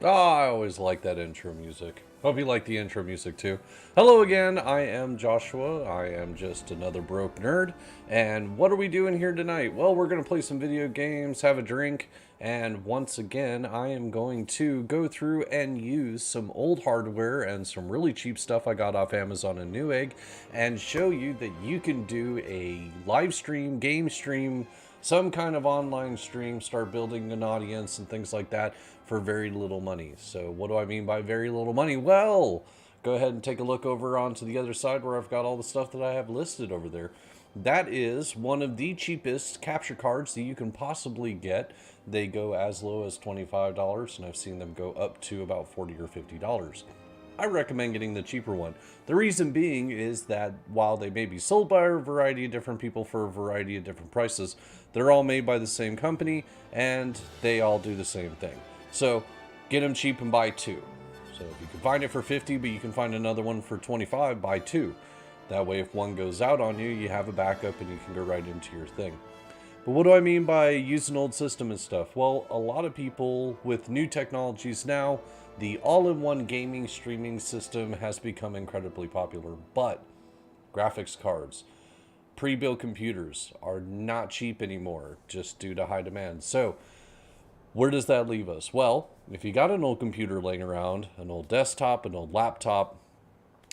Oh, I always like that intro music. Hope you like the intro music too. Hello again, I am Joshua. I am just another broke nerd. And what are we doing here tonight? Well, we're going to play some video games, have a drink, and once again, I am going to go through and use some old hardware and some really cheap stuff I got off Amazon and Newegg and show you that you can do a live stream, game stream, some kind of online stream, start building an audience and things like that for very little money. So what do I mean by very little money? Well, go ahead and take a look over onto the other side where I've got all the stuff that I have listed over there. That is one of the cheapest capture cards that you can possibly get. They go as low as $25, and I've seen them go up to about $40 or $50. I recommend getting the cheaper one. The reason being is that while they may be sold by a variety of different people for a variety of different prices, they're all made by the same company and they all do the same thing. So get them cheap and buy two. So if you can find it for 50, but you can find another one for 25, buy two. That way if one goes out on you, you have a backup and you can go right into your thing. But what do I mean by use an old system and stuff? Well, a lot of people with new technologies now, the all-in-one gaming streaming system has become incredibly popular, but graphics cards, pre-built computers are not cheap anymore just due to high demand. So where does that leave us? Well, if you got an old computer laying around, an old desktop, an old laptop,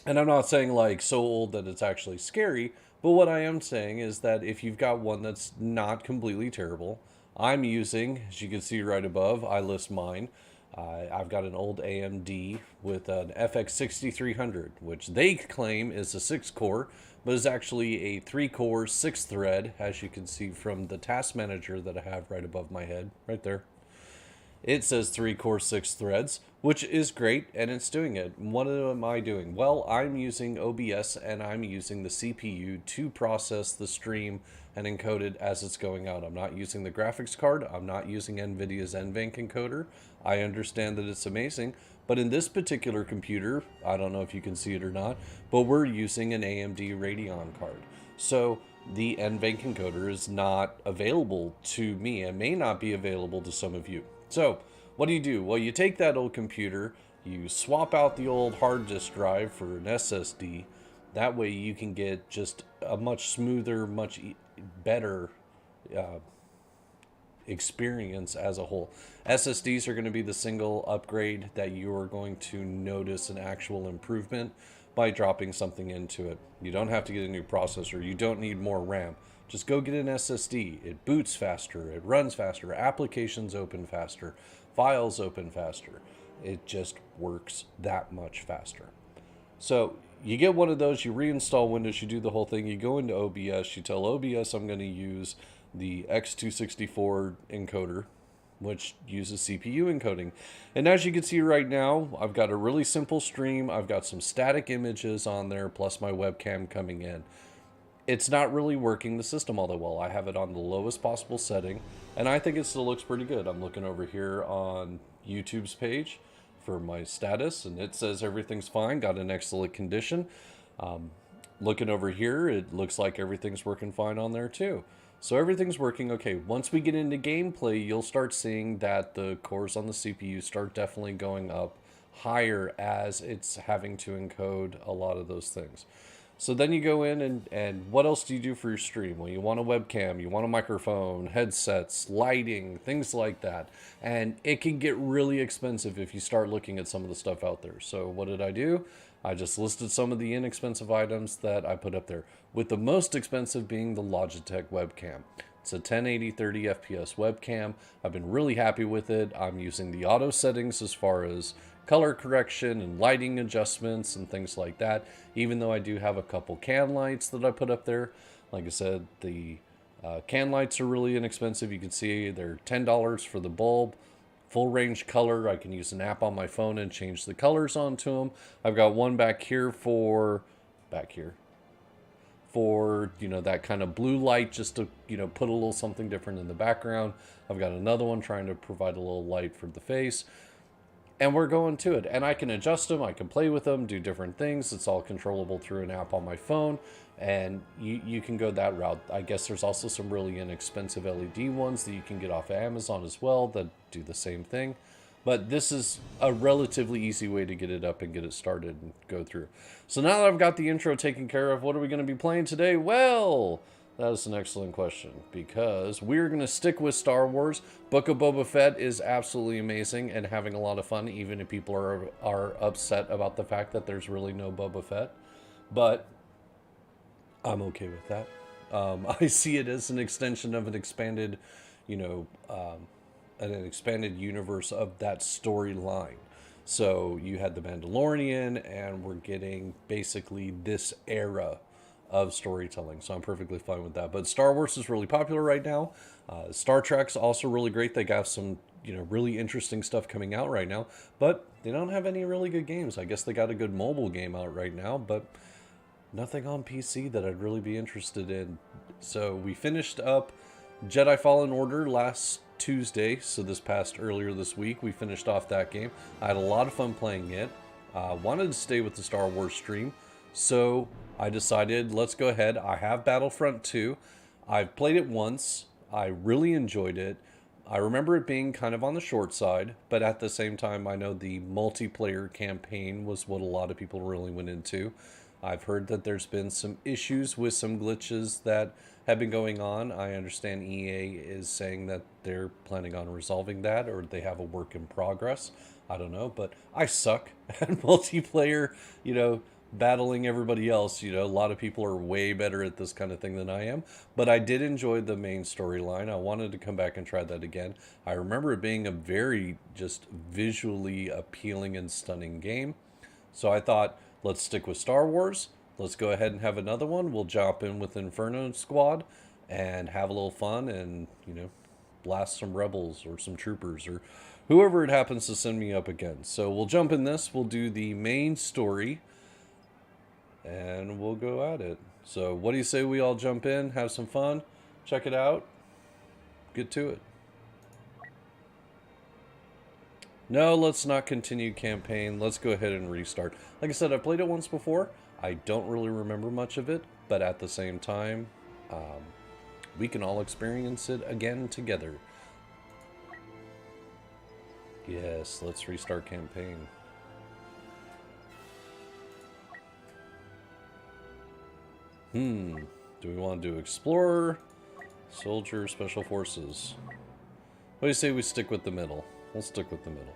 and I'm not saying like so old that it's actually scary, but what I am saying is that if you've got one that's not completely terrible, I'm using, as you can see right above, I list mine. I've got an old AMD with an FX 6300, which they claim is a 6-core, but is actually a 3-core, 6-thread, as you can see from the task manager that I have right above my head, right there. It says 3-core, 6 threads, which is great, and it's doing it. What am I doing? Well, I'm using OBS, and I'm using the CPU to process the stream and encode it as it's going out. I'm not using the graphics card. I'm not using NVIDIA's NVENC encoder. I understand that it's amazing, but in this particular computer, I don't know if you can see it or not, but we're using an AMD Radeon card. So the NVENC encoder is not available to me and may not be available to some of you. So what do? Well, you take that old computer, you swap out the old hard disk drive for an SSD. That way you can get just a much smoother, much better experience as a whole. SSDs are going to be the single upgrade that you are going to notice an actual improvement by dropping something into it. You don't have to get a new processor. You don't need more RAM. Just go get an SSD. It boots faster. It runs faster. Applications open faster. Files open faster. It just works that much faster. So you get one of those, you reinstall Windows, you do the whole thing, you go into OBS, you tell OBS I'm going to use the X264 encoder, which uses CPU encoding. And as you can see right now, I've got a really simple stream. I've got some static images on there, plus my webcam coming in. It's not really working the system all that well. I have it on the lowest possible setting, and I think it still looks pretty good. I'm looking over here on YouTube's page for my status, and it says everything's fine, got an excellent condition. Looking over here, it looks like everything's working fine on there too. So everything's working okay. Once we get into gameplay, you'll start seeing that the cores on the CPU start definitely going up higher as it's having to encode a lot of those things. So then you go in and what else do you do for your stream? Well, you want a webcam, you want a microphone, headsets, lighting, things like that. And it can get really expensive if you start looking at some of the stuff out there. So what did I do? I just listed some of the inexpensive items that I put up there, with the most expensive being the Logitech webcam. It's a 1080 30 FPS webcam. I've been really happy with it. I'm using the auto settings as far as color correction and lighting adjustments and things like that, even though I do have a couple can lights that I put up there. Like I said, the can lights are really inexpensive. You can see they're $10 for the bulb. Full range color. I can use an app on my phone and change the colors onto them. I've got one back here for that kind of blue light, just to put a little something different in the background. I've got another one trying to provide a little light for the face, and we're going to it. And I can adjust them, I can play with them, do different things. It's all controllable through an app on my phone, and you can go that route. I guess there's also some really inexpensive LED ones that you can get off of Amazon as well that do the same thing. But this is a relatively easy way to get it up and get it started and go through. So now that I've got the intro taken care of, what are we going to be playing today? Well, that is an excellent question, because we're going to stick with Star Wars. Book of Boba Fett is absolutely amazing and having a lot of fun, even if people are upset about the fact that there's really no Boba Fett. But I'm okay with that. I see it as an extension of an expanded, an expanded universe of that storyline. So you had the Mandalorian, and we're getting basically this era of storytelling. So I'm perfectly fine with that. But Star Wars is really popular right now. Star Trek's also really great. They got some, really interesting stuff coming out right now. But they don't have any really good games. I guess they got a good mobile game out right now, but nothing on PC that I'd really be interested in. So we finished up Jedi Fallen Order last Tuesday, so earlier this week, we finished off that game. I had a lot of fun playing it. Wanted to stay with the Star Wars stream, so I decided, let's go ahead. I have Battlefront 2. I've played it once. I really enjoyed it. I remember it being kind of on the short side, but at the same time, I know the multiplayer campaign was what a lot of people really went into. I've heard that there's been some issues with some glitches that have been going on. I understand EA is saying that they're planning on resolving that, or they have a work in progress. I don't know, but I suck at multiplayer, battling everybody else. A lot of people are way better at this kind of thing than I am, but I did enjoy the main storyline. I wanted to come back and try that again. I remember it being a very just visually appealing and stunning game. So I thought, let's stick with Star Wars. Let's go ahead and have another one. We'll jump in with Inferno Squad and have a little fun and, blast some rebels or some troopers or whoever it happens to send me up against. So we'll jump in this. We'll do the main story and we'll go at it. So what do you say we all jump in, have some fun, check it out, get to it. No, let's not continue campaign. Let's go ahead and restart. Like I said, I played it once before. I don't really remember much of it, but at the same time, we can all experience it again together. Yes, let's restart campaign. Do we want to do Explorer, Soldier, Special Forces? What do you say we stick with the middle? We'll stick with the middle.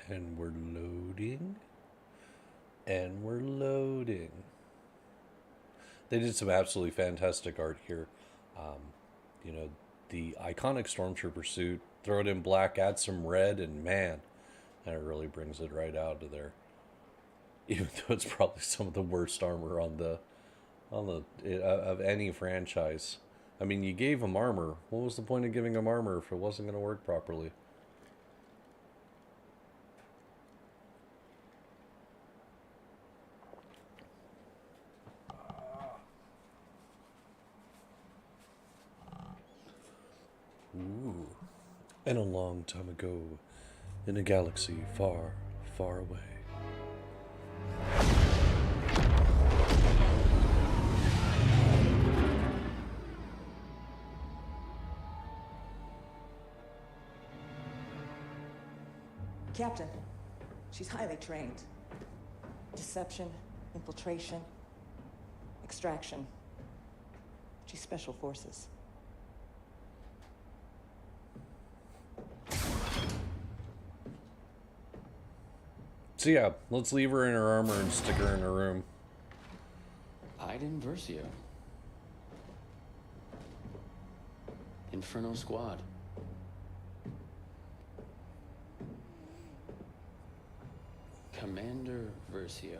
And we're loading. And we're loading. They did some absolutely fantastic art here. The iconic Stormtrooper suit, throw it in black, add some red, and man, that really brings it right out of there. Even though it's probably some of the worst armor of any franchise. I mean, you gave him armor. What was the point of giving him armor if it wasn't going to work properly? And a long time ago, in a galaxy far, far away. Captain, she's highly trained. Deception, infiltration, extraction. She's special forces. So yeah, let's leave her in her armor and stick her in her room. Versio. Inferno Squad. Commander Versio.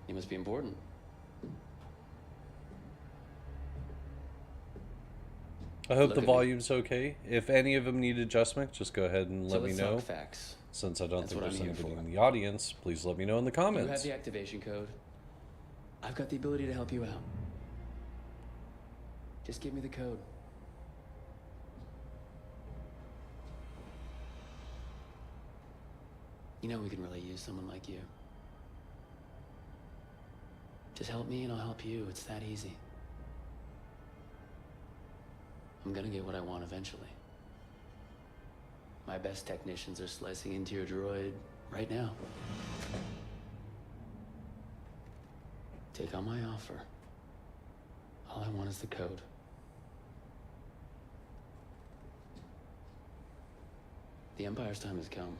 You must be important. I hope the volume's okay. If any of them need adjustment, just go ahead and let me know. Facts. Since I don't think there's anybody in the audience, please let me know in the comments. You have the activation code. I've got the ability to help you out. Just give me the code. You know we can really use someone like you. Just help me and I'll help you. It's that easy. I'm gonna get what I want eventually. My best technicians are slicing into your droid right now. Take on my offer. All I want is the code. The Empire's time has come.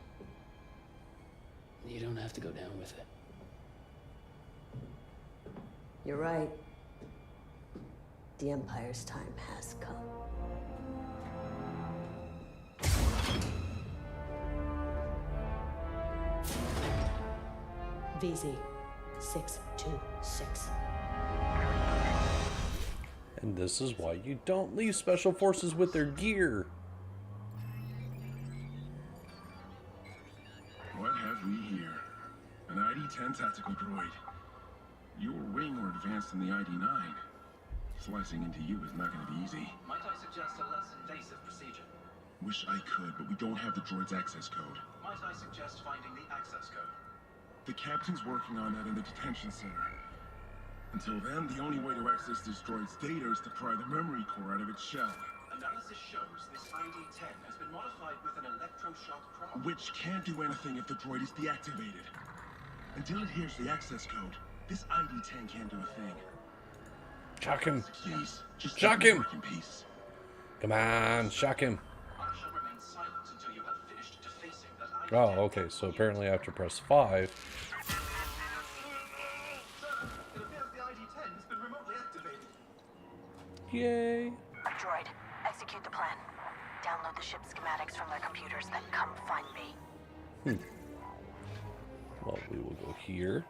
You don't have to go down with it. You're right. The Empire's time has come. VZ 626. And this is why you don't leave special forces with their gear. What have we here? An ID-10 tactical droid. Your wing or advanced in the ID-9. Slicing into you is not going to be easy. Might I suggest a less invasive procedure? Wish I could, but we don't have the droid's access code. Might I suggest finding the access code? The captain's working on that in the detention center. Until then, the only way to access this droid's data is to pry the memory core out of its shell. Analysis shows this ID-10 has been modified with an electroshock prop. Which can't do anything if the droid is deactivated. Until it hears the access code, this ID-10 can't do a thing. Shock him. Please, just shock him. In peace. Come on, shock him. I shall remain silent until you have finished defacing that ID-10. Oh, okay, so apparently I have to press 5. It appears the ID-10 has been remotely activated. Yay. Droid, execute the plan. Download the ship schematics from their computers, then come find me. Well, we will go here.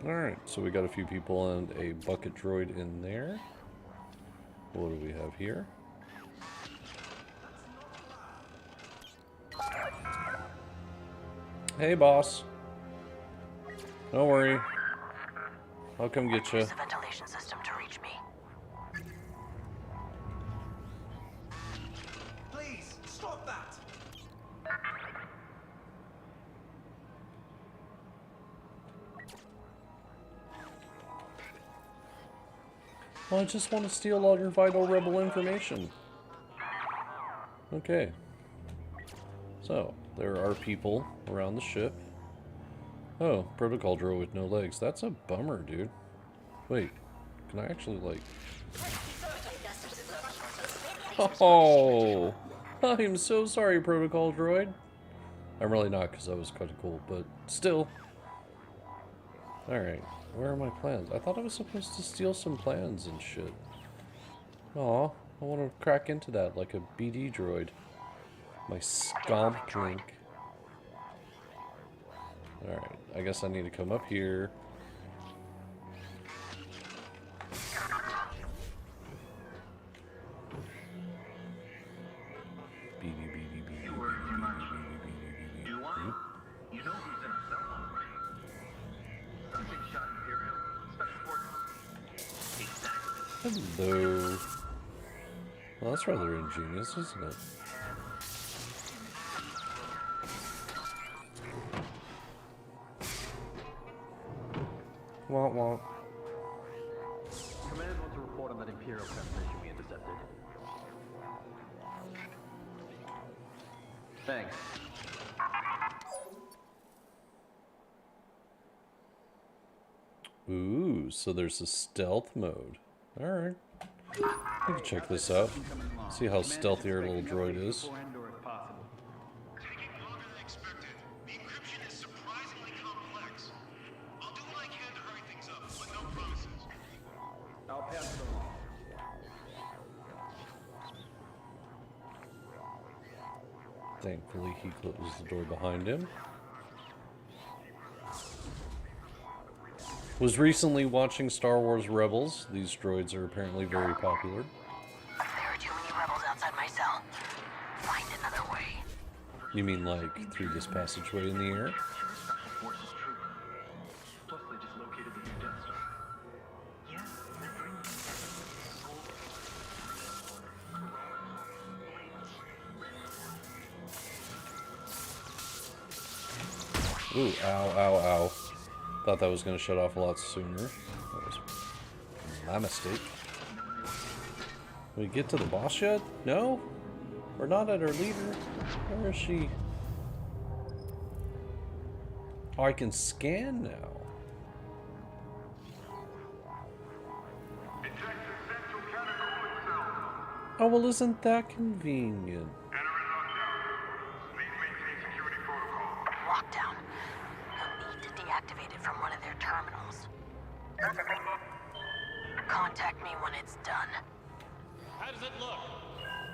Alright, so we got a few people and a bucket droid in there. What do we have here? Hey, boss. Don't worry. I'll come get you. Use the ventilation system to reach me. Please, stop that! Well, I just want to steal all your vital rebel information. Okay. So, there are people around the ship. Oh, protocol droid with no legs. That's a bummer, dude. Wait, can I actually, like... Oh! I'm so sorry, protocol droid. I'm really not, because that was kind of cool, but still. Alright, where are my plans? I thought I was supposed to steal some plans and shit. Aw, I want to crack into that like a BD droid. My scomp drink. Alright, I guess I need to come up here. You know who's in a cell phone, right? Something shot Hello. Well, that's rather ingenious, isn't it? Wah wah. Command wants to report on that Imperial transmission we intercepted. Thanks. Ooh, so there's a stealth mode. Alright. We can check this out. See how stealthy our little droid is. Taking longer than expected. The encryption is surprisingly complex. I'll do what I can to hurry things up, but no promises. I'll pass it along. Thankfully, he closed the door behind him. Was recently watching Star Wars Rebels. These droids are apparently very popular. There are too many rebels outside my cell. Find another way. You mean like through this passageway in the air? Special Forces trooper. Plus, they just located the new Death Star. Yeah, they're bringing Ooh, ow, ow, ow. Thought that was going to shut off a lot sooner. That was my mistake. We get to the boss yet? No? We're not at our leader. Where is she? Oh, I can scan now. Oh, well, isn't that convenient? Lockdown. You'll need to deactivate it from one of their terminals. Contact me when it's done. How does it look?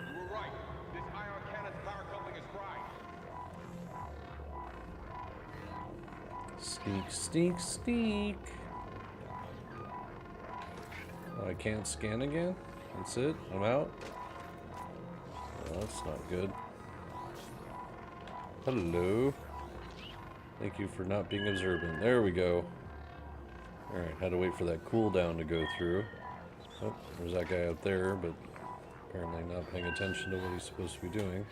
You were right. This ion cannon's power coupling is fried. Sneak, sneak, sneak. Oh, I can't scan again? That's it? I'm out? Well, that's not good. Hello. Thank you for not being observant. There we go. Alright, had to wait for that cooldown to go through. Oh, there's that guy out there, but apparently not paying attention to what he's supposed to be doing.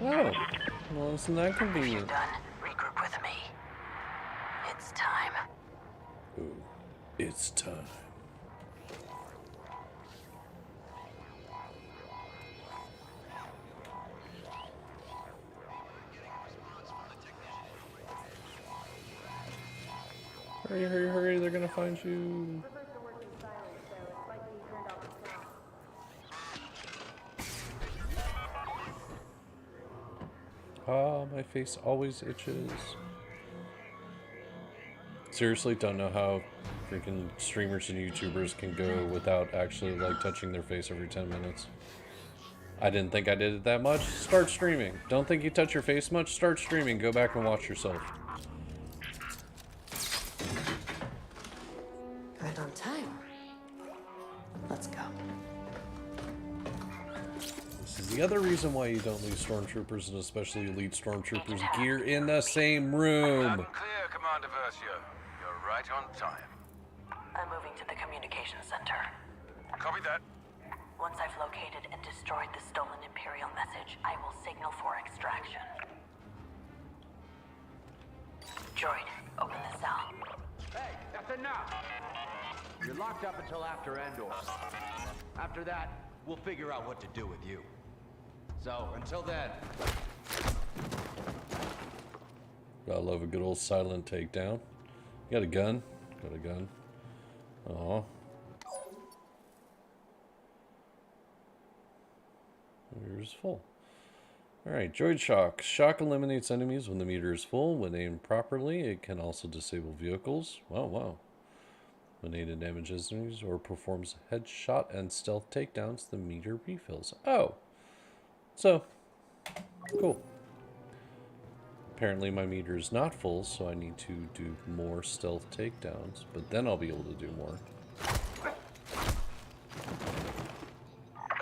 Oh, well, isn't that convenient? Done. Regroup with me. It's time. Ooh, it's time. Hurry, hurry, hurry, they're gonna find you. Ah, my face always itches. Seriously, don't know how freaking streamers and YouTubers can go without actually like touching their face every 10 minutes. I didn't think I did it that much. Start streaming. Don't think you touch your face much? Start streaming. Go back and watch yourself. Right on time. Let's go. This is the other reason why you don't leave Stormtroopers and especially elite Stormtroopers gear in the same room. Clear, Commander Versio. You're right on time. I'm moving to the communications center. Copy that. Once I've located and destroyed the stolen Imperial message, I will signal for extraction. Droid, open the cell. Hey, that's enough! You're locked up until after Endor. After that, we'll figure out what to do with you. So, until then... Gotta love a good old silent takedown. You got a gun? Got a gun. Aw. Meter's full. Alright, droid shock. Shock eliminates enemies when the meter is full. When aimed properly, it can also disable vehicles. Wow, wow. When aided damages enemies or performs headshot and stealth takedowns, the meter refills. Oh! So, cool. Apparently my meter is not full, so I need to do more stealth takedowns, but then I'll be able to do more. Have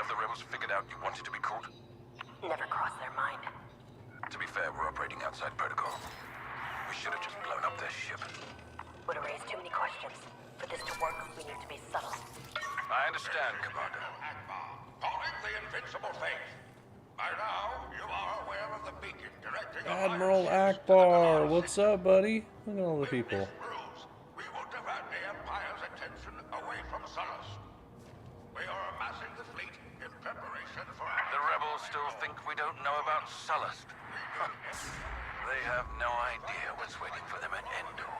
the rebels figured out you wanted to be caught? never crossed their mind. To be fair, we're operating outside protocol. We should have just blown up their ship. Would have raised too many questions. For this to work, we need to be subtle. I understand, Commander. Calling the invincible faith. By now, you are aware of the beacon directing Admiral Akbar, what's up, buddy? Look at all the people. We will divert the Empire's attention away from Sullust. We are amassing the fleet in preparation for action. The rebels still think we don't know about Sullust. They have no idea what's waiting for them in Endor.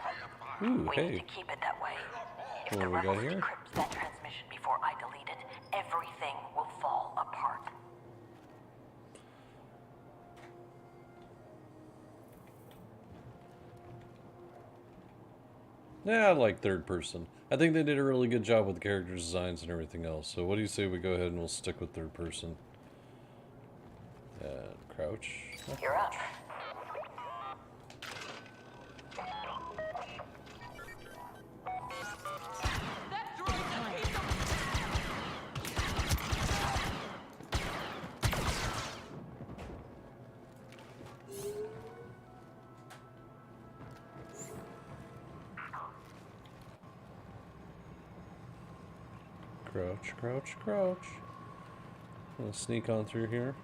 Ooh, We hey. need to keep it that way. If What the do we got rebels here? decrypt that transmission before I delete it, everything will fall apart. Yeah, I like third person. I think they did a really good job with the character designs and everything else. So what do you say we go ahead and we'll stick with third person? Crouch. You're up. Crouch, crouch, crouch. Gonna sneak on through here.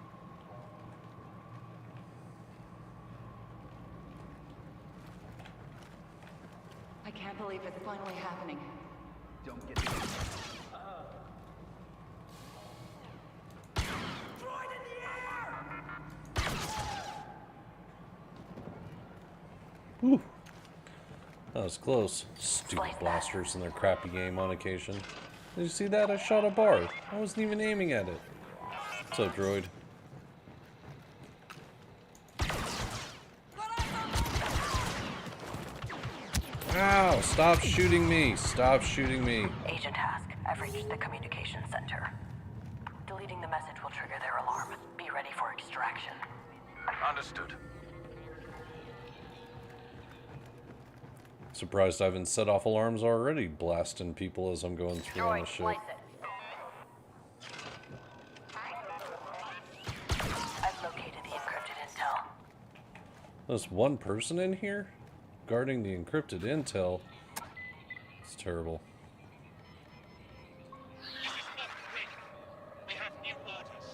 I can't believe it's finally happening. Don't get Whew. That was close. Stupid blasters and their crappy game on occasion. Did you see that? I shot a bar. I wasn't even aiming at it. What's up, droid? Ow! Stop shooting me! Stop shooting me! Agent Hask, I've reached the communications center. Deleting the message will trigger their alarm. Be ready for extraction. Understood. Surprised I haven't set off alarms already, blasting people as I'm going through on the Droid, ship. slice it. I've located the encrypted intel. There's one person in here? Guarding the encrypted intel. It's terrible. We have new orders.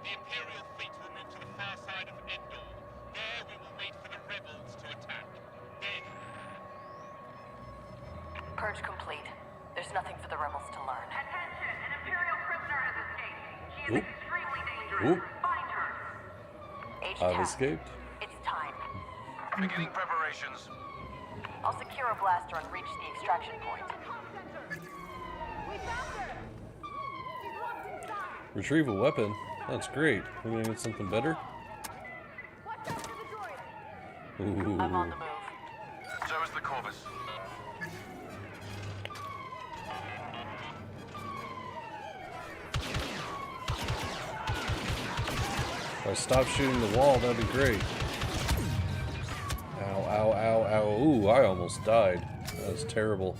The Imperial fleet will move to the far side of Endor. There we will wait for the rebels to attack. Then... Purge complete. There's nothing for the rebels to learn. Attention! An Imperial prisoner has escaped. She is Oop. extremely dangerous. Oop. Find her. Agent I've Hask, escaped. it's time. Beginning preparations. I'll secure a blaster and reach the extraction point. Retrieve a weapon? That's great. We're gonna get something better? Ooh. I'm on the move. So is the Corvus. If I stop shooting the wall, that'd be great. Ow, ow, ow, ow. Ooh, I almost died. That was terrible.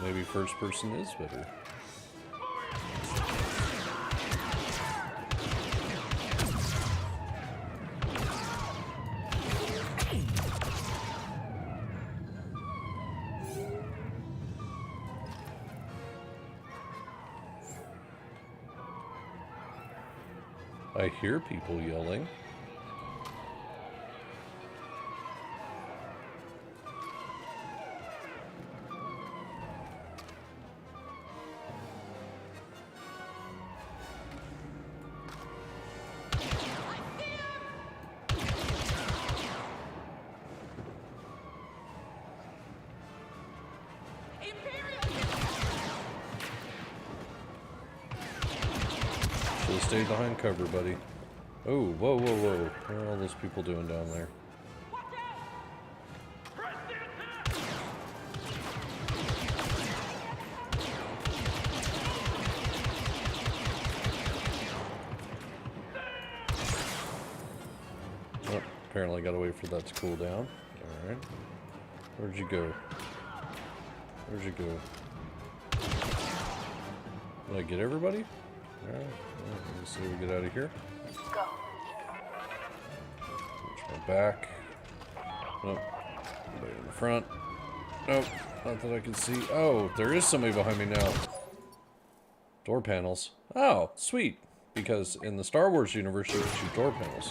Maybe first person is better. I hear people yelling. Should've stayed behind cover, buddy. Oh, whoa, whoa, whoa. What are all those people doing down there? Oh, apparently gotta wait for that to cool down. Alright. Where'd you go? Where'd you go? Did I get everybody? Alright, well, let's see if we get out of here. Go. Switch my back. Nope. Nobody in the front. Nope. Not that I can see. Oh, there is somebody behind me now. Door panels. Oh, sweet. Because in the Star Wars universe, you can shoot door panels.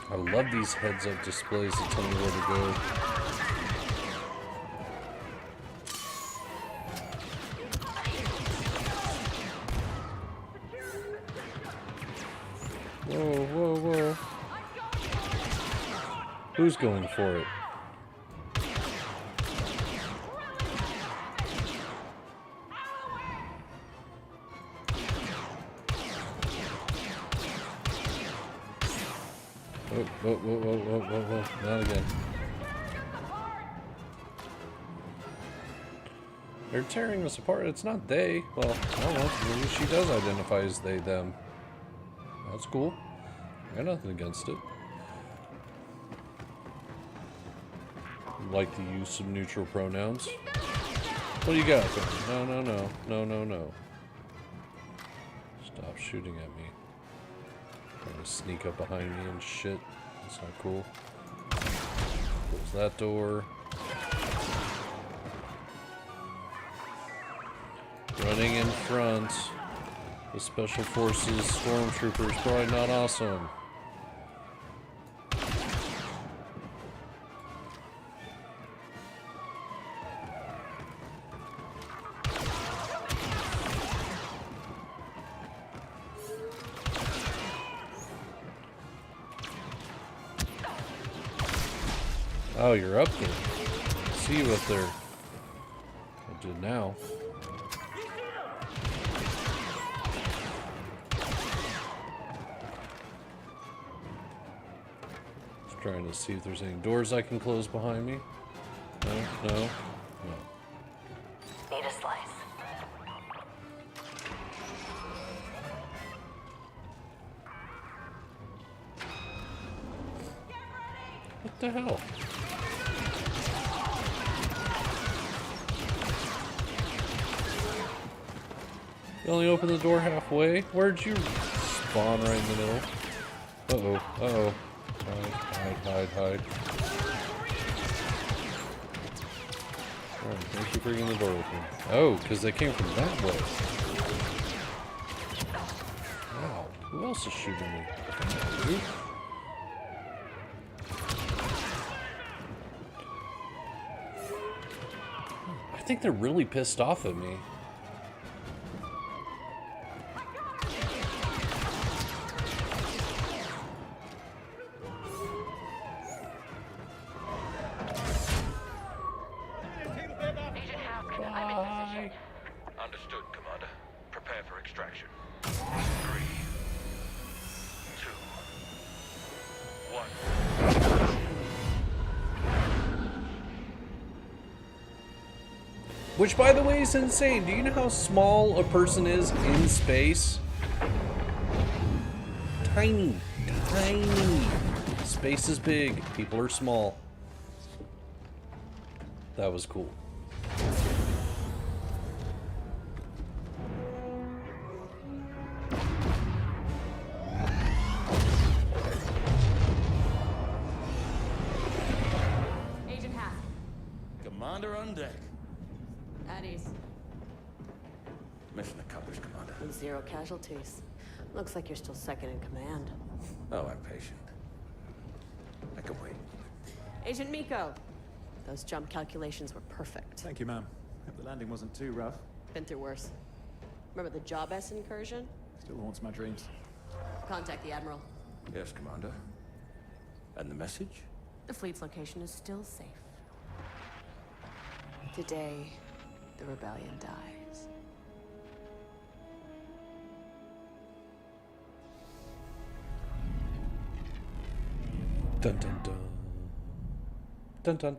I love these heads-up displays that tell me where to go. Whoa, whoa, whoa. Who's going for it? Whoa, whoa, whoa, whoa, whoa, whoa, whoa. Not again. They're tearing us apart. It's not they. Well, I don't know. Maybe she does identify as they, them. That's cool. I got nothing against it. Like the use of neutral pronouns. What do you got there? No, no, no. No, no, no. Stop shooting at me. Trying to sneak up behind me and shit. That's not cool. Close that door. Running in front. The Special Forces Stormtroopers, probably not awesome. Oh, you're up there. I see you up there. I did now. Trying to see if there's any doors I can close behind me. No, no, no. Need a slice. What the hell? You only opened the door halfway? Where'd you spawn right in the middle? Uh-oh, uh-oh. Hide, hide, hide. Alright, thank you for bringing the door open. Oh, because they came from that way. Wow, who else is shooting me? You? I think they're really pissed off at me. Understood, Commander. Prepare for extraction. 3, 2, 1. Which, by the way, is insane. Do you know how small a person is in space? Tiny. Tiny. Space is big. People are small. That was cool. Agent Hask. Commander on deck. At ease. Mission accomplished, Commander. 0 casualties. Looks like you're still second in command. Oh, I'm patient. I can wait. Agent Miko. Those jump calculations were perfect. Thank you, ma'am. Hope the landing wasn't too rough. Been through worse. Remember the Job S incursion? Still haunts my dreams. Contact the Admiral. Yes, Commander. And the message? The fleet's location is still safe. Today, the rebellion dies. Dun dun dun. Dun dun.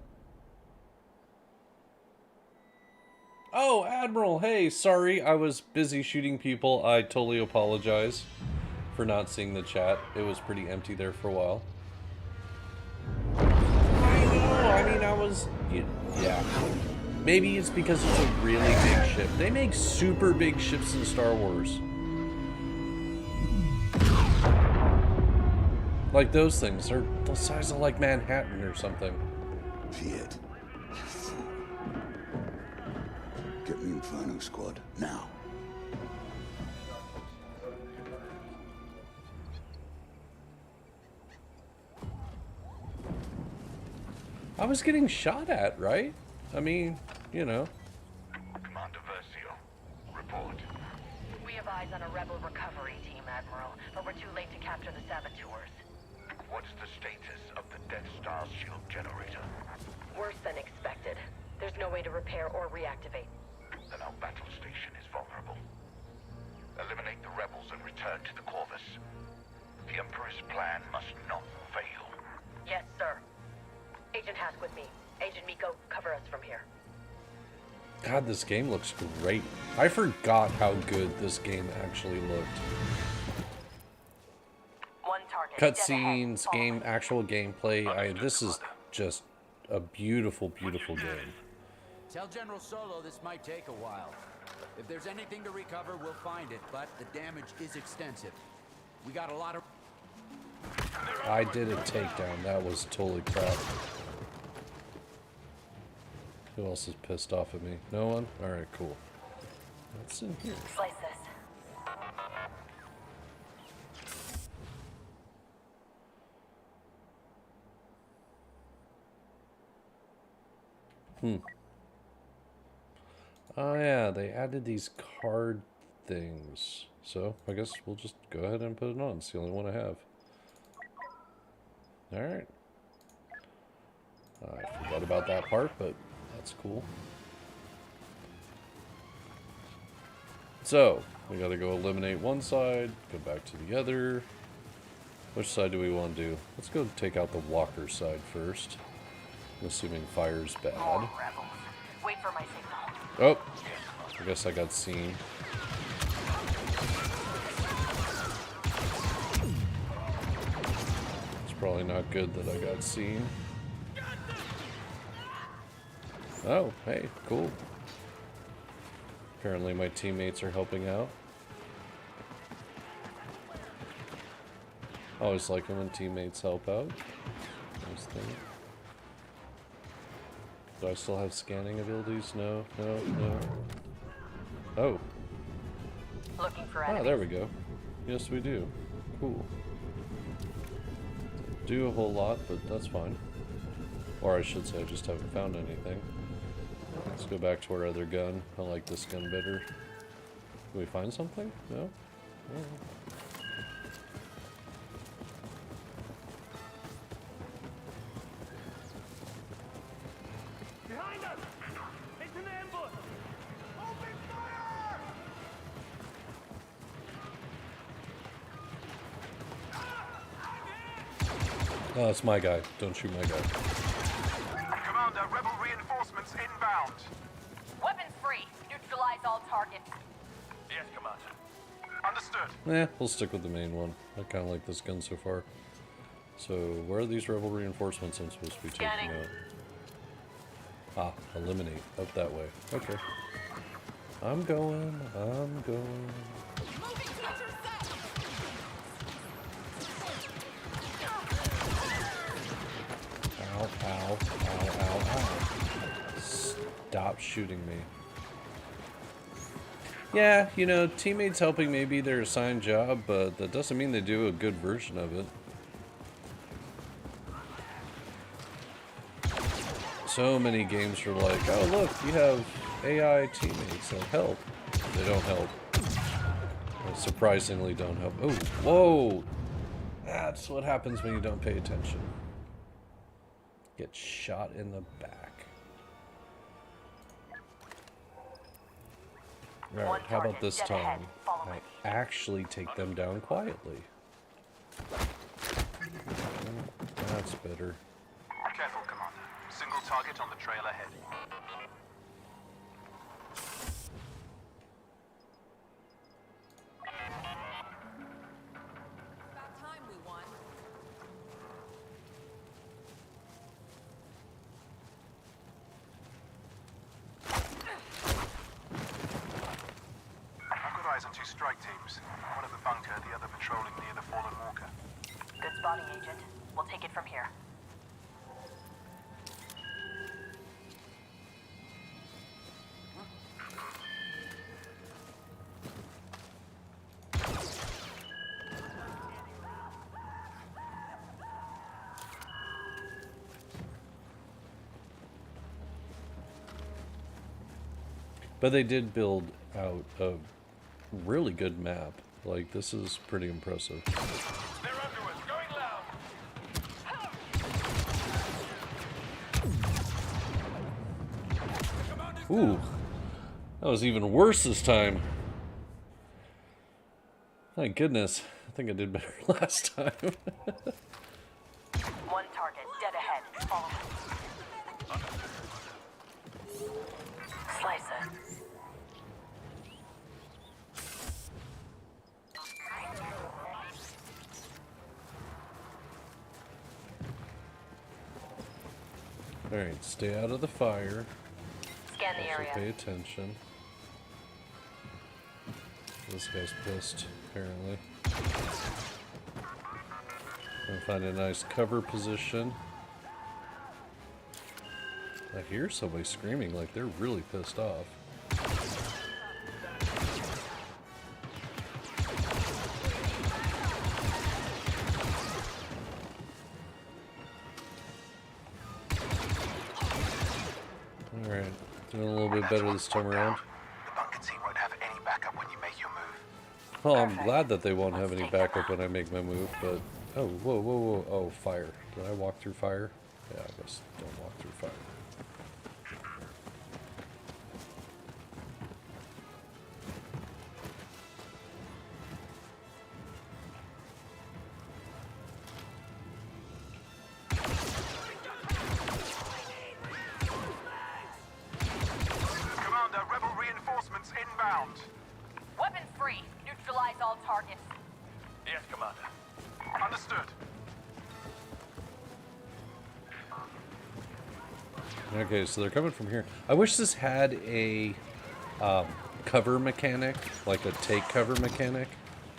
Oh, Admiral, hey, sorry, I was busy shooting people. I totally apologize for not seeing the chat. It was pretty empty there for a while. I know, I mean, I was... Yeah. Maybe it's because it's a really big ship. They make super big ships in Star Wars. Like those things, they're the size of like Manhattan or something. Piet. Get me Inferno Squad, now. I was getting shot at, right? I mean, you know. Commander Versio, report. We have eyes on a rebel recovery team, Admiral, but we're too late to capture the saboteurs. What's the status of the Death Star shield generator? Worse than expected. There's no way to repair or reactivate. Then our battle station is vulnerable. Eliminate the rebels and return to the Corvus. The Emperor's plan must not fail. Yes, sir. Agent Hask with me. Agent Miko, cover us from here. God, this game looks great. I forgot how good this game actually looked. One target. Cutscenes, game, actual gameplay. This is just a beautiful, beautiful game. Tell General Solo this might take a while. If there's anything to recover, we'll find it, but the damage is extensive. We got a lot of... I did a takedown. That was totally crap. Who else is pissed off at me? No one? Alright, cool. What's in here? Slice this. Oh yeah, they added these card things. So, I guess we'll just go ahead and put it on. It's the only one I have. Alright. I forgot about that part, but that's cool. So, we gotta go eliminate one side, go back to the other. Which side do we want to do? Let's go take out the walker side first. I'm assuming fire's bad. Wait for my signal. Oh, I guess I got seen. It's probably not good that I got seen. Oh, hey, cool. Apparently my teammates are helping out. Always like it when teammates help out. Nice thing. Do I still have scanning abilities? No, no, no. Oh. Looking for Ah, there we go. Yes, we do. Cool. Do a whole lot, but that's fine. Or I should say I just haven't found anything. Let's go back to our other gun. I like this gun better. Can we find something? No? Oh. Behind us! It's an ambush! Open fire! Oh, it's my guy. Don't shoot my guy. Commander, rebel reinforcements inbound. Weapons free. Neutralize all targets. Yes, Commander. Understood. We'll stick with the main one. I kind of like this gun so far. So, where are these rebel reinforcements I'm supposed to be taking out? Ah, eliminate. Up that way. Okay. I'm going. I'm going. Ow, ow, ow, ow, ow. Stop shooting me. Yeah, you know, teammates helping may be their assigned job, but that doesn't mean they do a good version of it. So many games are like, oh look, you have AI teammates that help. They don't help. They surprisingly don't help. Oh, whoa! That's what happens when you don't pay attention. Get shot in the back. Alright, how about this time? I actually take them down quietly. That's better. Careful, Commander. Single target on the trail ahead. guys on 2 strike teams. One at the bunker, the other patrolling near the fallen walker. Good spotting, Agent. We'll take it from here. But they did build out a really good map. Like, this is pretty impressive. They're under us, going loud! Ooh, that was even worse this time. Thank goodness. I think I did better last time. One target, dead ahead. Follow me. Slice it. Alright, stay out of the fire. Scan the Also area. pay attention. This guy's pissed, apparently. Gonna find a nice cover position. I hear somebody screaming like they're really pissed off. Alright, doing a little bit better this time around. The bunker team won't have any backup when you make your move. Well, I'm glad that they won't have any backup when I make my move, but... Oh, whoa, whoa, whoa. Oh, fire. Did I walk through fire? Yeah, I guess don't walk through fire. Commander, rebel reinforcements inbound. Weapons free. Neutralize all targets. Yes, Commander. Understood. Okay, so they're coming from here. I wish this had a cover mechanic, like a take cover mechanic.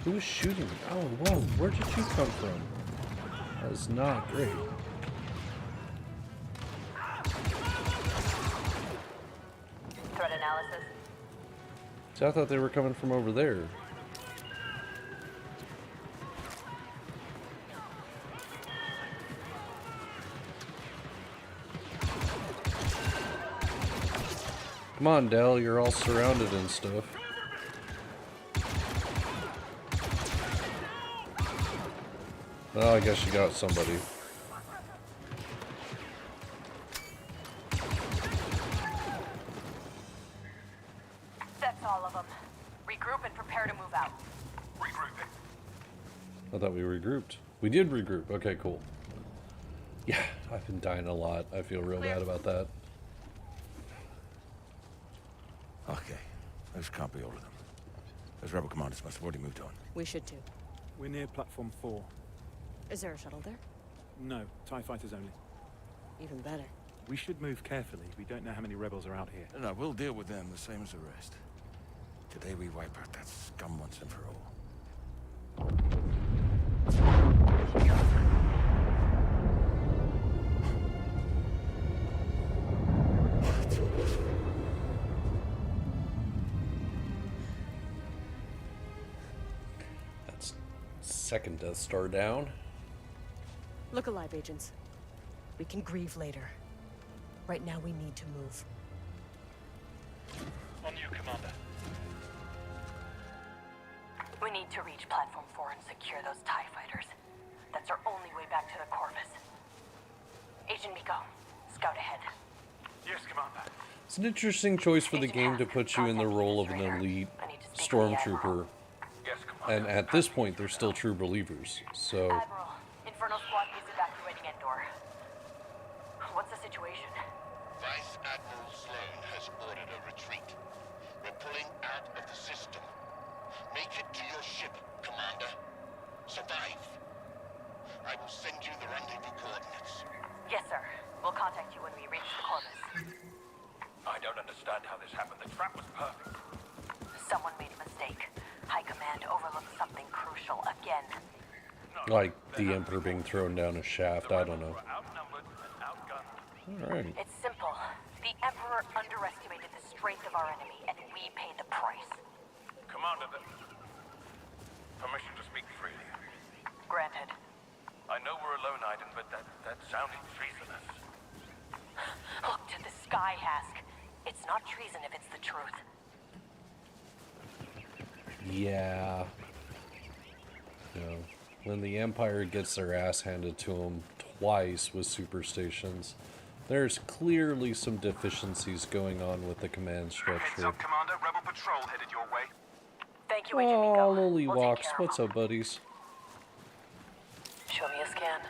Who was shooting me? Oh, whoa, where did you come from? That was not great. Threat analysis. So I thought they were coming from over there. Come on, Dell, you're all surrounded and stuff. Well, I guess you got somebody. That's all of them. Regroup and prepare to move out. Regrouping. I thought we regrouped. We did regroup. Okay, cool. Yeah, I've been dying a lot. I feel real bad about that. Okay, those can't be all of them. Those rebel commanders must have already moved on. We should too. We're near platform 4. Is there a shuttle there? No, TIE fighters only. Even better. We should move carefully. We don't know how many rebels are out here. No, we'll deal with them the same as the rest. Today we wipe out that scum once and for all. That's second Death Star down. Look alive, agents. We can grieve later. Right now, we need to move. On you, Commander. We need to reach Platform 4 and secure those TIE fighters. That's our only way back to the Corvus. Agent Miko, scout ahead. Yes, Commander. It's an interesting choice for the game to put you in the role of an elite stormtrooper. Yes, Commander. And at this point, they're still true believers. So, Admiral, Inferno Squad is evacuating Endor. What's the situation? Vice Admiral Sloan has ordered a retreat. We're pulling out of the system. Make it to your ship, Commander. Survive. I will send you the rendezvous coordinates. Yes, sir. We'll contact you when we reach the Corvus. I don't understand how this happened. The trap was perfect. Someone made a mistake. command overlooked something crucial again. Like the Emperor being thrown down a shaft, I don't know. Alright. It's simple. The Emperor underestimated the strength of our enemy, and we paid the price. Commander, permission to speak freely. Granted. I know we're alone, Aiden, but that sounded treasonous. Look to the sky, Hask. It's not treason if it's the truth. Yeah. You know, when the Empire gets their ass handed to them twice with superstations, there's clearly some deficiencies going on with the command structure. Heads up, Commander. Rebel patrol headed your way. Thank you, Agent Miko. Oh, lily We'll take walks. care of What's up, buddies? Show me a scan.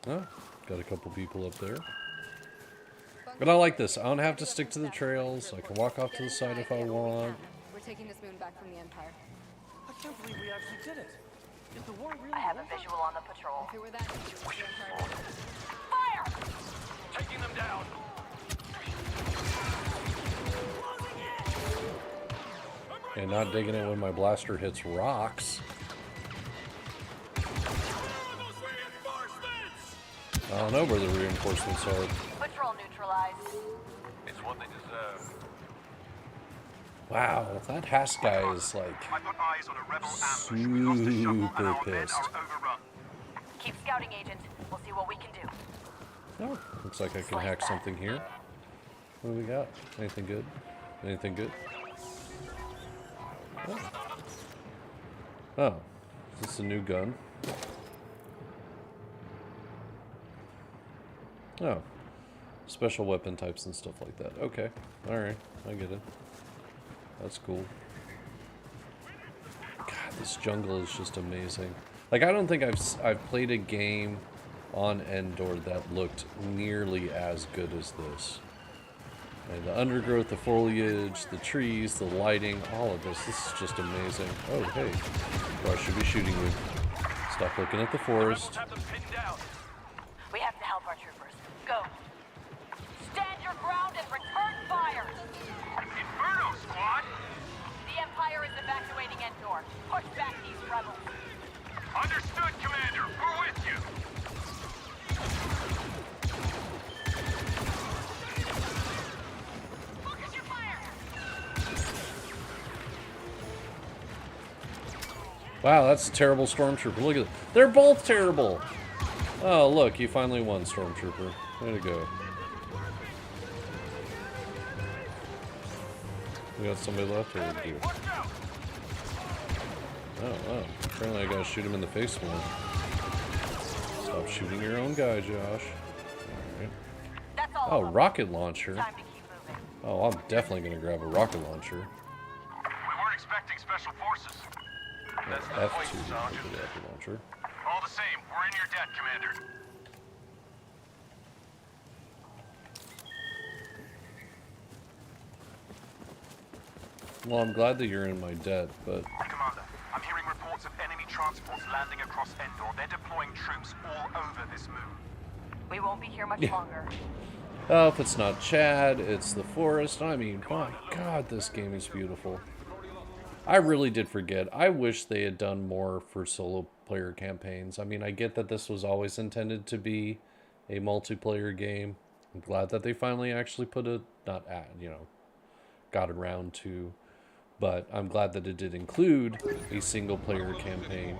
Oh, got a couple people up there. But I like this. I don't have to stick to the trails. I can walk off to the side if I want. We're taking this moon back from the Empire. I can't believe we actually did it. Is the war really I have a visual on the patrol. If it were that easy, the Empire would... Fire! Taking them down. And not digging it when my blaster hits rocks. I don't know where the reinforcements are. Patrol neutralized. It's what they deserve. Wow, that Hask guy is like I put eyes on a rebel ambush. We lost a shuttle and super our men pissed. are overrun. Keep scouting, Agent. We'll see what we can do. Oh, looks like I can hack something here. What do we got? Anything good? Anything good? Oh. Oh, is this a new gun? Oh, special weapon types and stuff like that. Okay, alright, I get it. That's cool. God, this jungle is just amazing. Like, I don't think I've played a game on Endor that looked nearly as good as this. And the undergrowth, the foliage, the trees, the lighting, all of this. This is just amazing. Oh, hey. Well, I should be shooting you. Stop looking at the forest. We have to help our troopers. Go. Stand your ground and return fire. Inferno Squad! The Empire is evacuating Endor. Push back these rebels. Understood, Commander. We're with you. Focus your fire. Wow, that's a terrible stormtrooper. Look at it. They're both terrible. Oh, look, you finally won, stormtrooper. Way to go. We got somebody left, or do you? Oh, wow. Apparently I gotta shoot him in the face more. Stop shooting your own guy, Josh. Alright. Oh, rocket launcher. Oh, I'm definitely gonna grab a rocket launcher. We weren't expecting special forces. That's the point, F2 Sergeant. for the rocket launcher. All the same, we're in your debt, Commander. Well, I'm glad that you're in my debt, but Commander, I'm hearing reports of enemy transports landing across Endor. They're deploying troops all over this moon. We won't be here much Yeah. longer. oh, if it's not Chad, it's the forest. I mean, my God, this game is beautiful. I really did forget. I wish they had done more for solo player campaigns. I mean, I get that this was always intended to be a multiplayer game. I'm glad that they finally actually put a, not at, you know, got around to, but I'm glad that it did include a single player campaign.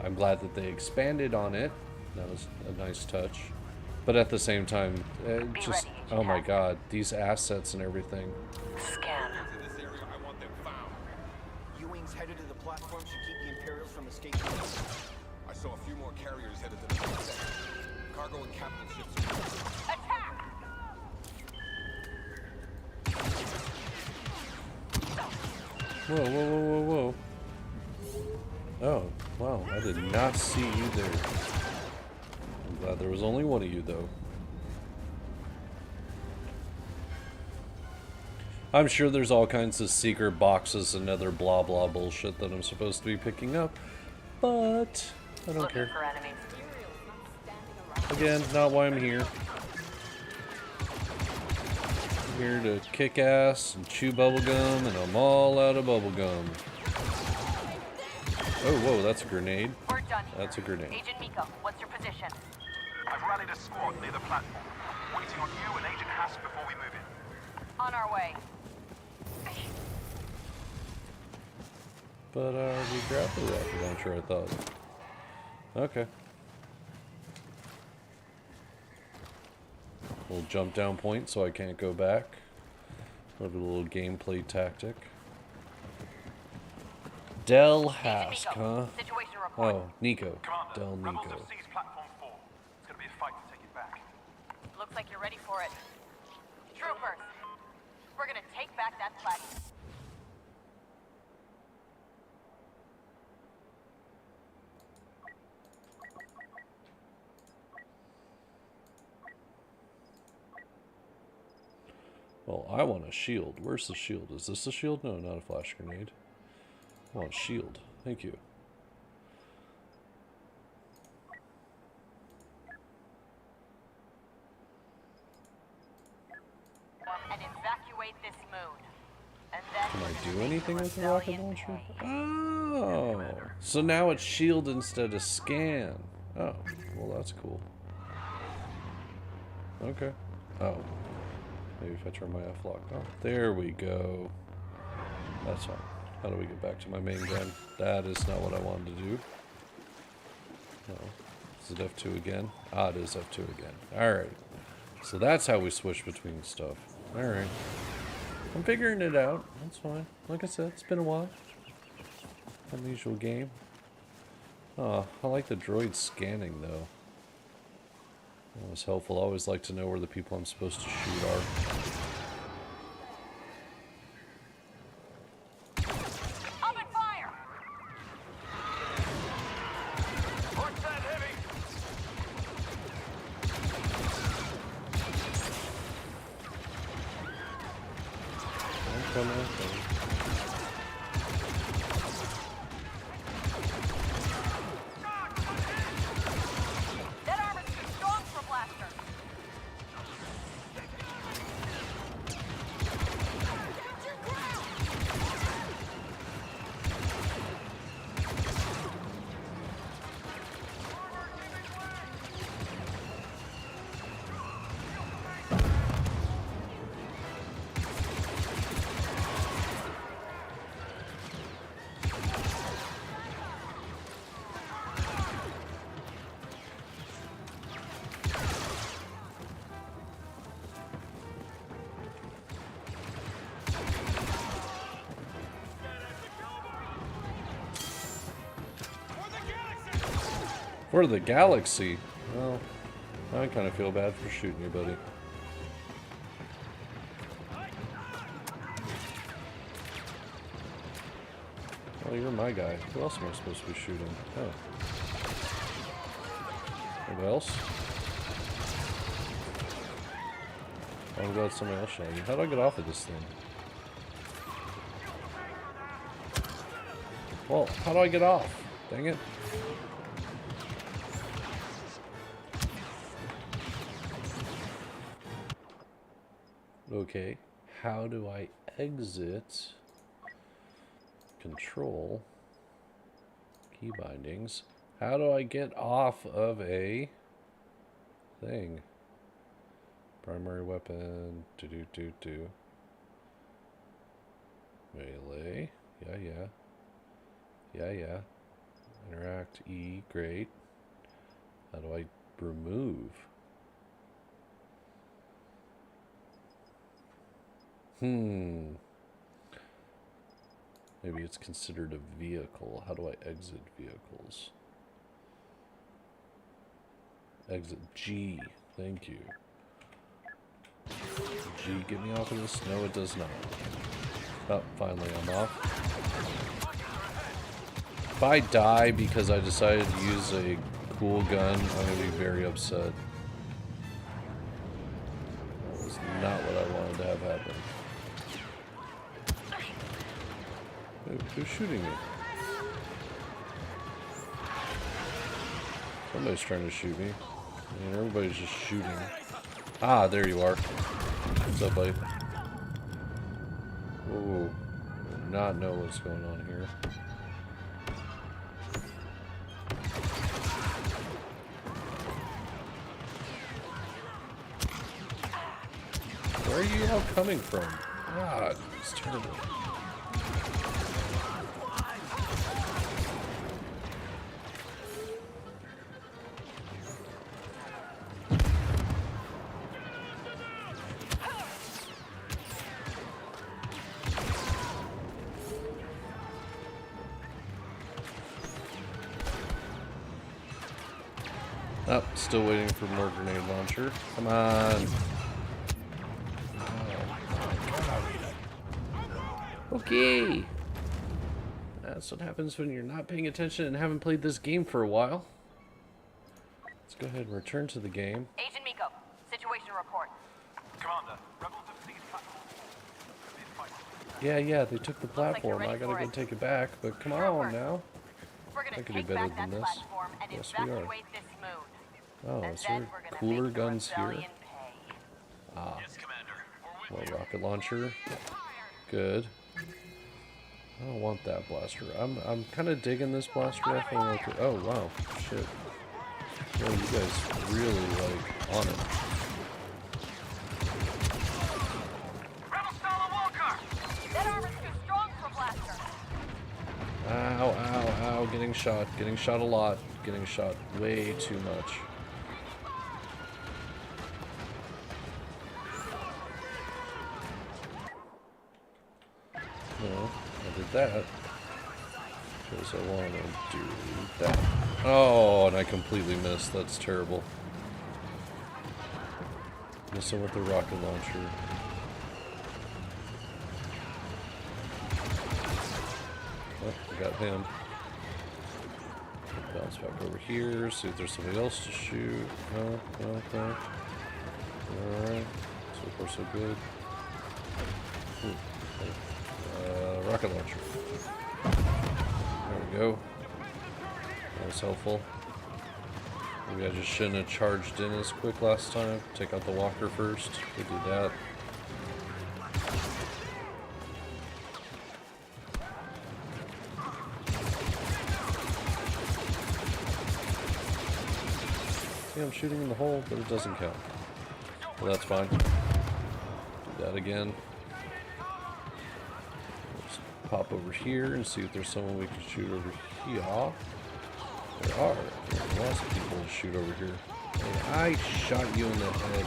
I'm glad that they expanded on it. That was a nice touch. But at the same time, just, oh my God, these assets and everything. Scan. U-Wings headed to the platform should keep the Imperials from escaping. I saw a few more carriers headed to the north sector. Cargo and capital ships. Attack! Whoa, whoa, whoa, whoa, whoa. Oh, wow, I did not see you there. I'm glad there was only one of you, though. I'm sure there's all kinds of secret boxes and other blah blah bullshit that I'm supposed to be picking up, but I don't care. Again, not why I'm here. I'm here to kick ass and chew bubblegum, and I'm all out of bubblegum. Oh, whoa, that's a grenade. We're done here. That's a grenade. Agent Miko, what's your position? I've rallied a squad near the platform. Waiting on you and Agent Hask before we move in. On our way. But we grabbed the rocket launcher, I thought. Okay. Little jump down point so I can't go back. Have a little gameplay tactic. Del Hask, huh? Situation report. Oh, Nico. Del Rebels Nico. have seized platform 4. It's gonna be a fight to take it back. Looks like you're ready for it. Troopers, we're gonna take back that platform. Well, I want a shield. Where's the shield? Is this a shield? No, not a flash grenade. I want a shield. Thank you. And evacuate this moon. And then Can I do anything with the rocket launcher? Oh, so now it's shield instead of scan. Oh, well that's cool. Okay. Oh, maybe if I turn my F lock on. There we go. That's fine. How do we get back to my main gun? That is not what I wanted to do. No. Is it F2 again? Ah, it is F2 again. Alright. So that's how we switch between stuff. Alright. I'm figuring it out. That's fine. Like I said, it's been a while. Unusual game. Oh, I like the droid scanning though. That was helpful. I always like to know where the people I'm supposed to shoot are. Open fire! Watch that heavy! I'm coming. That armor's too strong for blaster. For the galaxy. Well, I kind of feel bad for shooting you, buddy. Well, you're my guy. Who else am I supposed to be shooting? Oh. Anybody else? Oh, I'm glad somebody else shot you. How do I get off of this thing? Well, how do I get off? Dang it. Okay, how do I exit? Control. Key bindings. How do I get off of a thing? Primary weapon. Do. Melee. Yeah. Interact. E. Great. How do I remove? Maybe it's considered a vehicle. How do I exit vehicles? Exit G. Thank you. G, get me off of this? No, it does not. Oh, finally I'm off. If I die because I decided to use a cool gun, I'm going to be very upset. That was not what I wanted to have happen. Who's shooting me? Somebody's trying to shoot me. I mean, everybody's just shooting. Ah, there you are. What's up, buddy? Whoa. I do not know what's going on here. Where are you all coming from? God, it's terrible. Oh, still waiting for more grenade launcher. Come on. Okay. That's what happens when you're not paying attention and haven't played this game for a while. Let's go ahead and return to the game. Agent Miko, situation report. Commander, rebels have seized platform. Yeah, they took the platform. I gotta go take it back, but come on now. We're gonna I could do take better back than that this. platform and Yes, we are. evacuate this moon. Oh, And is then there we're gonna cooler make the guns here? rebellion pay. Ah, Yes, Commander. We're with more rocket launcher. Good. I don't want that blaster. I'm kind of digging this blaster rifle. Like, oh wow, shit. Yo, you guys really like on it. Rebel Stalin Walker! That armor's too strong for blaster. Ow, getting shot a lot, getting shot way too much. No, I did that because I want to do that. Oh, and I completely missed. That's terrible. Missing with the rocket launcher. Oh, I got him. Bounce back over here, see if there's somebody else to shoot. No. Alright, so far so good. Rocket launcher. There we go. That was helpful. Maybe I just shouldn't have charged in as quick last time. Take out the walker first. We did that. See, I'm shooting in the hole, but it doesn't count. Well, that's fine. Do that again. Let's pop over here and see if there's someone we can shoot over here. There are. There's lots of people to shoot over here. Hey, I shot you in the head.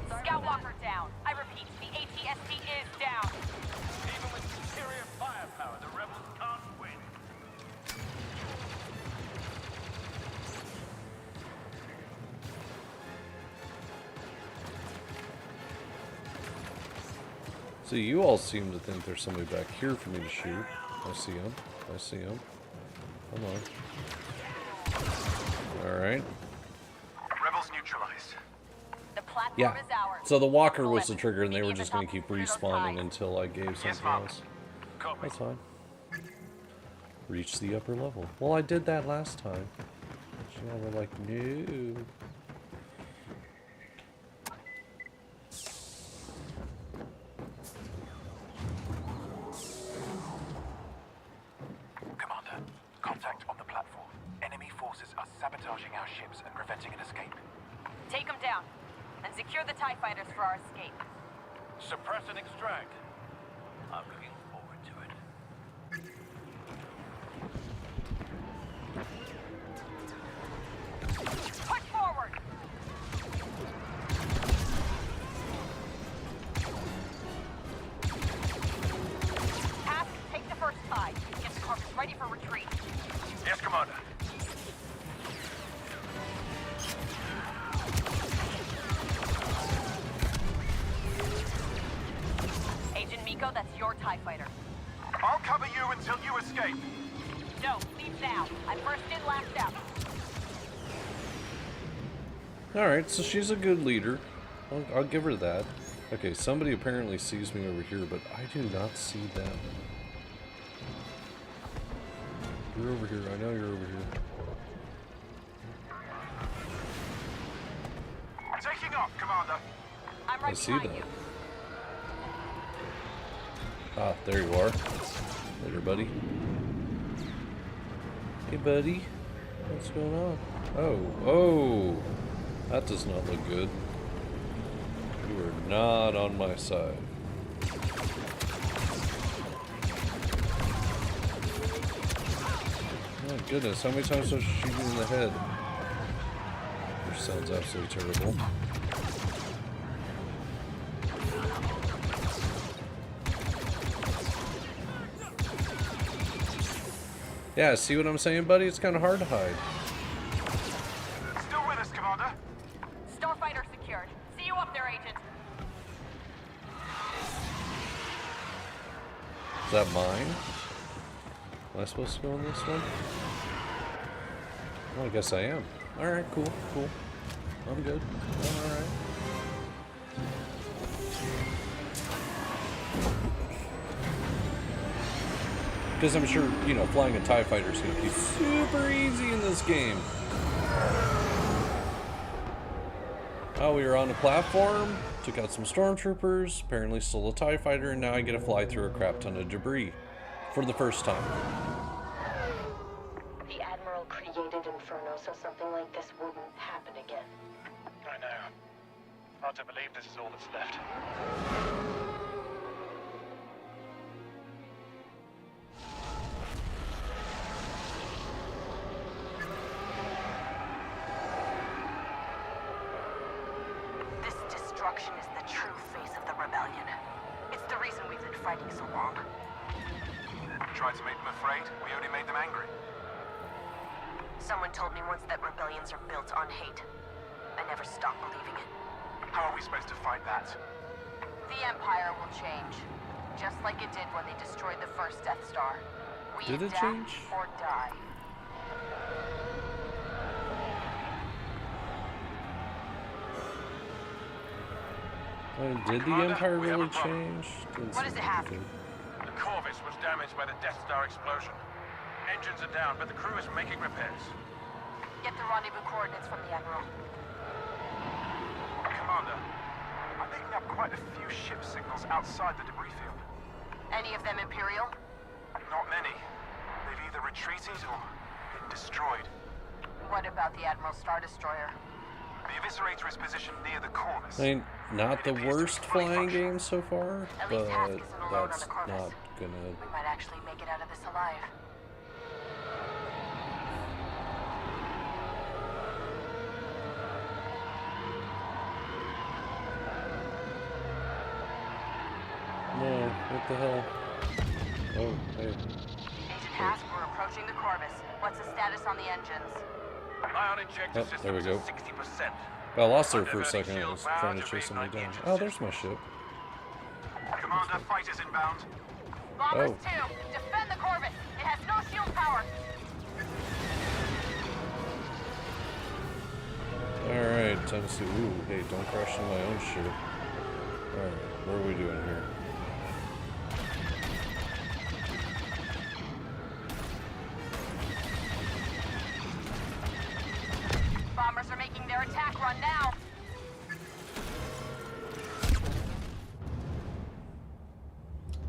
Scout Walker down. I repeat, the ATST is down. Even with superior firepower, the rebels can't win. So you all seem to think there's somebody back here for me to shoot. I see him. I see him. Come on. Alright. Rebels neutralized. The platform Yeah. is ours. So the walker was the trigger and they were just going to keep respawning until I gave something else. That's fine. Reach the upper level. Well, I did that last time. So y'all were like, no. Commander, contact on the platform. Enemy forces are sabotaging our ships and preventing an escape. Take them down and secure the TIE fighters for our escape. Suppress and extract. I'm looking forward to it. Push forward! Task, take the first tie. Get the carcass ready for retreat. Yes, Commander. Agent Miko, that's your TIE fighter. I'll cover you until you escape. No, leave now. I'm first in, last out. Alright, so she's a good leader. I'll give her that. Okay, somebody apparently sees me over here, but I do not see them. You're over here. I know you're over here. Taking off, Commander. I'm I right see behind that. you. Ah, there you are. Later, buddy. Hey, buddy. What's going on? Oh. That does not look good. You are not on my side. Oh my goodness, how many times does she shoot you in the head? Which sounds absolutely terrible. Yeah, see what I'm saying, buddy? It's kind of hard to hide. Still with us, Commander? Starfighter secured. See you up there, Agent. Is that mine? Am I supposed to go in this one? Well, I guess I am. Alright, cool. I'm good. I'm alright. Because I'm sure, you know, flying a TIE fighter is going to be super easy in this game. Oh, we were on a platform, took out some stormtroopers, apparently stole a TIE fighter, and now I get to fly through a crap ton of debris. For the first time. The Admiral created Inferno so something like this wouldn't happen again. I know. Hard to believe this is all that's left. This destruction is the true face of the rebellion. It's the reason we've been fighting so long. Tried to make them afraid, we only made them angry. Someone told me once that rebellions are built on hate. I never stopped believing it. How are we supposed to fight that? The Empire will change. Just like it did when they destroyed the first Death Star. We Did it adapt change? or die. Did the Empire really change? What does it have? The Corvus was damaged by the Death Star explosion. Engines are down, but the crew is making repairs. Get the rendezvous coordinates from the Admiral. Commander, I'm picking up quite a few ship signals outside the debris field. Any of them Imperial? Not many. They've either retreated or been destroyed. What about the Admiral's Star Destroyer? The Eviscerator is positioned near the Corvus. I mean, not the worst flying game so far, At but least Hask isn't alone on that's the Corvus. not gonna... We might actually make it out of this alive. No, what the hell? Oh, hey. Agent Hask, we're approaching the Corvus. What's the status on the engines? Ion injector Oh, there we go. systems at 60%. I lost her for a second. I was trying to chase somebody down. Oh, there's my ship. Commander, fighters inbound. Bombers Oh. 2, defend the Corvus. It has no shield power. Alright, time to see. Ooh, hey, don't crash into my own ship. Alright, what are we doing here? Bombers are making their attack run now.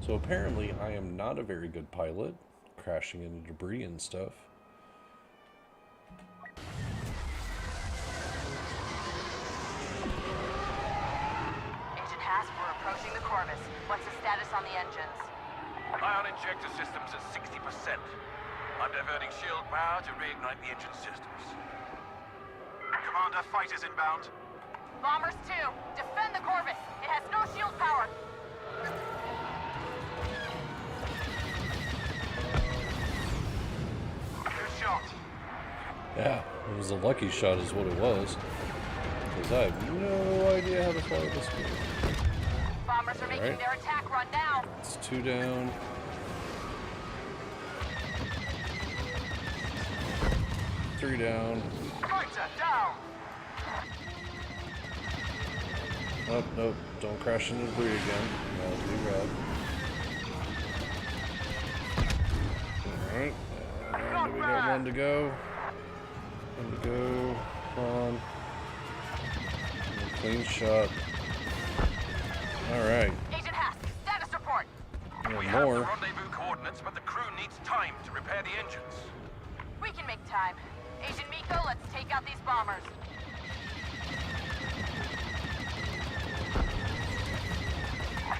So apparently I am not a very good pilot, crashing into debris and stuff. Agent Hask, we're approaching the Corvus. What's the status on the engines? Ion injector systems at 60%. I'm diverting shield power to reignite the engine systems. Commander, fighters inbound. Bombers 2, defend the Corvus. It has no shield power. Good shot. Yeah, it was a lucky shot is what it was. Because I have no idea how to fly this game. Bombers are making Alright. their attack run now. It's 2 down. 3 down. Fighter down. Oh, nope. Don't crash into debris again. That'll be rad. Alright. And we got 1 to go. 1 to go. Come on. Clean shot. Alright. Agent Hask, status report. Yeah, Or We have the more. rendezvous coordinates, but the crew needs time to repair the engines. We can make time. Agent Miko, let's take out these bombers.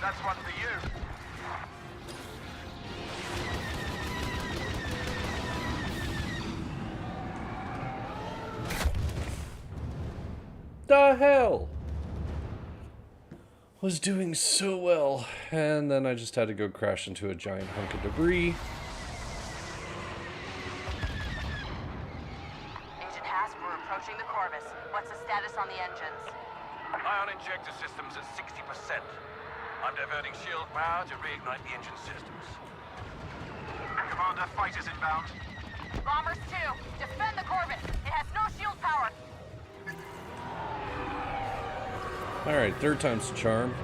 That's one for you. The hell? Was doing so well, and then I just had to go crash into a giant hunk of debris. Agent Hask, we're approaching the Corvus. What's the status on the engines? Ion injector systems at 60%. I'm diverting shield power to reignite the engine systems. Commander, fighters inbound. Bombers 2, defend the Corvus. It has no shield power. Alright, third time's the charm.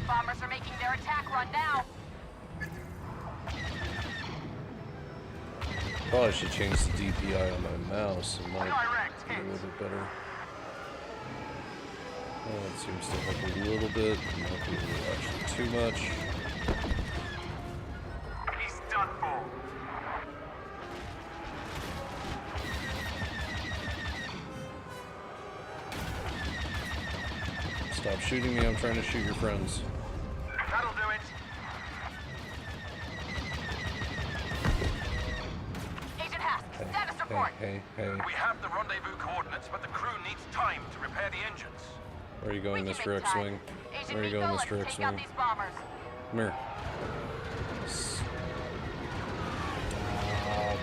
Bombers are making their attack run now. Probably should change the DPI on my mouse. It might be a little bit better. Oh, it seems to help a little bit. It might be a little actually too much. He's done for. Stop shooting me, I'm trying to shoot your friends. That'll do it. Agent Hask, status report. Hey. We have the rendezvous coordinates, but the crew needs time to repair the engines. Where are you going, Mr. X-Wing? Where are you going, Mr. X-Wing? Come here.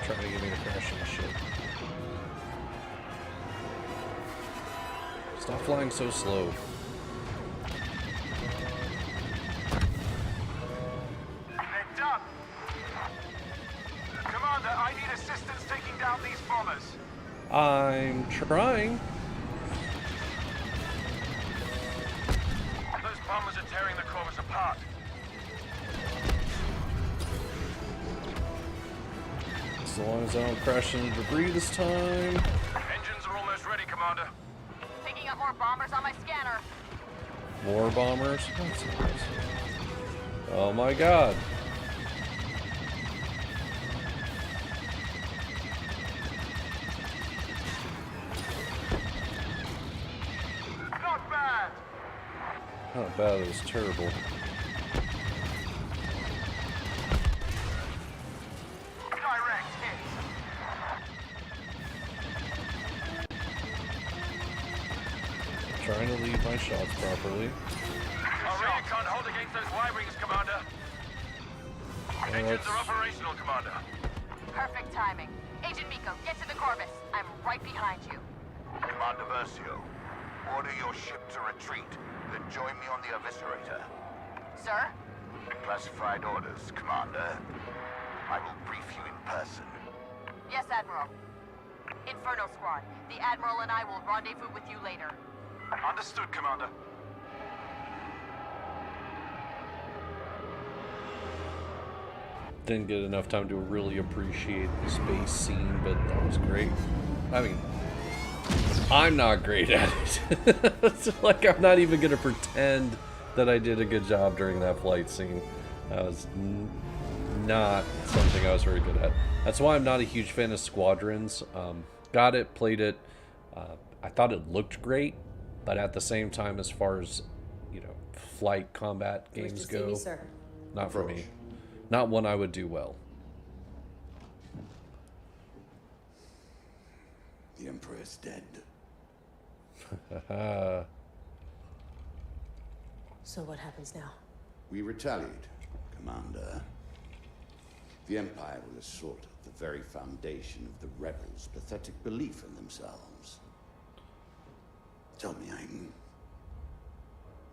Trying to get me to crash into shit. Stop flying so slow. They're done. Commander, I need assistance taking down these bombers. I'm trying. Those bombers are tearing the Corvus apart. As long as I don't crash into debris this time. Engines are almost ready, Commander. Picking up more bombers on my scanner. More bombers? That's nice. Oh my god. Not bad. Not bad, it was terrible. Direct hit. Trying to lead my shots properly. Our radar can't hold against those Y-wings, Commander. Engines are operational, Commander. Perfect timing. Agent Miko, get to the Corvus. I'm right behind you. Commander Versio, order your ship to retreat, then join me on the Eviscerator. Sir? Classified orders, Commander. I will brief you in person. Yes, Admiral. Inferno Squad. The Admiral and I will rendezvous with you later. Understood, Commander. Didn't get enough time to really appreciate the space scene, but that was great. I mean, I'm not great at it. It's like I'm not even gonna pretend that I did a good job during that flight scene. That was not something I was very good at. That's why I'm not a huge fan of Squadrons. Got it, played it. I thought it looked great, but at the same time, as far as, you know, flight combat games go, not for me. Not one I would do well. The Emperor is dead. So what happens now? We retaliate, Commander. The Empire will assault the very foundation of the rebels' pathetic belief in themselves. Tell me, Aiden,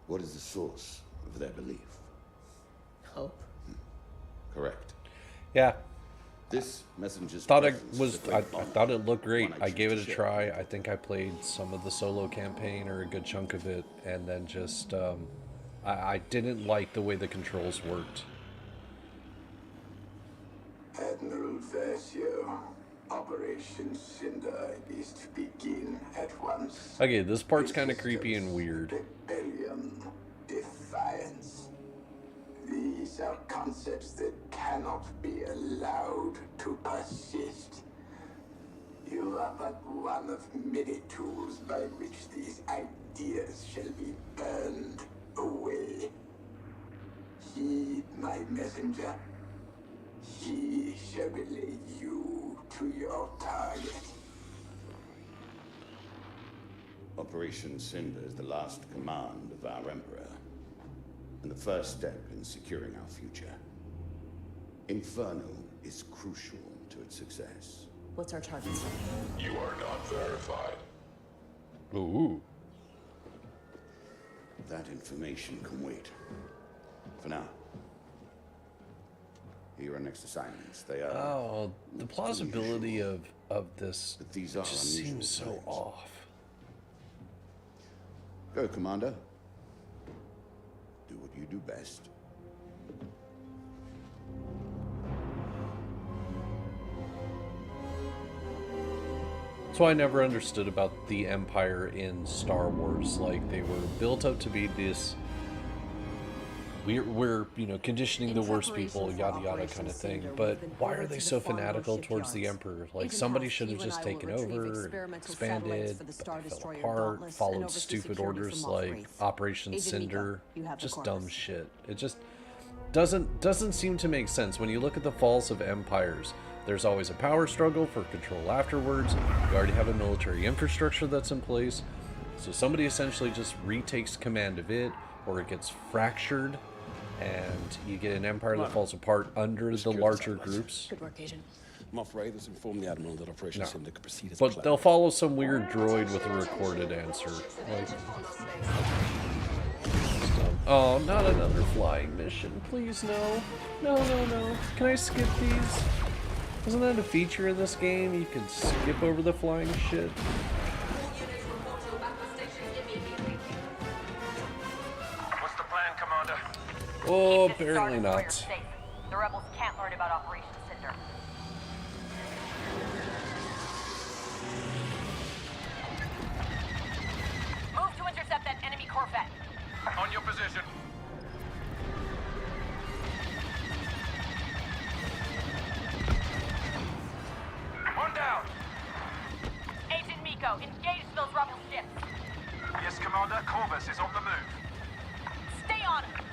what is the source of their belief? Hope. Correct. Yeah. This messenger's Thought it presence was. is a I great bond, thought it looked great. one I gave it choose a to try. share. I think I played some of the solo campaign or a good chunk of it, and then just I didn't like the way the controls worked. Admiral Versio, Operation Cinder is to begin at once. Okay, this part's kind of creepy and weird. Rebellion, These are concepts that cannot be allowed to persist. You are but one of many tools by which these ideas shall be burned away. Heed my messenger. He shall relay you to your target. Operation Cinder is the last command of our Emperor, and the first step in securing our future. Inferno is crucial to its success. What's our target, sir? You are not verified. Ooh. That information can wait. For now. Here are next assignments. They are... Oh, the plausibility of this but these are just seems so times. off. Go, Commander. Do what you do best. So I never understood about the Empire in Star Wars. Like, they were built up to be this... We're you know, conditioning the worst people, yada yada kind of thing. But why are they so fanatical towards the Emperor? Like, somebody should have just taken over, expanded, but they fell apart, followed stupid orders like Operation Cinder. Just dumb shit. It just doesn't seem to make sense. When you look at the falls of empires, there's always a power struggle for control afterwards. You already have a military infrastructure that's in place. So somebody essentially just retakes command of it, or it gets fractured, and you get an empire that falls apart under the larger groups. Good work, Agent. Moff Ray has informed the Admiral that Operation Cinder could proceed as But planned. they'll follow some weird droid with a recorded answer. Like, oh, not another flying mission. Please, no. No. Can I skip these? Isn't that a feature of this game? You can skip over the flying shit. What's the plan, Commander? Oh, Keep this apparently started so you're not. safe. The rebels can't learn about Operation Cinder. Move to intercept that enemy Corvette. On your position. One down. Agent Miko, engage those rebel ships. Yes, Commander. Corvus is on the move. Stay on him.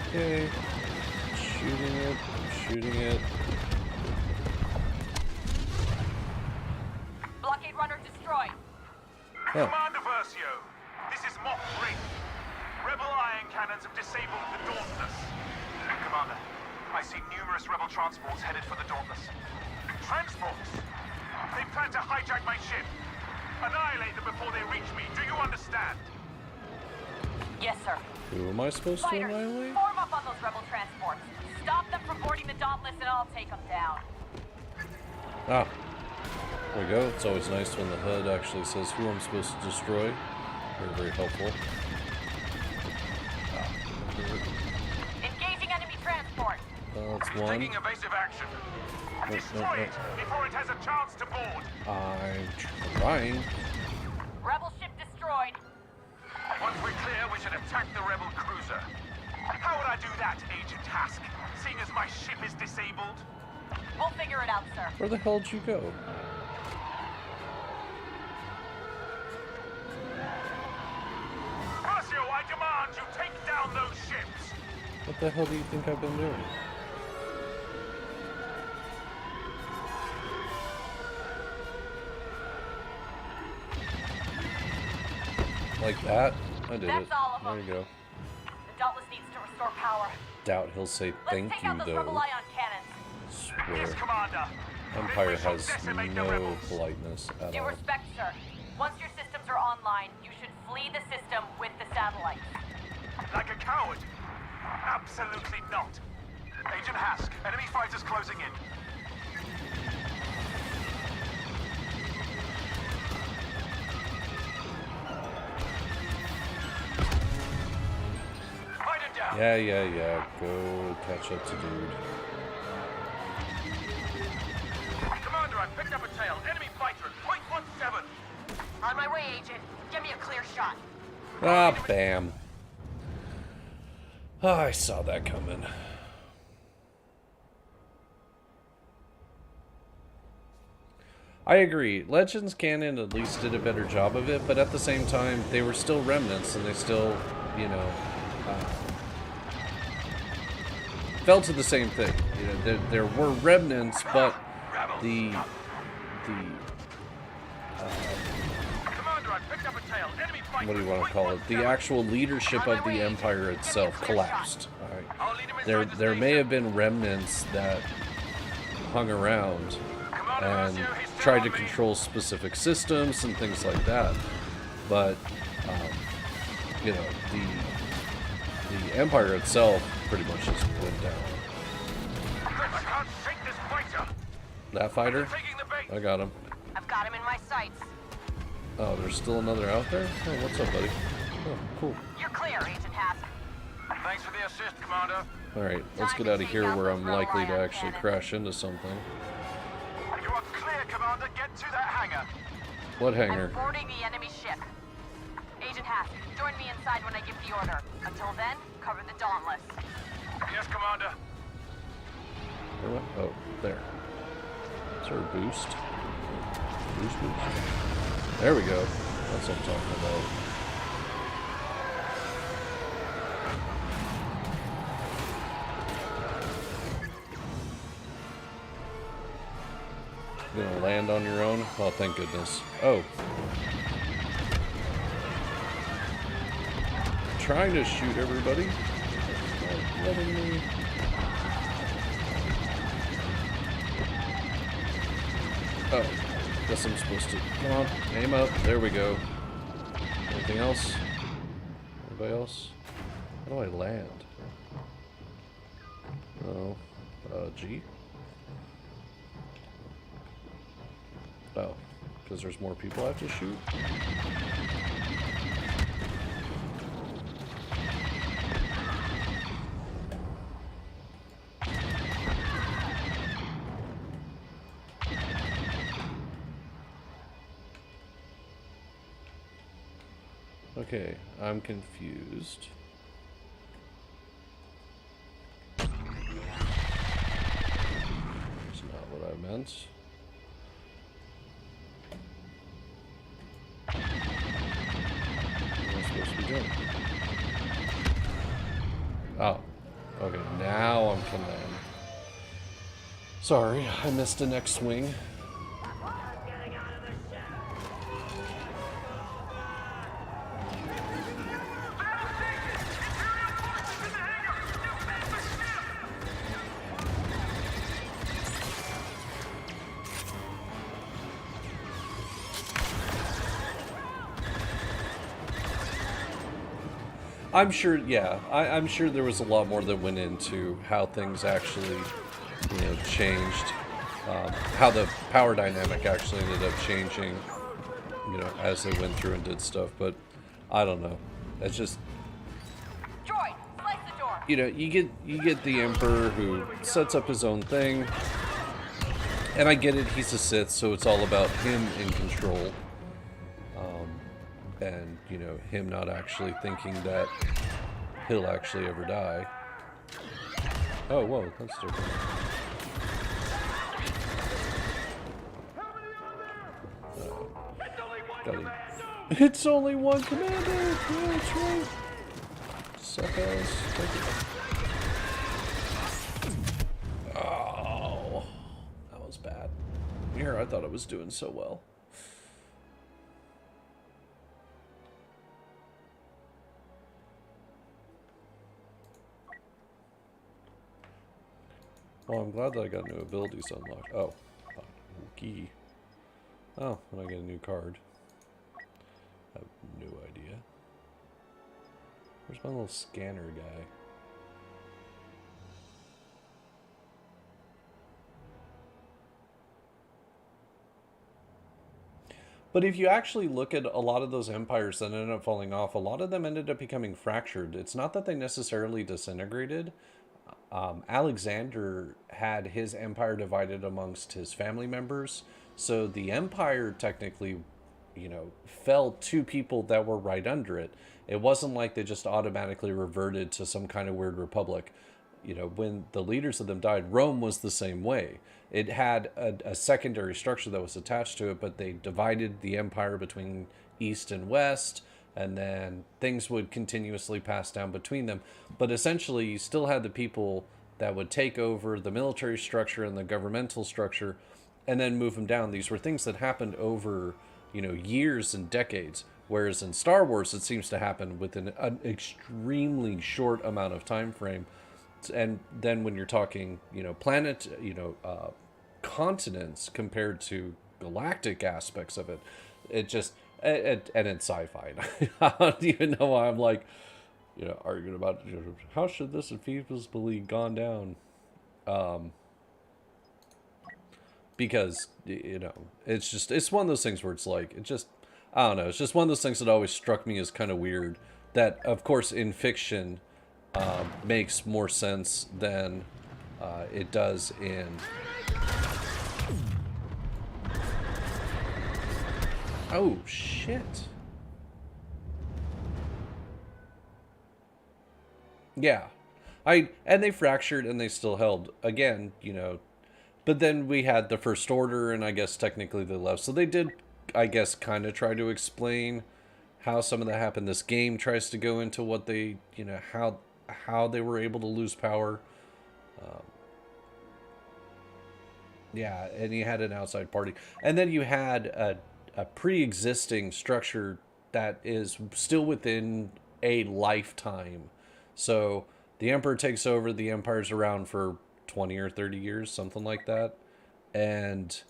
Okay. Shooting it. Blockade runner destroyed. Oh. Commander Versio, this is Moff Ray. Rebel iron cannons have disabled the Dauntless. Commander, I see numerous rebel transports headed for the Dauntless. Transports? They plan to hijack my ship. Annihilate them before they reach me. Do you understand? Yes, sir. Who am I supposed to Fighters, annihilate? form up on those rebel transports. Stop them from boarding the Dauntless and I'll take them down. Ah. There we go. It's always nice when the HUD actually says who I'm supposed to destroy. Very, very helpful. Engaging enemy transport. That's one. Taking evasive action. Destroy it before it has a chance to board. I'm trying. Rebel ship destroyed. Once we're clear, we should attack the rebel cruiser. How would I do that, Agent Hask, seeing as my ship is disabled? We'll figure it out, sir. Where the hell did you go? Versio, I demand you take down those ships. What the hell do you think I've been doing? Like that? I did That's it. all of There them. you go. The Dauntless needs to restore power. Doubt he'll say thank Let's take you out those rebel though. ion cannons. Swear. Yes, Commander. Empire Then we shall has decimate the no rebels. politeness at Due all. respect, sir. Once your systems are online, you should flee the system with the satellites. Like a coward? Absolutely not. Agent Hask, enemy fighters closing in. Fight it down. Yeah. Go catch up to dude. Commander, I picked up a tail. Enemy fighter at .17. On my way, Agent. Give me a clear shot. Ah, bam. Oh, I saw that coming. I agree. Legends Canon at least did a better job of it, but at the same time, they were still remnants, and they still, you know, fell to the same thing. You know, there were remnants, but the what do you want to call it? The actual leadership of the Empire itself collapsed. All right. There may have been remnants that hung around and tried to control specific systems and things like that, but you know, the Empire itself pretty much just went down. That fighter? I got him. I've got him in my sights. Oh, there's still another out there? Oh, what's up, buddy? Oh, cool. You're clear, Agent Hask. Thanks for the assist, Commander. Alright, let's get out of here where I'm likely to actually crash into something. You are clear, Commander. Get to that hangar. What hangar? I'm boarding the enemy ship. Agent Hask, join me inside when I give the order. Until then, cover the Dauntless. Yes, Commander. Oh, there. Is there a boost? Boost. There we go. That's what I'm talking about. You gonna land on your own? Oh, thank goodness. Oh. Trying to shoot everybody. Not letting me. Oh, guess I'm supposed to. Come on, aim up. There we go. Anything else? Anybody else? How do I land? Oh, G? Oh, because there's more people I have to shoot? Okay, I'm confused. That's not what I meant. What am I supposed to be doing? Oh, okay, now I'm can land. Sorry, I missed an X-wing. I'm sure, yeah. I'm sure there was a lot more that went into how things actually, you know, changed. How the power dynamic actually ended up changing, you know, as they went through and did stuff. But I don't know. It's just, Droid, slice the door. you know, you get the Emperor who sets up his own thing, and I get it. He's a Sith, so it's all about him in control. And, you know, him not actually thinking that he'll actually ever die. Oh, whoa, that's different. It's only one commander! Yeah, that's right. Suck ass. Take it. Oh, that was bad. Here, I thought I was doing so well. Well, I'm glad that I got new abilities unlocked. Oh, key. Oh, when I get a new card. I have no idea. Where's my little scanner guy? But if you actually look at a lot of those empires that ended up falling off, a lot of them ended up becoming fractured. It's not that they necessarily disintegrated. Alexander had his empire divided amongst his family members. So the empire technically, you know, fell to people that were right under it. It wasn't like they just automatically reverted to some kind of weird republic. You know, when the leaders of them died, Rome was the same way. It had a secondary structure that was attached to it, but they divided the empire between East and West, and then things would continuously pass down between them. But essentially, you still had the people that would take over the military structure and the governmental structure and then move them down. These were things that happened over, you know, years and decades. Whereas in Star Wars, it seems to happen within an extremely short amount of time frame. And then when you're talking, you know, continents compared to galactic aspects of it, it just, and it's sci-fi. I don't even know why I'm like, you know, arguing about, you know, how should this feasibly gone down? Because, you know, it's just, it's one of those things where it's like, it just, I don't know, it's just one of those things that always struck me as kind of weird. That, of course, in fiction, makes more sense than it does in... Oh, shit. Yeah. And they fractured and they still held. Again, you know, but then we had the First Order, and I guess technically they left. So they did, I guess, kind of try to explain how some of that happened. This game tries to go into what they, you know, how they were able to lose power. Yeah, and you had an outside party. And then you had a pre-existing structure that is still within a lifetime. So the Emperor takes over, the Empire's around for 20 or 30 years, something like that. And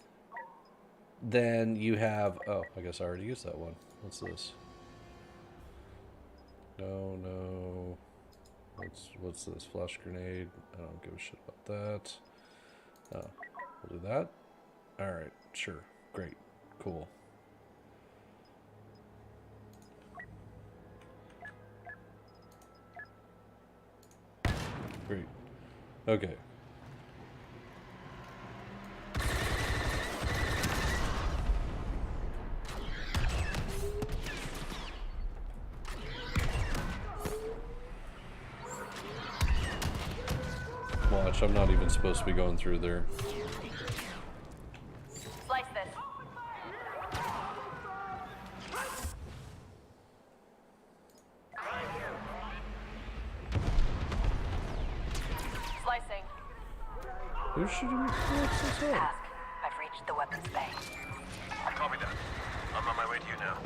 then you have, oh, I guess I already used that one. What's this? No. What's this? Flash grenade. I don't give a shit about that. Oh, we'll do that. Alright, sure. Great. Cool. Great. Okay. Watch, I'm not even supposed to be going through there. Slice this. Slicing. Who's shooting me? What's this up? Task. I've reached the weapons bay. Copy that. I'm on my way to you now.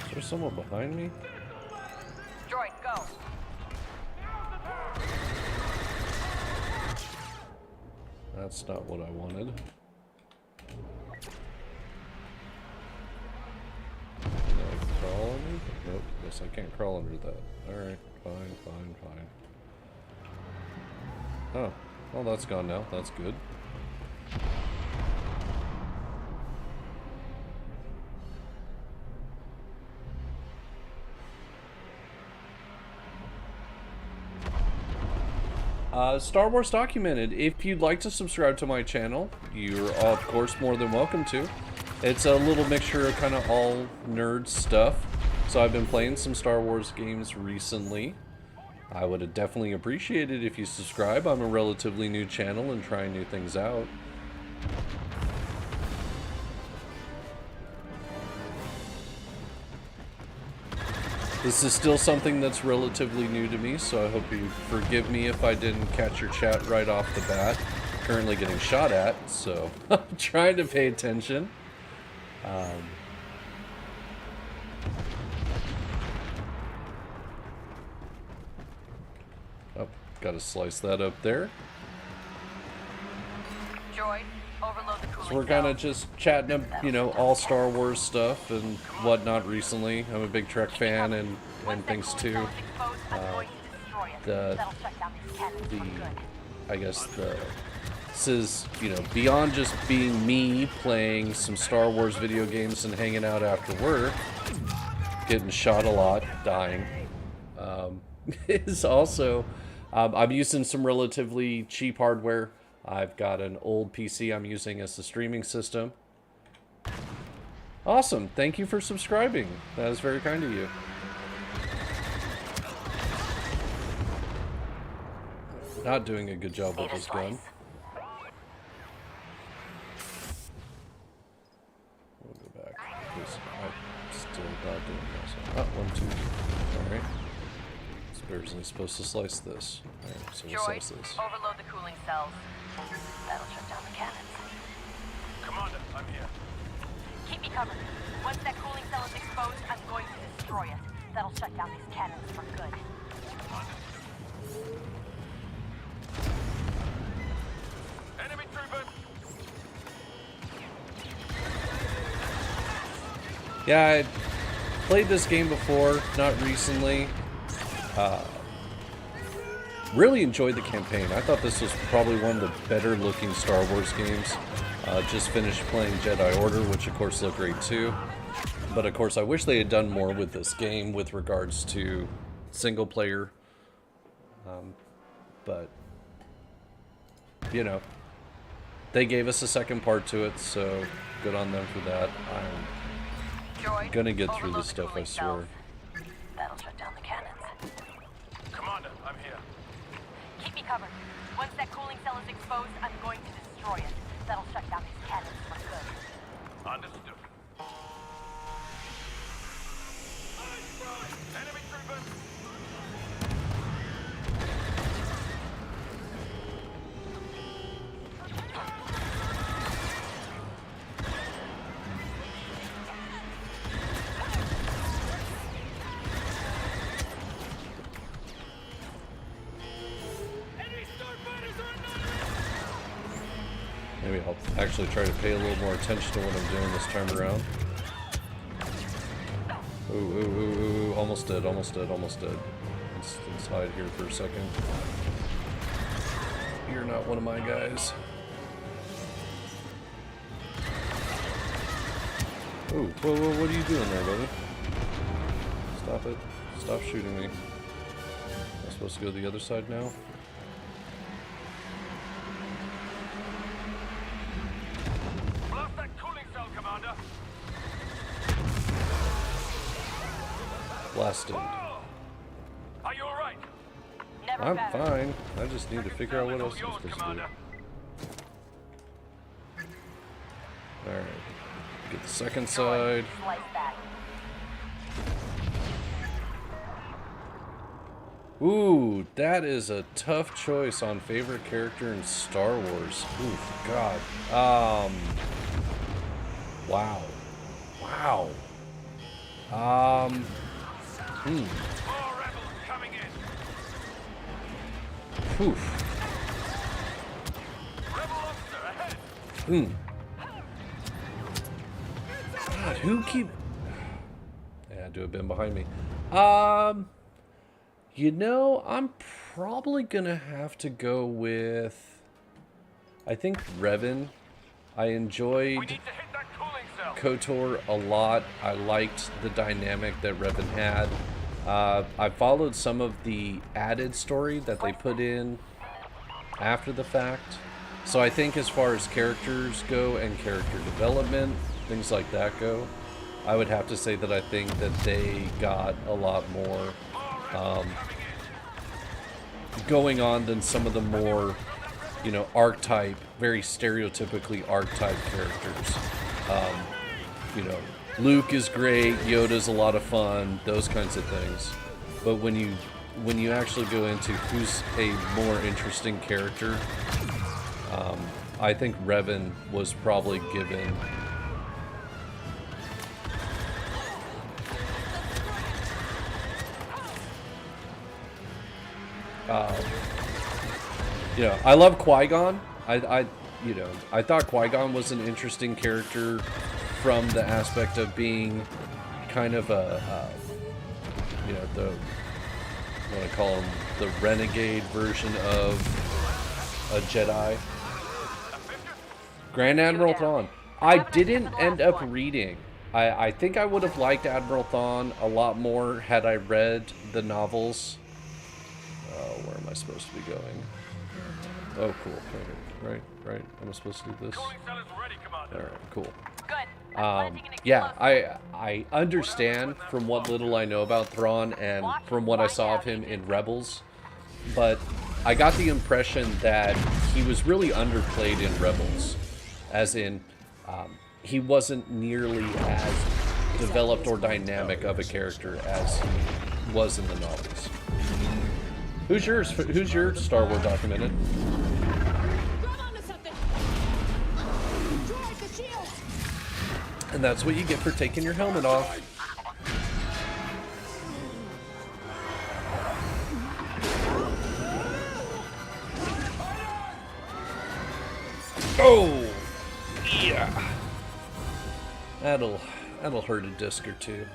Is there someone behind me? Droid, go. That's not what I wanted. Can I crawl under? Nope. Guess I can't crawl under that. Alright. Fine. Oh. Well, that's gone now. That's good. Star Wars Documented. If you'd like to subscribe to my channel, you're of course more than welcome to. It's a little mixture of kind of all nerd stuff. So I've been playing some Star Wars games recently. I would definitely appreciate it if you subscribe. I'm a relatively new channel and trying new things out. This is still something that's relatively new to me, so I hope you forgive me if I didn't catch your chat right off the bat. Currently getting shot at, so I'm trying to pay attention. Oh, gotta slice that up there. Droid, overload the cooling So we're kind of just chatting, you know, all Star Wars stuff and whatnot recently. I'm a big Trek fan and things too. I guess the This is, you know, beyond just being me playing some Star Wars video games and hanging out after work, getting shot a lot, dying. Is also, I'm using some relatively cheap hardware. I've got an old PC I'm using as the streaming system. Awesome. Thank you for subscribing. That is very kind of you. Not doing a good job with this gun. We'll go back, because I'm still not doing this. Oh, 1, 2. Alright. This bear isn't supposed to slice this. Alright, so we'll slice this. Overload the cooling cells. That'll shut down the cannons. Commander, I'm here. Keep me covered. Once that cooling cell is exposed, I'm going to destroy it. That'll shut down these cannons for good. Enemy troopers! Yeah, I played this game before, not recently. Really enjoyed the campaign. I thought this was probably one of the better looking Star Wars games. Just finished playing Jedi Order, which of course looked great too. But of course I wish they had done more with this game with regards to single player. But, you know, they gave us a second part to it, so good on them for that. I'm gonna get through this stuff, I swear. That'll shut down the cannons. Commander, I'm here. Keep me covered. Once that cooling cell is exposed, I'm going to destroy it. That'll shut down these cannons for good. Understood. Enemy troopers! Maybe I'll actually try to pay a little more attention to what I'm doing this time around. Ooh, ooh, ooh, ooh, almost dead, almost dead, almost dead. Let's hide here for a second. You're not one of my guys. Ooh, whoa, whoa, what are you doing there, buddy? Stop it. Stop shooting me. Am I supposed to go to the other side now? Blast that cooling cell, Commander! Blasted. Are you alright? I'm fine. I just need to figure out what else I'm supposed to do. Alright. Get the second side. Ooh, that is a tough choice on favorite character in Star Wars. Ooh, God. Wow. Wow. Oof. God, who keep... Yeah, do a bin behind me. You know, I'm probably gonna have to go with... I think Revan. I enjoyed KOTOR a lot. I liked the dynamic that Revan had. I followed some of the added story that they put in after the fact. So I think as far as characters go and character development, things like that go, I would have to say that I think that they got a lot more going on than some of the more, you know, archetype, very stereotypically archetype characters. You know, Luke is great, Yoda's a lot of fun, those kinds of things. But when you actually go into who's a more interesting character, I think Revan was probably given you know, I love Qui-Gon. You know, I thought Qui-Gon was an interesting character from the aspect of being kind of you know, what I call him, the renegade version of a Jedi. Grand Admiral Thrawn. I didn't end up reading. I think I would have liked Admiral Thrawn a lot more had I read the novels. Oh, where am I supposed to be going? Oh, cool. Right. Am I supposed to do this? Alright, cool. Yeah, I understand from what little I know about Thrawn and from what I saw of him in Rebels, but I got the impression that he was really underplayed in Rebels, as in, he wasn't nearly as developed or dynamic of a character as he was in the novels. Who's yours? Who's your Star Wars documented? And that's what you get for taking your helmet off. Oh, yeah. That'll hurt a disc or two.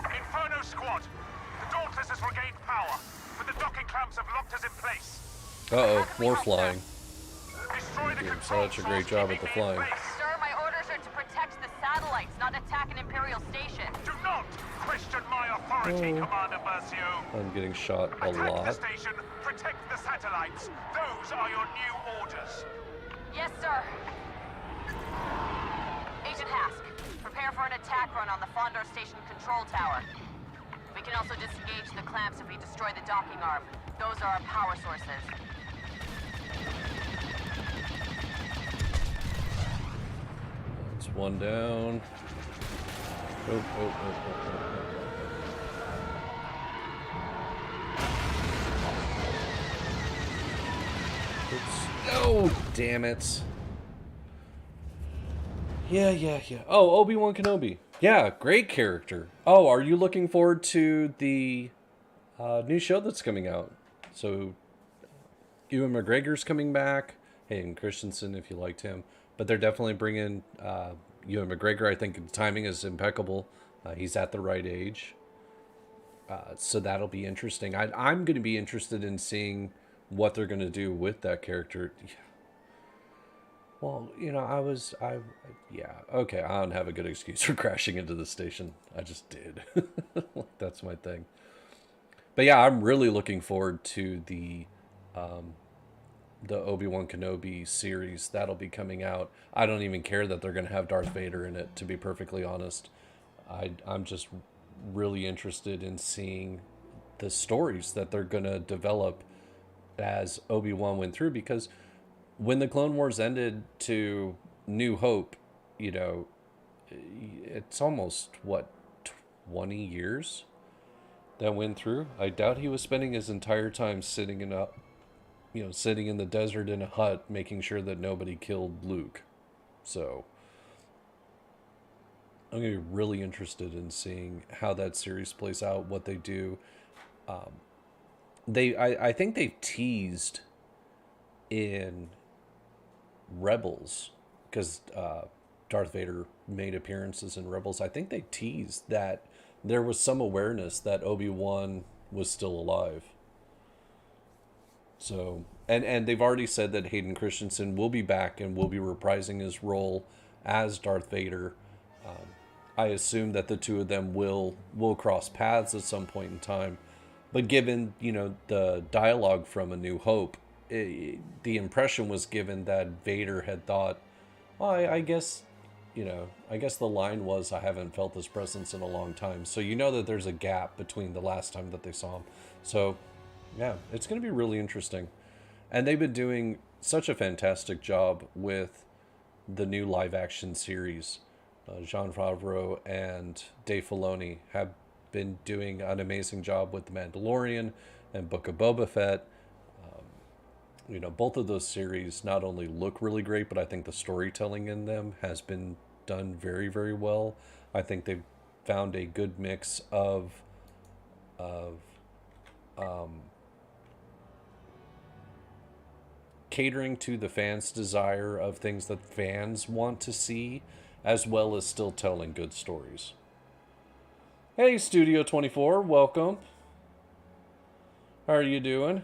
Inferno Squad! The Dauntless has regained power, but the docking clamps have locked us in place. Uh-oh, more flying. Destroy the Doing such a great job with the flying. Sir, my orders are to protect the satellites, not attack an Imperial station. Do not question my authority, Commander Versio. I'm getting shot a Attack the lot. station, protect the satellites. Those are your new orders. Yes, sir. Agent Hask, prepare for an attack run on the Fondor Station control tower. We can also disengage the clamps if we destroy the docking arm. Those are our power sources. That's one down. Oh. Oops. Oh, damn it. Yeah. Oh, Obi-Wan Kenobi. Yeah, great character. Oh, are you looking forward to the new show that's coming out? So, Ewan McGregor's coming back. Hayden Christensen, if you liked him. But they're definitely bringing Ewan McGregor. I think the timing is impeccable. He's at the right age. So that'll be interesting. I'm going to be interested in seeing what they're going to do with that character. Well, you know, yeah, okay, I don't have a good excuse for crashing into the station. I just did. That's my thing. But yeah, I'm really looking forward to the Obi-Wan Kenobi series that'll be coming out. I don't even care that they're going to have Darth Vader in it, to be perfectly honest. I'm just really interested in seeing the stories that they're going to develop as Obi-Wan went through, because when the Clone Wars ended to New Hope, you know, it's almost, what, 20 years that went through? I doubt he was spending his entire time sitting in the desert in a hut, making sure that nobody killed Luke. So I'm going to be really interested in seeing how that series plays out, what they do. I think they've teased in Rebels, because Darth Vader made appearances in Rebels. I think they teased that there was some awareness that Obi-Wan was still alive. So, and they've already said that Hayden Christensen will be back and will be reprising his role as Darth Vader. I assume that the two of them will cross paths at some point in time. But given, you know, the dialogue from A New Hope, the impression was given that Vader had thought, well, I guess the line was, I haven't felt this presence in a long time. So you know that there's a gap between the last time that they saw him. So, yeah, it's going to be really interesting. And they've been doing such a fantastic job with the new live-action series. Jon Favreau and Dave Filoni have been doing an amazing job with The Mandalorian and Book of Boba Fett. You know, both of those series not only look really great, but I think the storytelling in them has been done very, very well. I think they've found a good mix of catering to the fans' desire of things that fans want to see, as well as still telling good stories. Hey, Studio 24, welcome. How are you doing?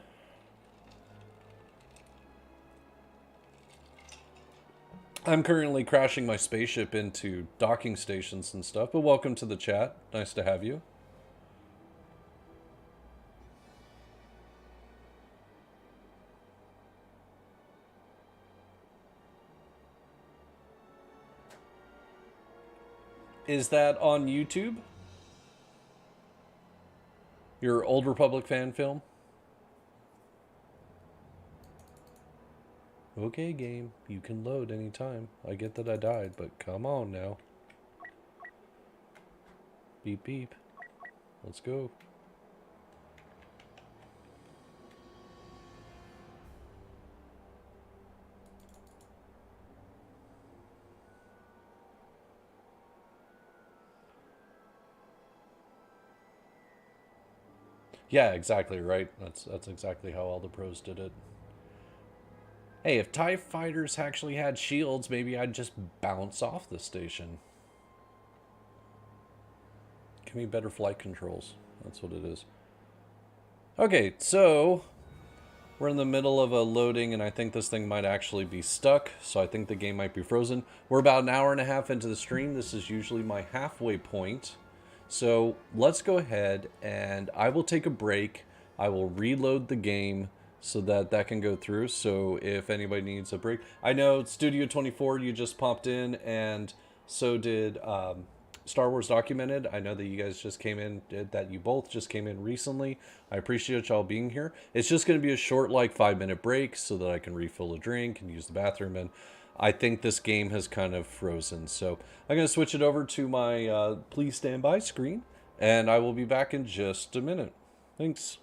I'm currently crashing my spaceship into docking stations and stuff, but welcome to the chat. Nice to have you. Is that on YouTube? Your Old Republic fan film? Okay, game. You can load anytime. I get that I died, but come on now. Beep, beep. Let's go. Yeah, exactly right. That's exactly how all the pros did it. Hey, if TIE fighters actually had shields, maybe I'd just bounce off the station. Give me better flight controls. That's what it is. Okay, so we're in the middle of a loading, and I think this thing might actually be stuck, so I think the game might be frozen. We're about an hour and a half into the stream. This is usually my halfway point. So let's go ahead, and I will take a break. I will reload the game so that that can go through. So if anybody needs a break, I know Studio 24, you just popped in, and so did Star Wars Documented. I know that you guys just came in, that you both just came in recently. I appreciate y'all being here. It's just going to be a short, like 5-minute break so that I can refill a drink and use the bathroom. And I think this game has kind of frozen. So I'm going to switch it over to my please stand by screen, and I will be back in just a minute. Thanks.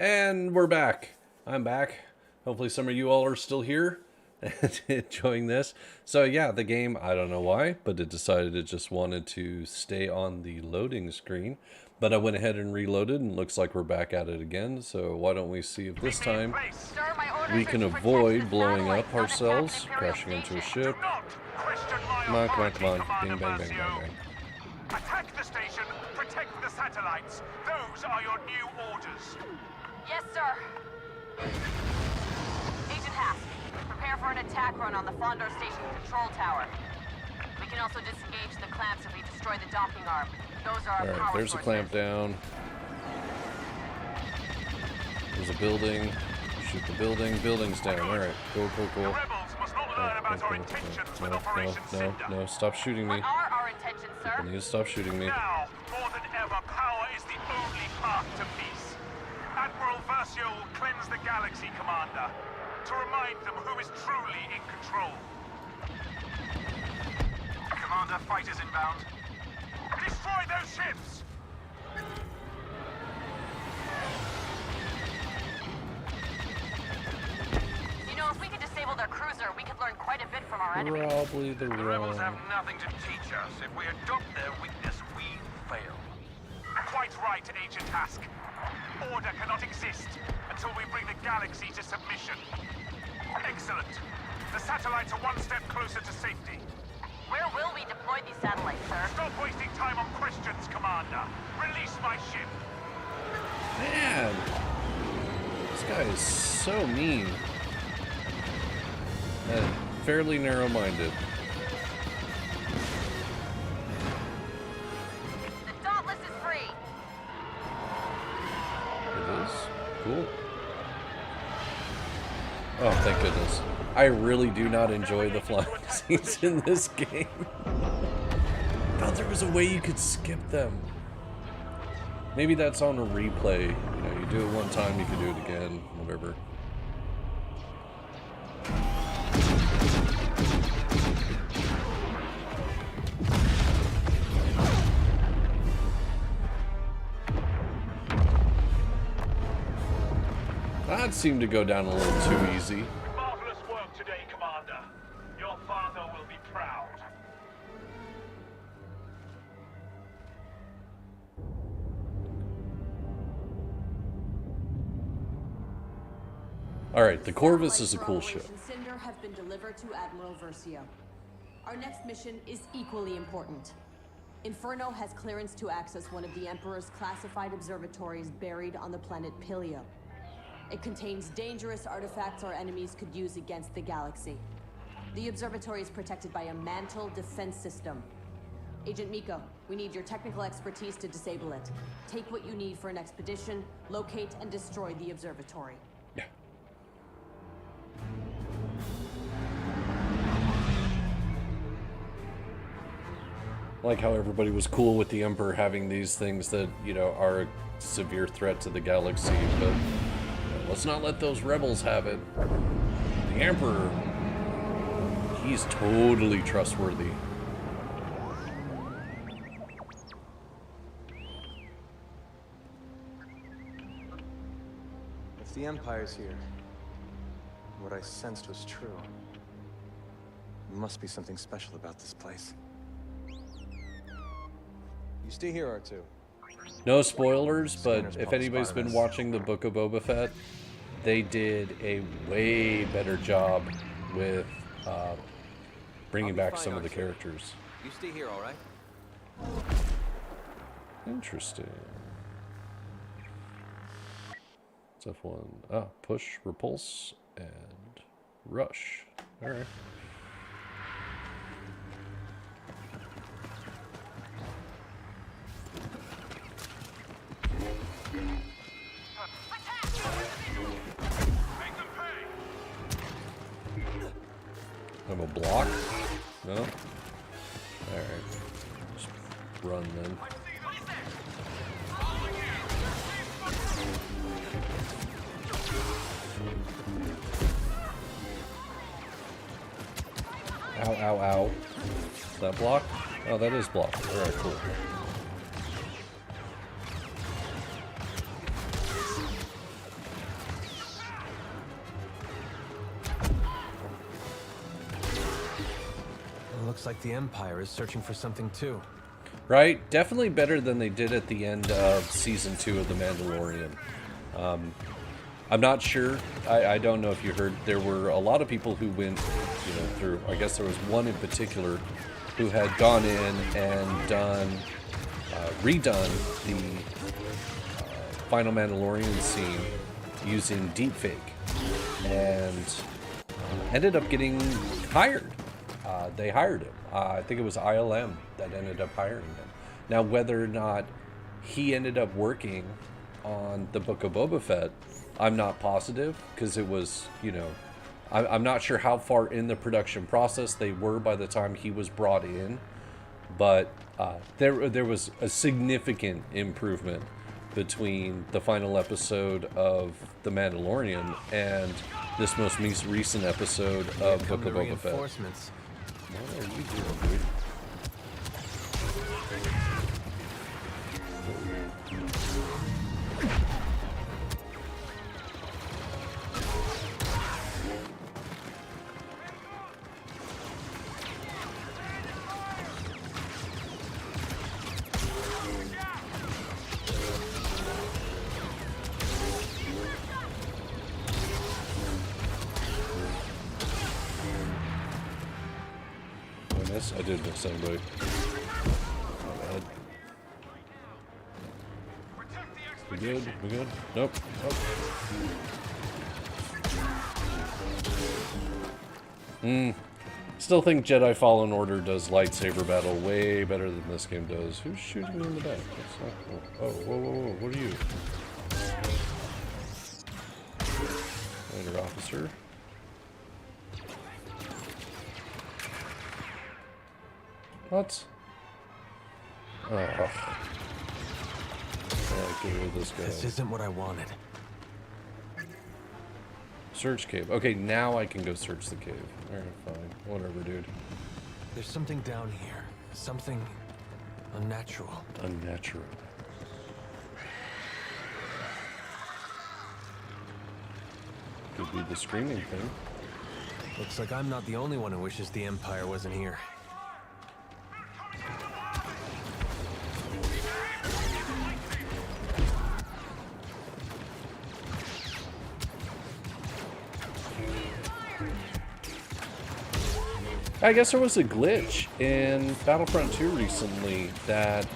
And we're back. I'm back. Hopefully some of you all are still here and enjoying this. So yeah, the game, I don't know why, but it decided it just wanted to stay on the loading screen. But I went ahead and reloaded, and looks like we're back at it again. So why don't we see if this time we can avoid blowing up ourselves, crashing into a ship. Come on, come on, come on. Bing, bang, bang, bang, bang. Attack the station, protect the satellites. Those are your new orders. Yes, sir. Agent Hask, prepare for an attack run on the Fondor Station control tower. We can also disengage the clamps if we destroy the docking arm. Those are our Alright, power there's a sources. clamp down. There's a building. Shoot the building. Building's down. Alright, cool, cool, cool. No, stop shooting me. What are our intentions, sir? You need to stop shooting me. Now, more than ever, power is the only path to peace. Admiral Versio will cleanse the galaxy, Commander, to remind them who is truly in control. Commander, fighters inbound. Destroy those ships! You know, if we could disable their cruiser, we could learn quite a bit from our enemies. Probably the rebels wrong. have nothing to teach us. If we adopt their weakness, we fail. Quite right, Agent Hask. Order cannot exist until we bring the galaxy to submission. Excellent. The satellites are one step closer to safety. Where will we deploy these satellites, sir? Stop wasting time on questions, Commander. Release my ship. Man, this guy is so mean. And fairly narrow-minded. The Dauntless is free. It is? Cool. Oh, thank goodness. I really do not enjoy the flying scenes in this game. I thought there was a way you could skip them. Maybe that's on a replay. You know, you do it one time, you can do it again, whatever. That seemed to go down a little too easy. Marvelous work today, Commander. Your father will be proud. Alright, the Corvus is a cool ship. Cinder have been delivered to Admiral Versio. Our next mission is equally important. Inferno has clearance to access one of the Emperor's classified observatories buried on the planet Pilio. It contains dangerous artifacts our enemies could use against the galaxy. The observatory is protected by a mantle defense system. Agent Miko, we need your technical expertise to disable it. Take what you need for an expedition, locate and destroy the observatory. Yeah. I like how everybody was cool with the Emperor having these things that, you know, are a severe threat to the galaxy, but let's not let those rebels have it. The Emperor, he's totally trustworthy. If the Empire's here, what I sensed was true, there must be something special about this place. You stay here, R2. No spoilers, but if anybody's been watching the Book of Boba Fett, they did a way better job with bringing back some of the characters. You stay here, all right? Interesting. It's F1. Ah, push, repulse, and rush. All right. Have a block? No? Alright. Just run then. Ow, ow, ow. Is that block? Oh, that is block. Alright, cool. Looks like the Empire is searching for something too. Right? Definitely better than they did at the end of Season 2 of The Mandalorian. I'm not sure. I don't know if you heard. There were a lot of people who went, through. I guess there was one in particular who had gone in and redone the final Mandalorian scene using deepfake, and ended up getting hired. They hired him. I think it was ILM that ended up hiring him. Now, whether or not he ended up working on the Book of Boba Fett, I'm not positive, because it was, I'm not sure how far in the production process they were by the time he was brought in, but there was a significant improvement between the final episode of The Mandalorian and this most recent episode of Book of Boba Fett. What are you doing, dude? I did miss somebody. My bad. We good? We good? Nope. Still think Jedi Fallen Order does lightsaber battle way better than this game does. Who's shooting me in the back? That's not cool. Oh, whoa. What are you? Commander officer. What? Oh. Alright, get rid of this guy. This isn't what I wanted. Search cave. Okay, now I can go search the cave. Alright, fine. Whatever, dude. There's something down here. Something unnatural. Unnatural. Could be the screaming thing. Looks like I'm not the only one who wishes the Empire wasn't here. I guess there was a glitch in Battlefront 2 recently that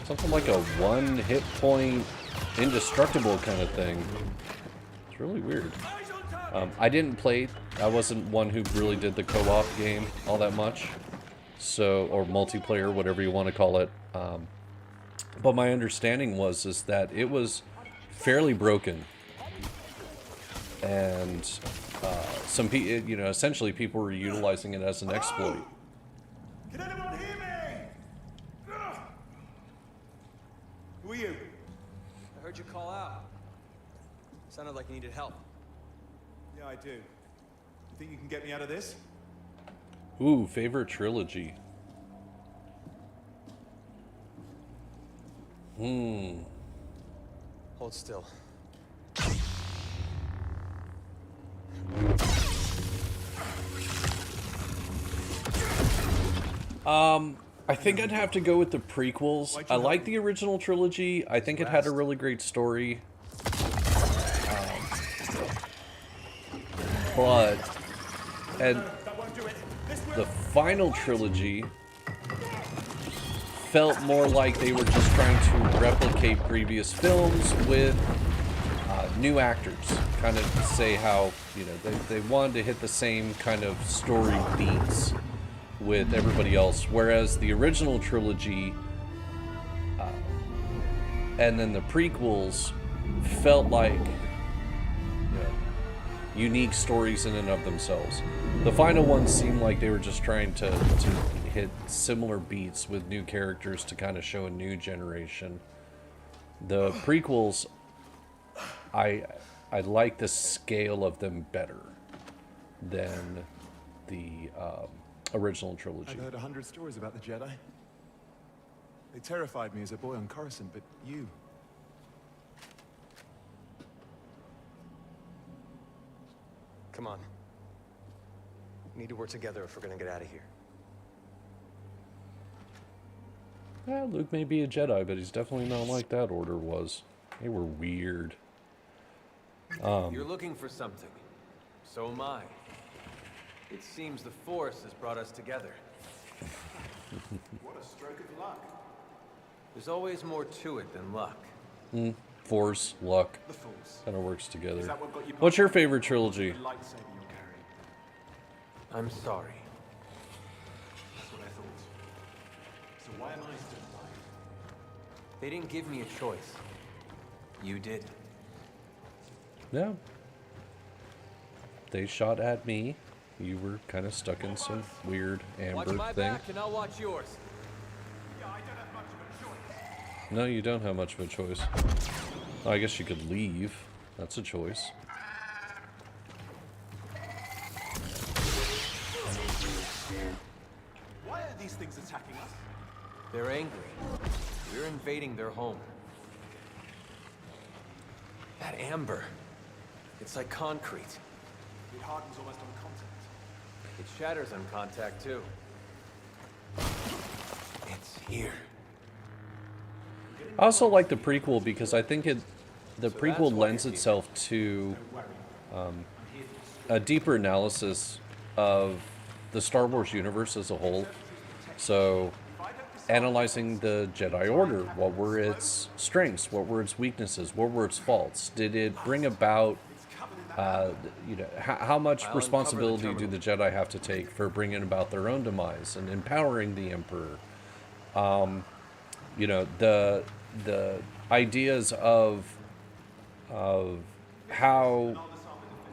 something like a one hit point indestructible kind of thing. It's really weird. I didn't play. I wasn't one who really did the co-op game all that much, or multiplayer, whatever you want to call it. But my understanding is that it was fairly broken, and some people, essentially people were utilizing it as an exploit. Can anyone hear me? Who are you? I heard you call out. Sounded like you needed help. Yeah, I do. You think you can get me out of this? Ooh, favorite trilogy. Hold still. I think I'd have to go with the prequels. I like the original trilogy. I think it had a really great story. And the final trilogy felt more like they were just trying to replicate previous films with new actors. Kind of say how, they wanted to hit the same kind of story beats with everybody else, whereas the original trilogy and then the prequels felt like unique stories in and of themselves. The final ones seemed like they were just trying to hit similar beats with new characters to kind of show a new generation. The prequels, I like the scale of them better than the original trilogy. I've heard 100 stories about the Jedi. They terrified me as a boy on Coruscant, but you... Come on. Need to work together if we're gonna get out of here. Yeah, Luke may be a Jedi, but he's definitely not like that Order was. They were weird. You're looking for something. So am I. It seems the Force has brought us together. What a stroke of luck. There's always more to it than luck. Force, luck, The Force. kind of works together. Is that what got you What's your favorite trilogy? The lightsaber you're carrying? I'm sorry. That's what I thought. So why am I still alive? They didn't give me a choice. You did. Yeah. They shot at me. You were kind of stuck in some weird Watch amber my thing. back and I'll watch yours. Yeah, I don't have much of a choice. No, you don't have much of a choice. Oh, I guess you could leave. That's a choice. Why are these things attacking us? They're angry. We're invading their home. That amber. It's like concrete. It hardens almost on contact. It shatters on contact, too. It's here. I also like the prequel because I think the prequel lends itself to a deeper analysis of the Star Wars universe as a whole. So, analyzing the Jedi Order, what were its strengths, what were its weaknesses, what were its faults? Did it bring about, you know, how much responsibility do the Jedi have to take for bringing about their own demise and empowering the Emperor? You know, the ideas of how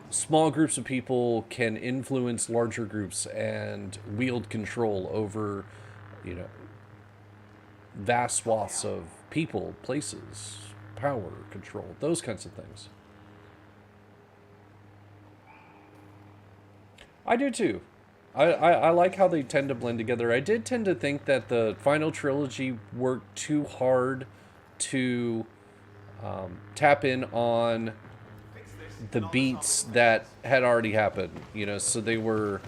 small groups of people can influence larger groups and wield control over, you know, vast swaths of people, places, power, control, those kinds of things. I do too. I like how they tend to blend together. I did tend to think that the final trilogy worked too hard to tap in on the beats that had already happened, you know, so they were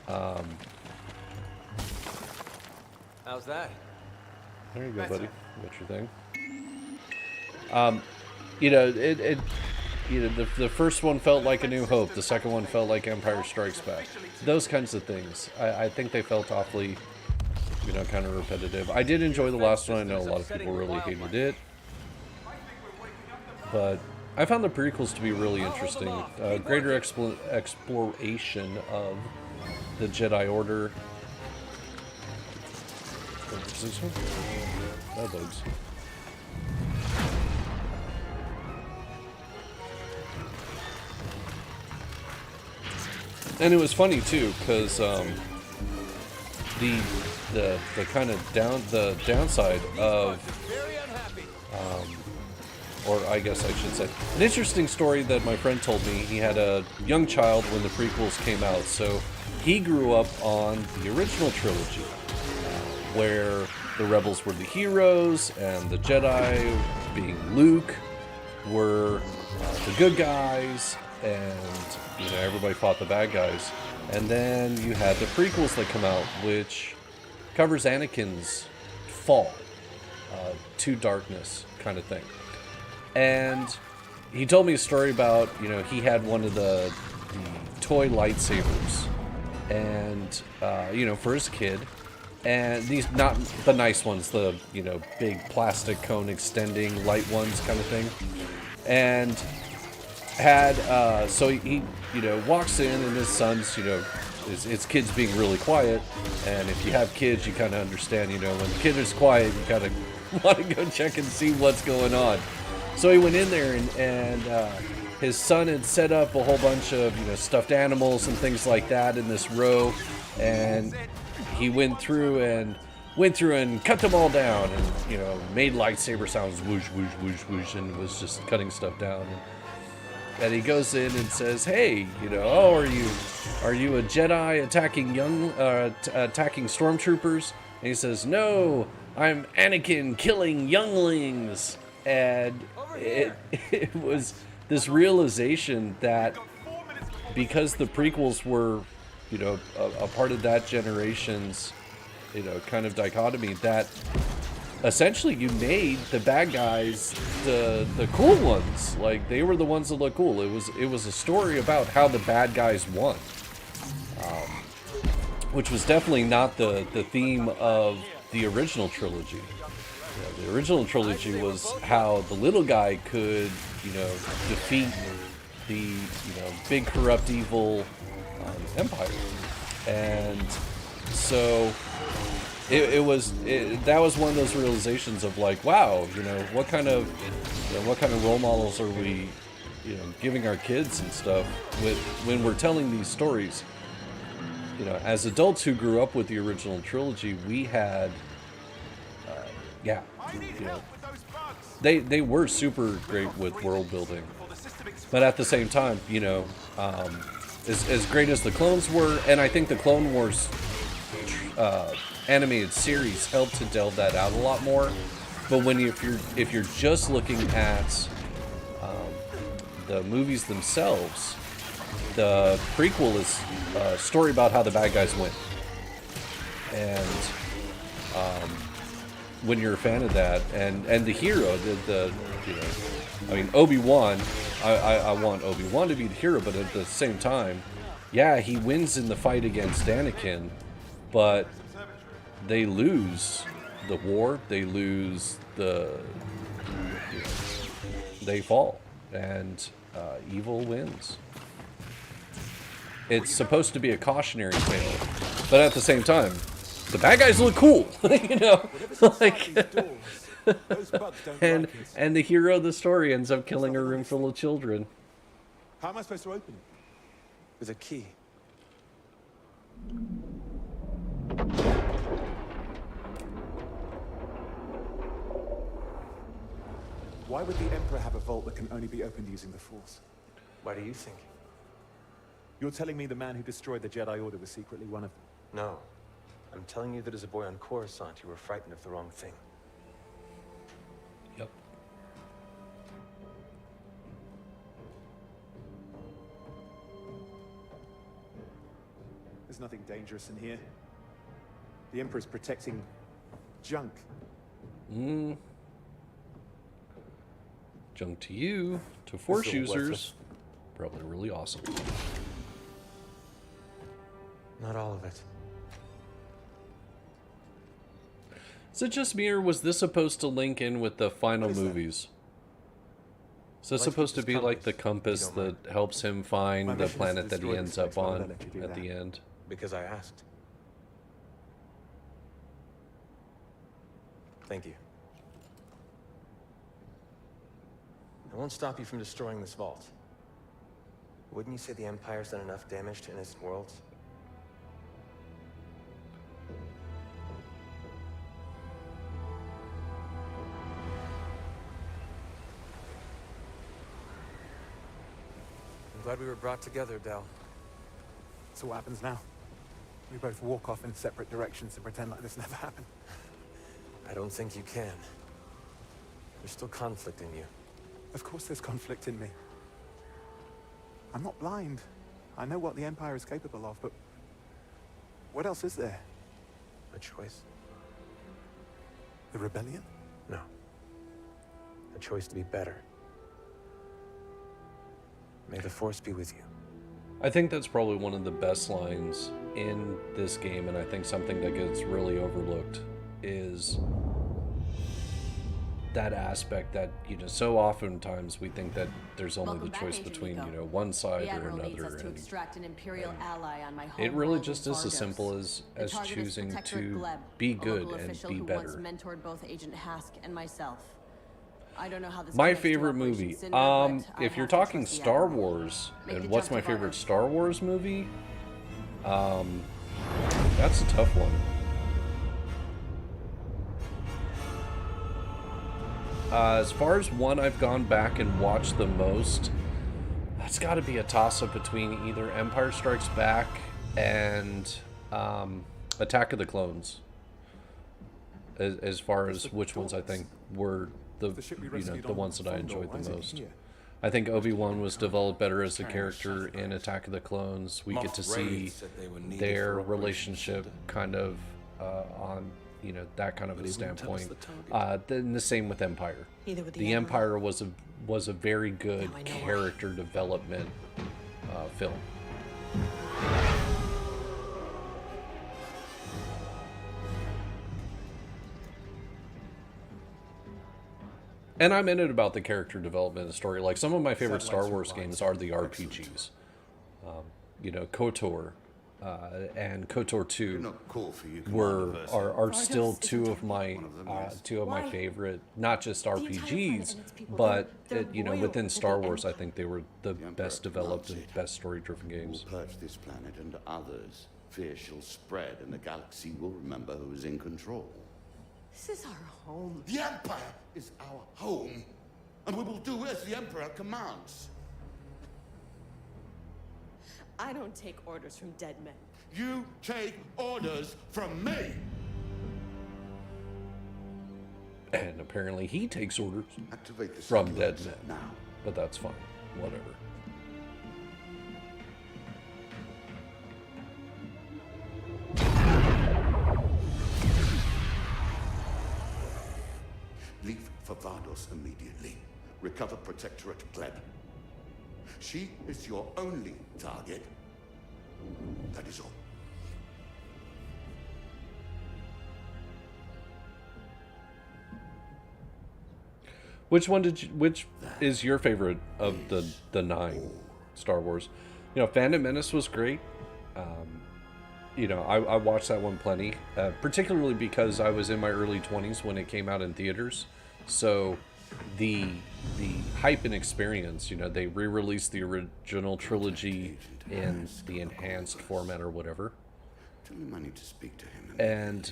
How's that? there you go, buddy. Got your thing. You know, you know, the first one felt like A New Hope, the second one felt like Empire Strikes Back. Those kinds of things. I think they felt awfully, you know, kind of repetitive. I did enjoy the last one. I know a lot of people really hated it. But I found the prequels to be really interesting. Greater exploration of the Jedi Order. Oh, bugs. And it was funny too, because the kind of downside of or I guess I should say, an interesting story that my friend told me. He had a young child when the prequels came out, so he grew up on the original trilogy, where the rebels were the heroes and the Jedi, being Luke, were the good guys, and you know, everybody fought the bad guys. And then you had the prequels that come out, which covers Anakin's fall to darkness kind of thing. And he told me a story about, you know, he had one of the toy lightsabers, and you know, for his kid, and these, not the nice ones, the, you know, big plastic cone extending light ones kind of thing, and had so he, you know, walks in, and his son's, you know, his kid's being really quiet, and if you have kids, you kind of understand, you know, when the kid is quiet, you kind of want to go check and see what's going on. So he went in there, and his son had set up a whole bunch of, you know, stuffed animals and things like that in this row, and he went through and cut them all down, and, you know, made lightsaber sounds, whoosh, whoosh, whoosh, whoosh, and was just cutting stuff down. And he goes in and says, "Hey, you know, oh, are you a Jedi attacking attacking stormtroopers?" And he says, "No, I'm Anakin killing younglings." And it was this realization that because the prequels were you know, a part of that generation's, you know, kind of dichotomy that essentially you made the bad guys the cool ones. Like, they were the ones that look cool. It was a story about how the bad guys won, which was definitely not the theme of the original trilogy. You know, the original trilogy was how the little guy could, you know, defeat the, you know, big corrupt evil empire. And so that was one of those realizations of like, wow, you know, what kind of role models are we, you know, giving our kids and stuff when we're telling these stories. You know, as adults who grew up with the original trilogy, we had, yeah, you know, they were super great with world building, but at the same time, you know, as great as the clones were, and I think the Clone Wars animated series helped to delve that out a lot more. But if you're just looking at the movies themselves, the prequel is a story about how the bad guys win. And when you're a fan of that, and the hero, the you know, I mean, Obi-Wan, I want Obi-Wan to be the hero, but at the same time, yeah, he wins in the fight against Anakin, but they lose the war, they lose the, you know, they fall, and evil wins. It's supposed to be a cautionary tale, but at the same time, the bad guys look cool, you know, like, and the hero of the story ends up killing a room full of children. How am I supposed to open it? With a key. Why would the Emperor have a vault that can only be opened using the Force? Why do you think? You're telling me the man who destroyed the Jedi Order was secretly one of them? No. I'm telling you that as a boy on Coruscant, you were frightened of the wrong thing. Yep. There's nothing dangerous in here. The Emperor's protecting junk. Junk to you, to Force users, probably really awesome. Not all of it. Is it just me, or was this supposed to link in with the final movies? Is this supposed to be like the compass that helps him find the planet that he ends up on at the end? Because I asked. Thank you. I won't stop you from destroying this vault. Wouldn't you say the Empire's done enough damage to innocent worlds? I'm glad we were brought together, Del. So what happens now? We both walk off in separate directions and pretend like this never happened. I don't think you can. There's still conflict in you. Of course there's conflict in me. I'm not blind. I know what the Empire is capable of, but what else is there? A choice? The rebellion? No. A choice to be better. May the Force be with you. I think that's probably one of the best lines in this game, and I think something that gets really overlooked is that aspect that, you know, so oftentimes we think that there's only the choice between, you know, one side or another, and it really just is as simple as choosing to be good and be better. Mentored both Agent Hask and myself. I don't know how this my favorite movie, if you're talking Star Wars, and what's my favorite Star Wars movie, that's a tough one. As far as one I've gone back and watched the most, that's got to be a toss-up between either Empire Strikes Back and Attack of the Clones. As far as which ones I think were the, you know, the ones that I enjoyed the most. I think Obi-Wan was developed better as a character in Attack of the Clones. We get to see their relationship kind of on, you know, that kind of a standpoint. Then the same with Empire. The Empire was a very good character development film. And I'm in it about the character development and story. Like, some of my favorite Star Wars games are the RPGs. You know, KOTOR and KOTOR 2 are still two of my favorite, not just RPGs, but you know, within Star Wars, I think they were the best developed and best story-driven games. We'll purge this planet and others. Fear shall spread, and the galaxy will remember who is in control. This is our home. The Empire is our home, and we will do as the Emperor commands. I don't take orders from dead men. You take orders from me! And apparently he takes orders from dead men. Now. But that's fine. Whatever. Leave for Vardos immediately. Recover Protectorate Gleb. She is your only target. That is all. Which is your favorite of the 9 Star Wars? You know, Phantom Menace was great. You know, I watched that one plenty, particularly because I was in my early 20s when it came out in theaters. So the hype and experience, you know, they re-released the original trilogy in the enhanced format or whatever. Tell him I need to speak to him. And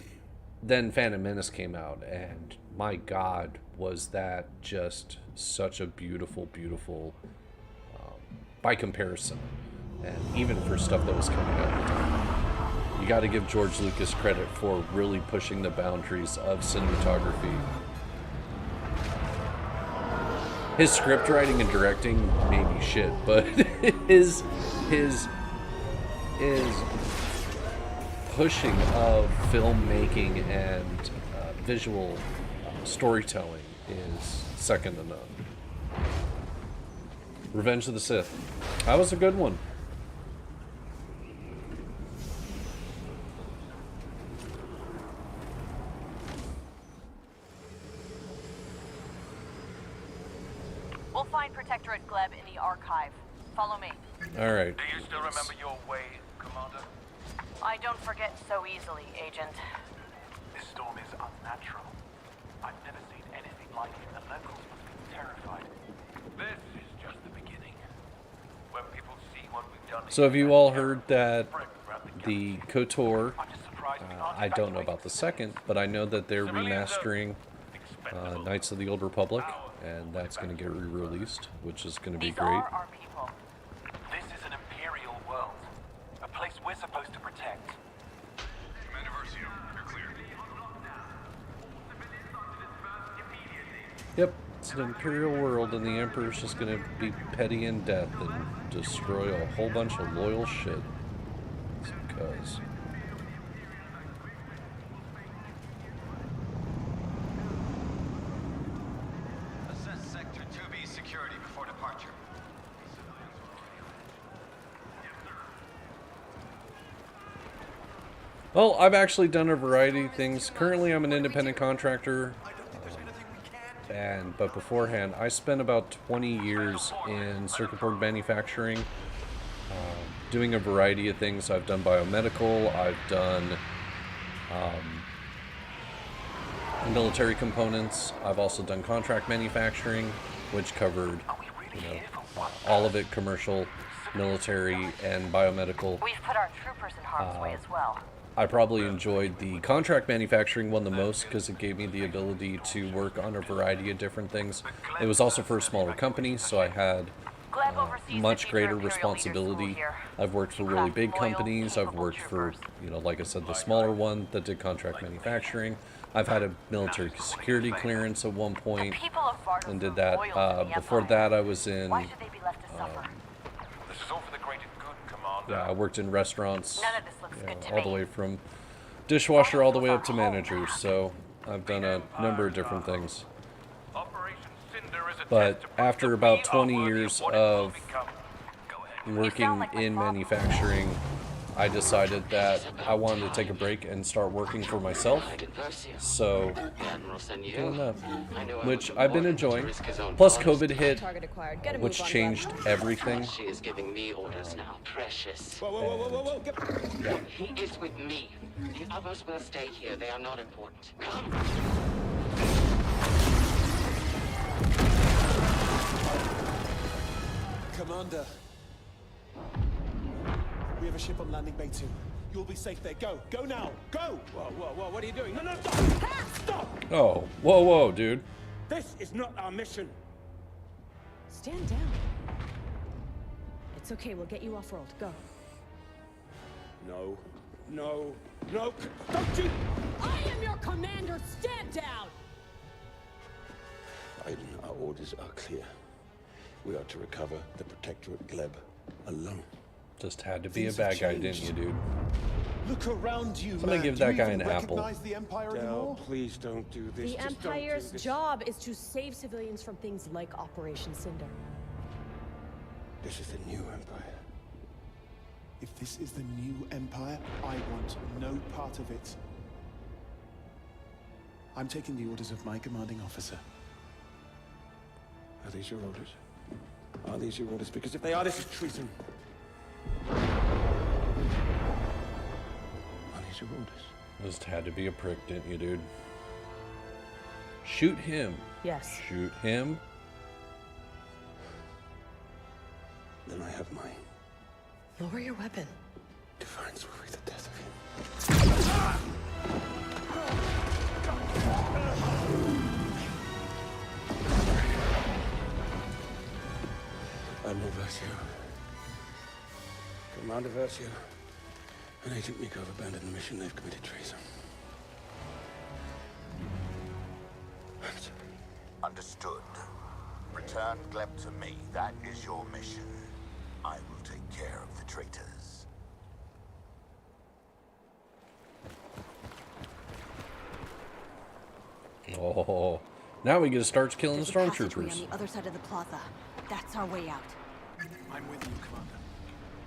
then Phantom Menace came out, and my God, was that just such a beautiful, beautiful, by comparison, and even for stuff that was coming out at the time. You got to give George Lucas credit for really pushing the boundaries of cinematography. His script writing and directing may be shit, but his pushing of filmmaking and visual storytelling is second to none. Revenge of the Sith. That was a good one. We'll find Protectorate Gleb in the archive. Follow me. All right. Do you still remember your way, Commander? I don't forget so easily, Agent. This storm is unnatural. I've never seen anything like it. The locals must be terrified. This is just the beginning. When people see what we've done. So have you all heard that the KOTOR, I don't know about the second, but I know that they're remastering Knights of the Old Republic, and that's going to get re-released, which is going to be great. Our people. This is an imperial world. A place we're supposed to protect. Commander Versio, you're clear. Yep, it's an imperial world, and the Emperor's just going to be petty in death and destroy a whole bunch of loyal shit. It's because... Assess Sector 2B security before departure. Well, I've actually done a variety of things. Currently, I'm an independent contractor. But beforehand, I spent about 20 years in circuit board manufacturing, doing a variety of things. I've done biomedical, I've done military components, I've also done contract manufacturing, which covered, you know, all of it, commercial, military, and biomedical. We've put our troopers in harm's way as well. I probably enjoyed the contract manufacturing one the most because it gave me the ability to work on a variety of different things. It was also for a smaller company, so I had much greater responsibility. I've worked for really big companies. I've worked for, you know, like I said, the smaller one that did contract manufacturing. I've had a military security clearance at one point and did that. Before that, I was in, yeah, I worked in restaurants, you know, all the way from dishwasher all the way up to manager. So I've done a number of different things. But after about 20 years of working in manufacturing, I decided that I wanted to take a break and start working for myself. So, doing that, which I've been enjoying. Plus, COVID hit, which changed everything. She is giving me orders now, precious. Whoa. Yeah. He is with me. The others will stay here. They are not important. Come. Commander. We have a ship on landing bay 2. You'll be safe there. Go. Go now. Go! Whoa, what are you doing? No, stop! Stop! Oh, whoa, dude. This is not our mission. Stand down. It's okay, we'll get you off-world. Go. No. Don't you! I am your commander! Stand down! Aiden, our orders are clear. We are to recover the Protectorate Gleb alone. Just had to be a bad guy, didn't you, dude? Look around you, Somebody give that guy an apple. The Empire anymore? Please don't do this. The Empire's job is to save civilians from things like Operation Cinder. This is the new Empire. If this is the new Empire, I want no part of it. I'm taking the orders of my commanding officer. Are these your orders? Are these your orders? Because if they are, this is treason. Are these your orders? Just had to be a prick, didn't you, dude? Shoot him. Yes. Shoot him. Then I have mine. Lower your weapon. Defiance will be the death of him. Admiral Versio. Commander Versio. And Agent Miko have abandoned the mission. They've committed treason. I'm sorry. Understood. Return Gleb to me. That is your mission. I will take care of the traitors. Oh, now we get to start killing the On stormtroopers. the other side of the plaza. That's our way out. I'm with you, Commander.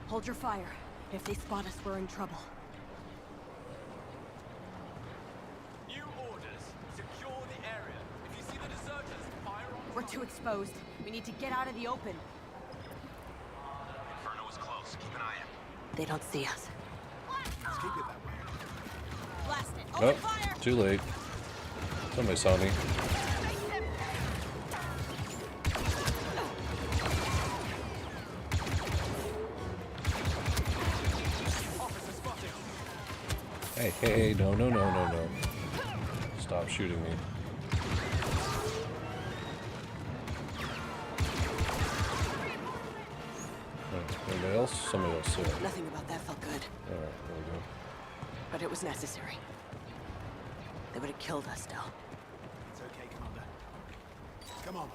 Hold your fire. If they spot us, we're in trouble. New orders. Secure the area. If you see the deserters, fire on. We're too exposed. We need to get out of the open. Inferno is close. Keep an eye out. They don't see us. Let's keep it that way. Blast it. Oh, too late. Somebody saw me. Hey, no. Stop shooting me. Anybody else? Somebody else, yeah. Nothing about that felt good. Alright, there we go. But it was necessary. They would have killed us still. It's okay, Commander. Come on.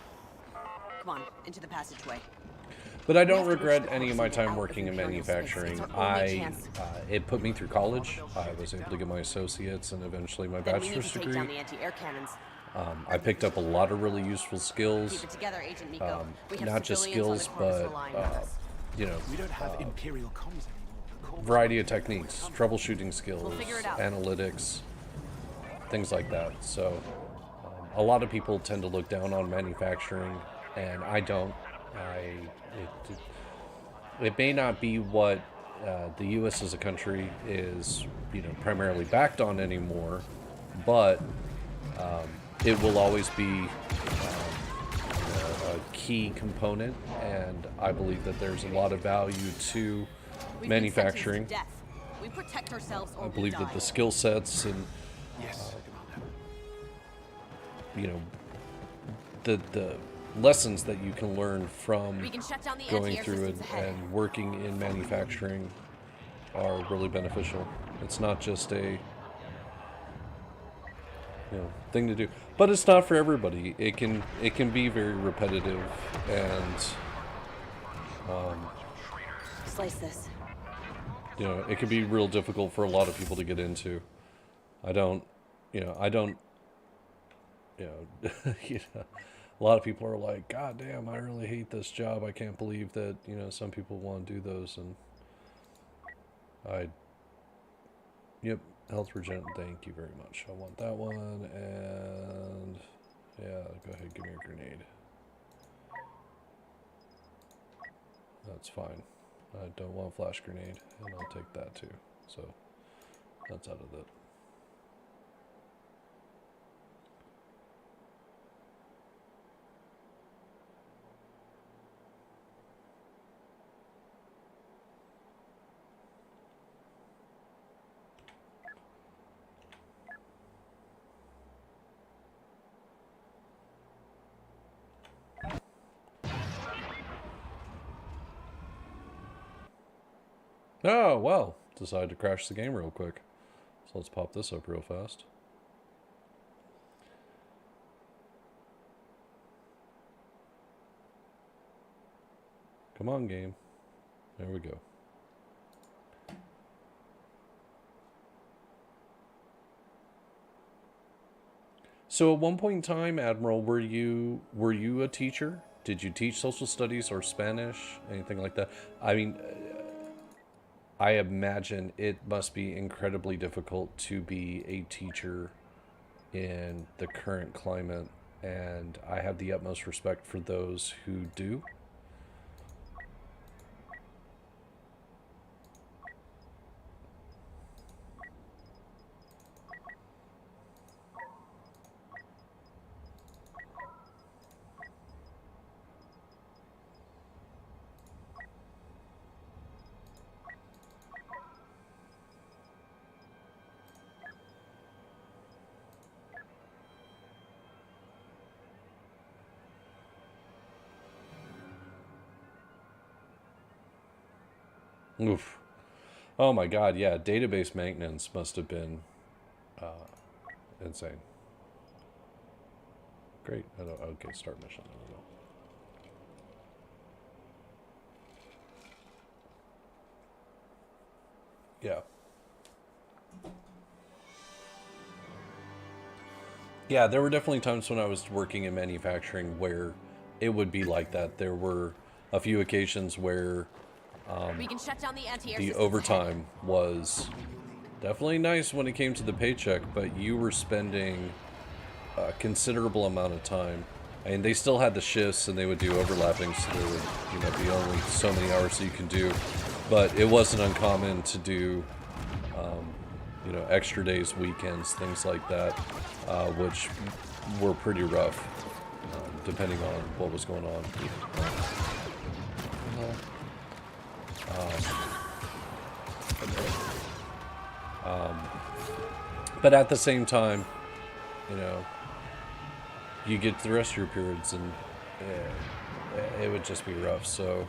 Come on, into the passageway. But I don't regret any of my time working in manufacturing. It put me through college. I was able to get my associates and eventually my bachelor's degree. Down the anti-air cannons. I picked up a lot of really useful skills. Keep it together, Agent Miko. We have Not just civilians skills, on the corners of but the line with us. you know, We don't have Imperial comms anymore. variety of techniques, troubleshooting skills, We'll figure it out. analytics, things like that. So a lot of people tend to look down on manufacturing, and I don't. It may not be what the U.S. as a country is, you know, primarily backed on anymore, but it will always be a key component, and I believe that there's a lot of value to manufacturing. We protect ourselves or I believe that the skill sets and you know, the lessons that you can learn from We can shut down the going anti-air through systems ahead. and working in manufacturing are really beneficial. It's not just a thing to do, but it's not for everybody. It can be very repetitive and Slice this. it can be real difficult for a lot of people to get into. I don't a lot of people are like, God damn, I really hate this job. I can't believe that, some people want to do those. And yep, health regen, thank you very much. I want that one. And yeah, go ahead, give me a grenade. That's fine. I don't want a flash grenade, and I'll take that too. So that's out of it. Oh, well, decided to crash the game real quick. So let's pop this up real fast. Come on, game. There we go. So at one point in time, Admiral, were you a teacher? Did you teach social studies or Spanish? Anything like that? I mean, I imagine it must be incredibly difficult to be a teacher in the current climate, and I have the utmost respect for those who do. Oof. Oh my god, yeah, database maintenance must have been insane. Great. Okay, start mission. I don't know. Yeah. Yeah, there were definitely times when I was working in manufacturing where it would be like that. There were a few occasions where We can shut down the anti-air the systems overtime was definitely nice when it came to the paycheck, but you were spending a considerable amount of time. And they still had the shifts, and they would do overlapping, so there would be only so many hours that you can do. But it wasn't uncommon to do extra days, weekends, things like that, which were pretty rough, depending on what was going on. But at the same time, you get the rest of your periods, and it would just be rough. So,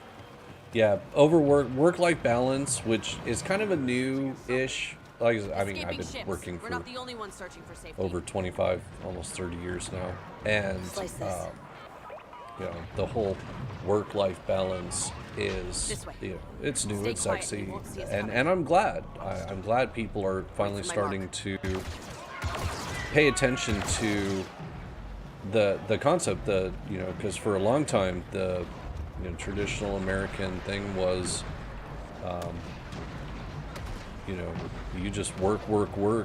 yeah, work-life balance, which is kind of a new-ish. Like, I mean, I've been working for not the only ones searching for safety. over 25, almost 30 years now, and the whole work-life balance is, it's new, it's sexy, and I'm glad. I'm glad people are finally starting to pay attention to the concept that, because for a long time the traditional American thing was, you just work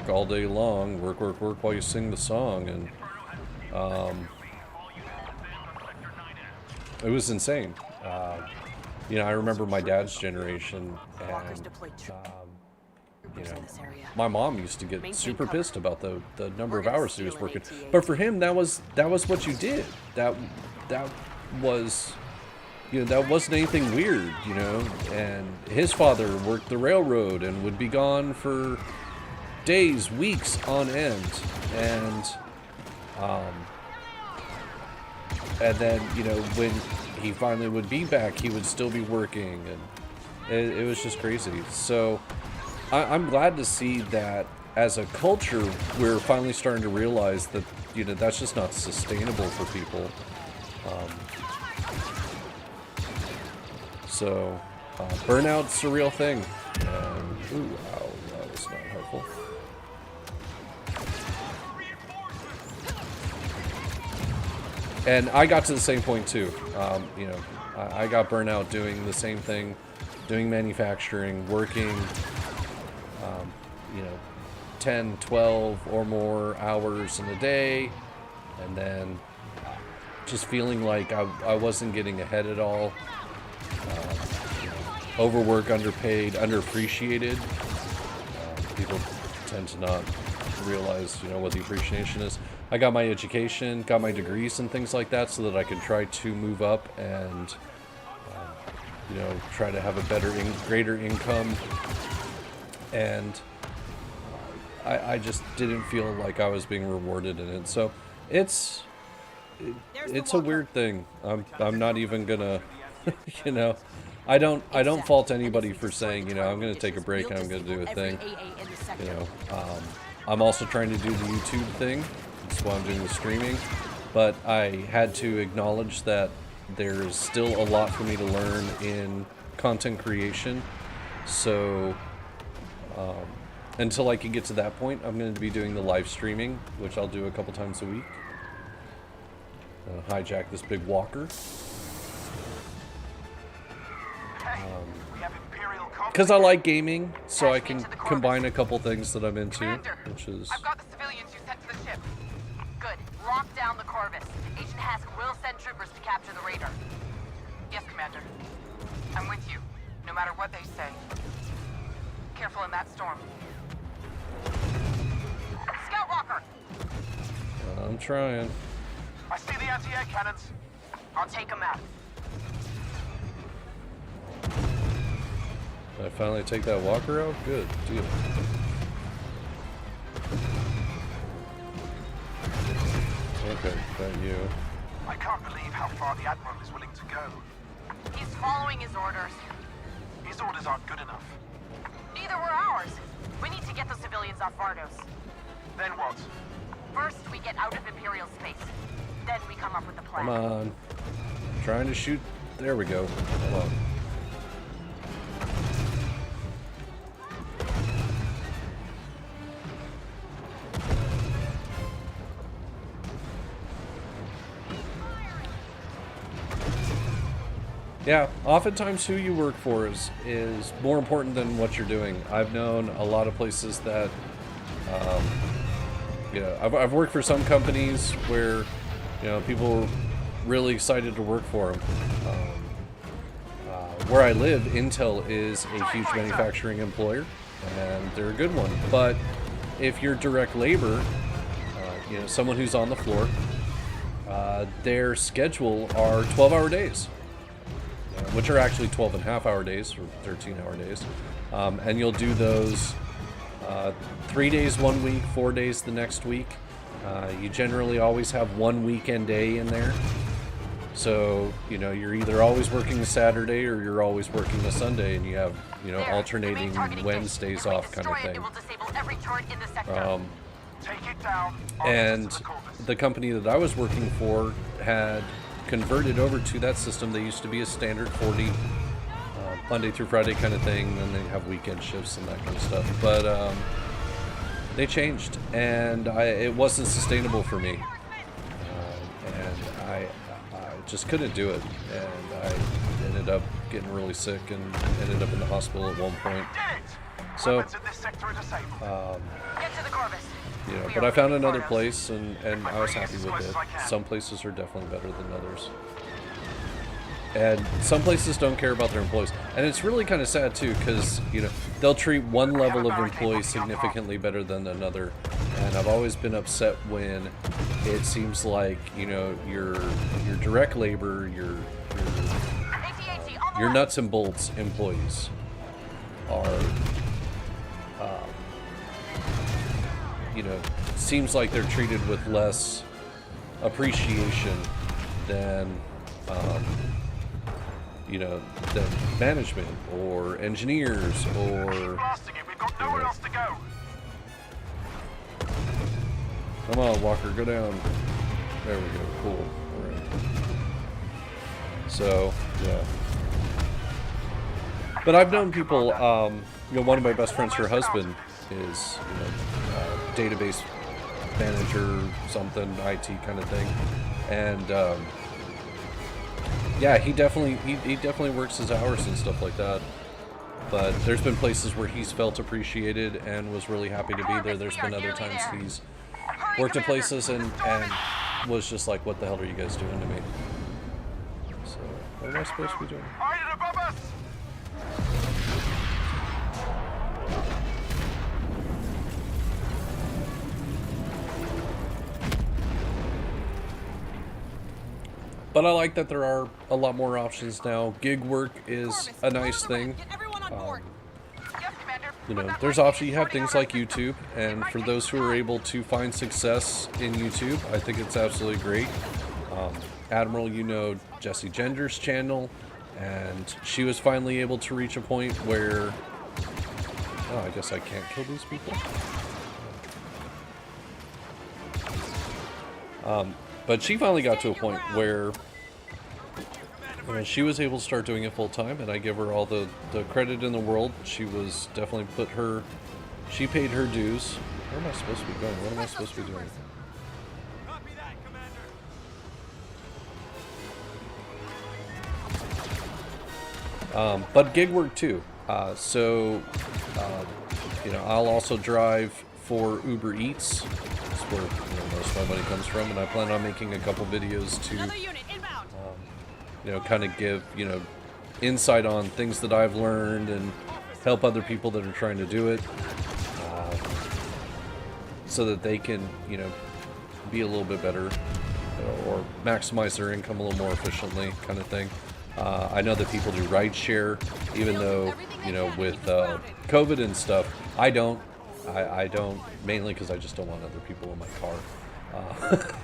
all day long, work while you sing the song, and it was insane. I remember my dad's generation, and my mom used to get super pissed about the number of hours he was working. But for him, that was what you did. That was, that wasn't anything weird, And his father worked the railroad and would be gone for days, weeks on end, and and then, you know, when he finally would be back, he would still be working, and it was just crazy. So I'm glad to see that as a culture, we're finally starting to realize that, you know, that's just not sustainable for people. So burnout's a real thing. And, ooh, ow, that was not helpful. And I got to the same point too. You know, I got burnout doing the same thing, doing manufacturing, working, you know, 10, 12 or more hours in a day, and then just feeling like I wasn't getting ahead at all. You know, overwork, underpaid, underappreciated. People tend to not realize, you know, what the appreciation is. I got my education, got my degrees and things like that so that I could try to move up and, you know, try to have a better, greater income. And I just didn't feel like I was being rewarded in it. So it's a weird thing. I'm not even gonna, you know, I don't fault anybody for saying, you know, I'm gonna take a break and I'm gonna do a thing. You know, I'm also trying to do the YouTube thing. That's why I'm doing the streaming. But I had to acknowledge that there's still a lot for me to learn in content creation. So until I can get to that point, I'm going to be doing the live streaming, which I'll do a couple times a week. Hijack this big walker. Because I like gaming, so I can combine a couple things that I'm into, which is... I've got the civilians you sent to the ship. Good. Lock down the Corvus. Agent Hask will send troopers to capture the raider. Yes, Commander. I'm with you, no matter what they say. Careful in that storm. Scout Walker! I'm trying. I see the anti-air cannons. I'll take them out. Did I finally take that walker out? Good deal. Okay, that you. I can't believe how far the Admiral is willing to go. He's following his orders. His orders aren't good enough. Neither were ours. We need to get the civilians off Vardos. Then what? First, we get out of Imperial space. Then we come up with a plan. Come on. I'm trying to shoot. There we go. Hold on. Yeah, oftentimes who you work for is more important than what you're doing. I've known a lot of places that, you know, I've worked for some companies where, you know, people were really excited to work for them. Where I live, Intel is a huge manufacturing employer, and they're a good one. But if you're direct labor, you know, someone who's on the floor, their schedule are 12-hour days. Which are actually 12.5-hour days or 13-hour days, and you'll do those 3 days one week, 4 days the next week. You generally always have one weekend day in there, so you know you're either always working a Saturday or you're always working a Sunday, and you have, you know, alternating Wednesdays off kind of thing. And the company that I was working for had converted over to that system. They used to be a standard 40 Monday through Friday kind of thing, and they have weekend shifts and that kind of stuff, but they changed, and it wasn't sustainable for me, and I just couldn't do it, and I ended up getting really sick and ended up in the hospital at one point. So you know, but I found another place, and I was happy with it. Some places are definitely better than others. And some places don't care about their employees. And it's really kind of sad, too, because, you know, they'll treat one level of employee significantly better than another. And I've always been upset when it seems like, you know, your direct labor, your nuts and bolts employees are... you know, seems like they're treated with less appreciation than you know, than management or engineers or. We've got nowhere else to go. Come on, Walker, go down. There we go. Cool. All right. So yeah. But I've known people. You know, one of my best friends, her husband is, you know, database manager, something, IT kind of thing, and yeah, he definitely works his hours and stuff like that. But there's been places where he's felt appreciated and was really happy to be there. There's been other times he's worked at places and was just like, "What the hell are you guys doing to me?" So, what am I supposed to be doing? But I like that there are a lot more options now. Gig work is a nice thing. You know, there's options. You have things like YouTube, and for those who are able to find success in YouTube, I think it's absolutely great. Admiral, you know Jessie Gender's channel, and she was finally able to reach a point where... Oh, I guess I can't kill these people. But she finally got to a point where she was able to start doing it full time, and I give her all the credit in the world. She was definitely she paid her dues. Where am I supposed to be going? What am I supposed to be doing? But gig work too. You know, I'll also drive for Uber Eats. That's where, you know, most of my money comes from, and I plan on making a couple videos to, you know, kind of give, you know, insight on things that I've learned and help other people that are trying to do it, so that they can, you know, be a little bit better, or maximize their income a little more efficiently, kind of thing. I know that people do rideshare, even though, you know, with COVID and stuff, I don't. I don't, mainly because I just don't want other people in my car.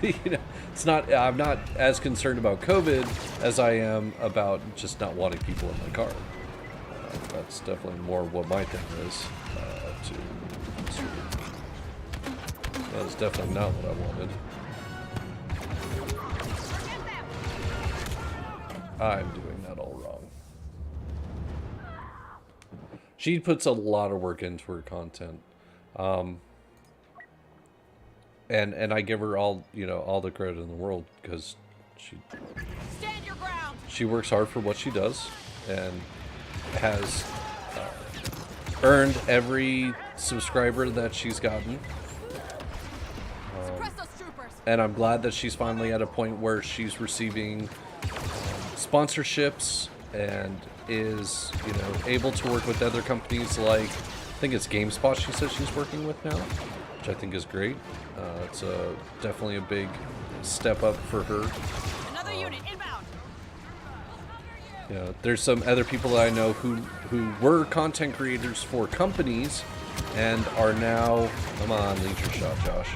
You know, it's not. I'm not as concerned about COVID as I am about just not wanting people in my car. That's definitely more what my thing is. That is definitely not what I wanted. I'm doing that all wrong. She puts a lot of work into her content. And I give her all, you know, all the credit in the world, because she works hard for what she does and has earned every subscriber that she's gotten. And I'm glad that she's finally at a point where she's receiving sponsorships and is, you know, able to work with other companies like, I think it's GameSpot she says she's working with now, which I think is great. It's definitely a big step up for her. Another unit inbound. You know, there's some other people that I know who were content creators for companies and are now, come on, lead your shot, Josh.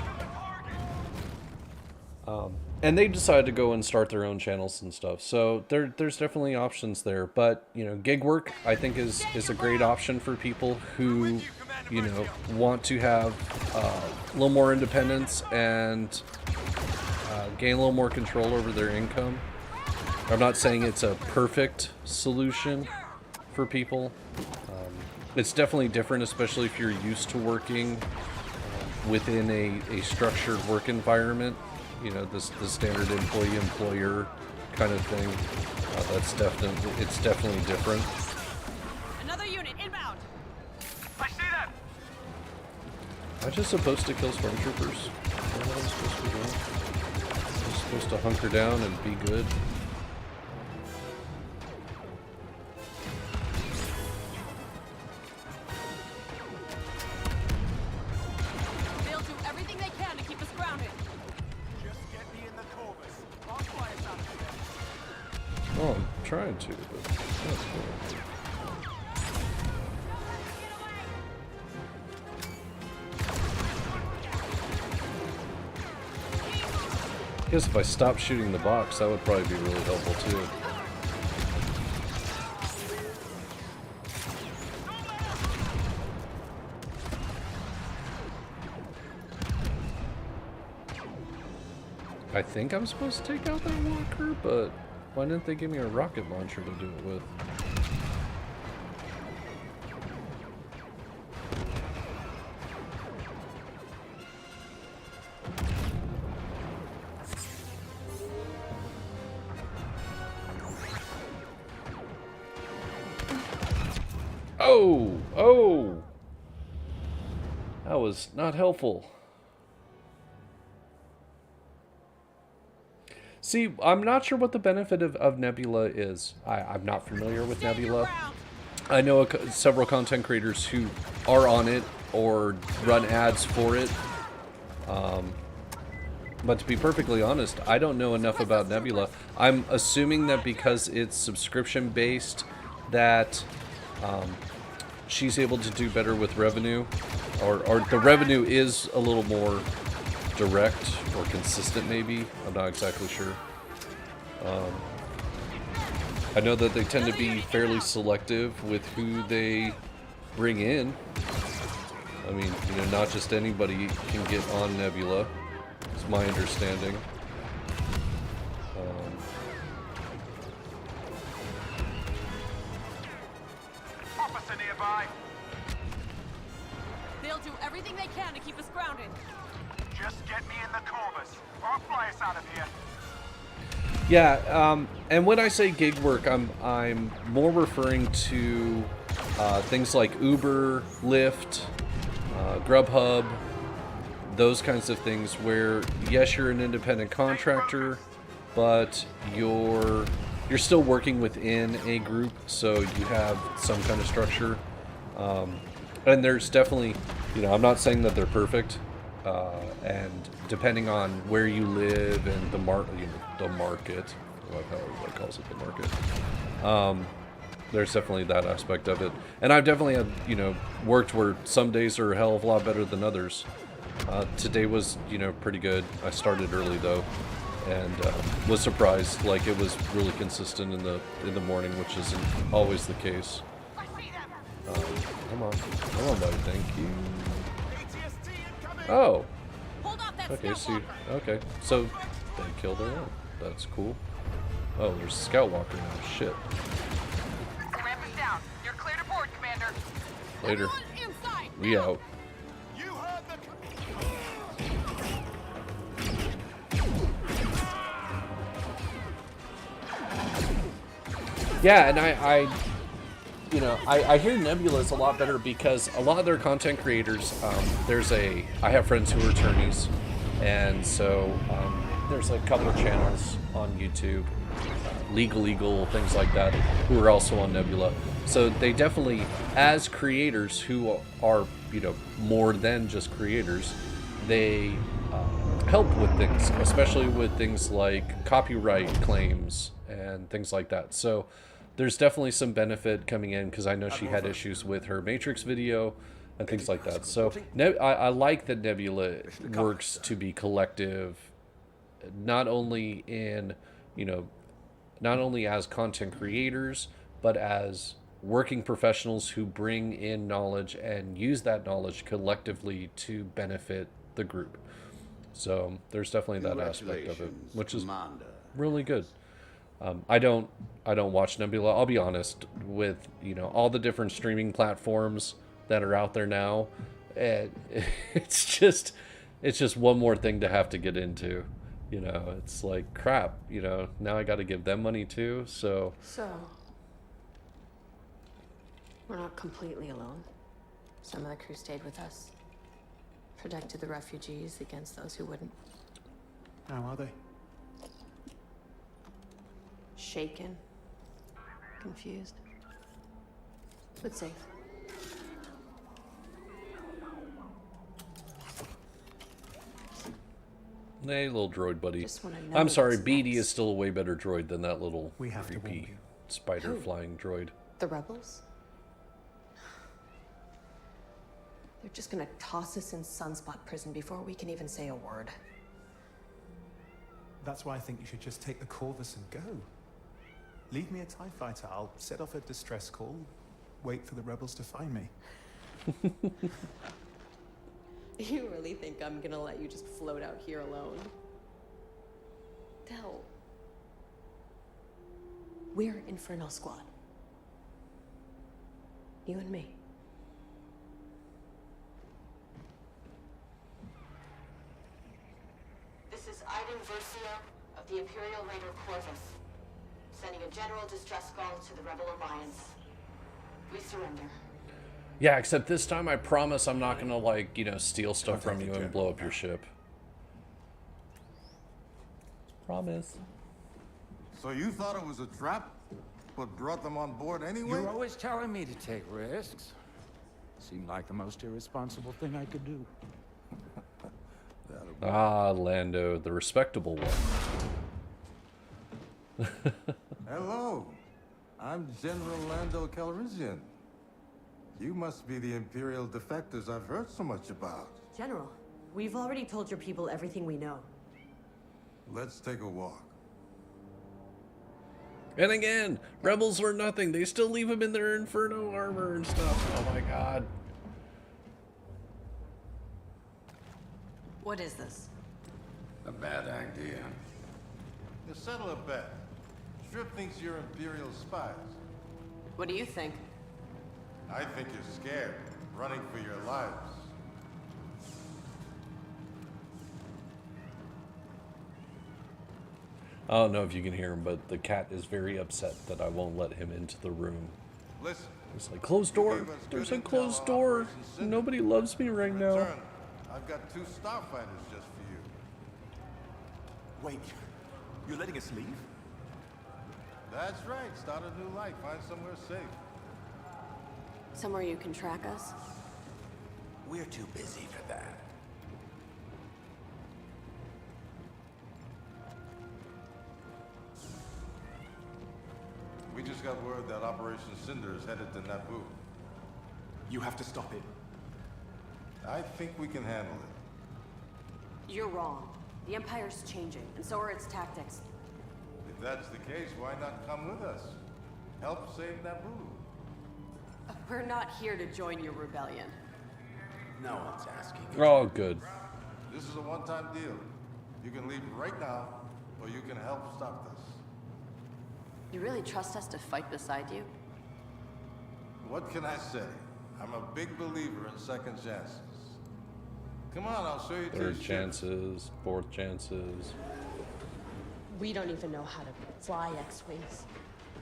And they decided to go and start their own channels and stuff. So there's definitely options there. But, you know, gig work, I think, is a great option for people who, you know, want to have a little more independence and gain a little more control over their income. I'm not saying it's a perfect solution for people. It's definitely different, especially if you're used to working within a structured work environment. You know, the standard employee-employer kind of thing. It's definitely different. Another unit inbound. I see them. Am I just supposed to kill stormtroopers? Is that what I'm supposed to be doing? I'm supposed to hunker down and be good? They'll do everything they can to keep us grounded. Oh, I'm trying to, but that's cool. I guess if I stopped shooting the box, that would probably be really helpful too. I think I'm supposed to take out that walker, but why didn't they give me a rocket launcher to do it with? Oh! Oh! That was not helpful. See, I'm not sure what the benefit of Nebula is. I'm not familiar with Nebula. I know several content creators who are on it or run ads for it. But to be perfectly honest, I don't know enough about Nebula. I'm assuming that because it's subscription-based, that she's able to do better with revenue. Or the revenue is a little more direct or consistent, maybe. I'm not exactly sure. I know that they tend to be fairly selective with who they bring in. I mean, you know, not just anybody can get on Nebula. It's my understanding. Officer nearby. They'll do everything they can to keep us grounded. Just get me in the Corvus, or I'll fly us out of here. Yeah, and when I say gig work, I'm more referring to things like Uber, Lyft, Grubhub, those kinds of things where, yes, you're an independent contractor, but you're still working within a group, so you have some kind of structure. And there's definitely, you know, I'm not saying that they're perfect, and depending on where you live and the market, I love how everybody calls it the market. There's definitely that aspect of it, and I've definitely had, you know, worked where some days are a hell of a lot better than others. Today was, you know, pretty good. I started early though, and was surprised. Like, it was really consistent in the morning, which isn't always the case. Come on, buddy. Thank you. Oh. Okay, see. Okay, so they killed their own. That's cool. Oh, there's a scout walker now. Shit. The ramp is down. You're clear to board, Commander. Later. We out. Yeah, and I hear Nebula's a lot better because a lot of their content creators, I have friends who are attorneys, and so there's a couple of channels on YouTube, legal, things like that, who are also on Nebula. So they definitely, as creators who are, you know, more than just creators, they help with things, especially with things like copyright claims and things like that. So there's definitely some benefit coming in because I know she had issues with her Matrix video and things like that. So I like that Nebula works to be collective, not only in, you know, not only as content creators, but as working professionals who bring in knowledge and use that knowledge collectively to benefit the group. So there's definitely that aspect of it, which is really good. I don't watch Nebula. I'll be honest, with, you know, all the different streaming platforms that are out there now, it's just one more thing to have to get into. You know, it's like, crap, you know, now I got to give them money too. So we're not completely alone. Some of the crew stayed with us, protected the refugees against those who wouldn't. How are they? Shaken, confused, but safe. Hey, little droid buddy. I'm sorry, Beatty is still a way better droid than that little creepy spider flying droid. The rebels? They're just gonna toss us in Sunspot prison before we can even say a word. That's why I think you should just take the Corvus and go. Leave me a TIE fighter. I'll set off a distress call, wait for the rebels to find me. You really think I'm gonna let you just float out here alone? Del. We're Inferno Squad. You and me. This is Iden Versio of the Imperial Raider Corvus, sending a general distress call to the Rebel Alliance. We surrender. Yeah, except this time I promise I'm not gonna, like, you know, steal stuff from you and blow up your ship. Promise. So you thought it was a trap, but brought them on board anyway? You're always telling me to take risks. Seemed like the most irresponsible thing I could do. Ah, Lando, the respectable one. Hello, I'm General Lando Calrissian. You must be the Imperial defectors I've heard so much about. General, we've already told your people everything we know. Let's take a walk. And again, rebels are nothing. They still leave them in their Inferno armor and stuff. Oh my god. What is this? A bad idea. You settle a bet. Strip thinks you're Imperial spies. What do you think? I think you're scared, running for your lives. I don't know if you can hear him, but the cat is very upset that I won't let him into the room. Listen. It's like, closed door. There's a closed door. Nobody loves me right now. I've got 2 starfighters just for you. Wait, you're letting us leave? That's right. Start a new life. Find somewhere safe. Somewhere you can track us? We're too busy for that. We just got word that Operation Cinder is headed to Naboo. You have to stop it. I think we can handle it. You're wrong. The Empire's changing, and so are its tactics. If that's the case, why not come with us? Help save Naboo. We're not here to join your rebellion. No one's asking. Oh, good. This is a one-time deal. You can leave right now, or you can help stop this. You really trust us to fight beside you? What can I say? I'm a big believer in second chances. Come on, I'll show you to your Third ship. chances, fourth chances. We don't even know how to fly X-Wings.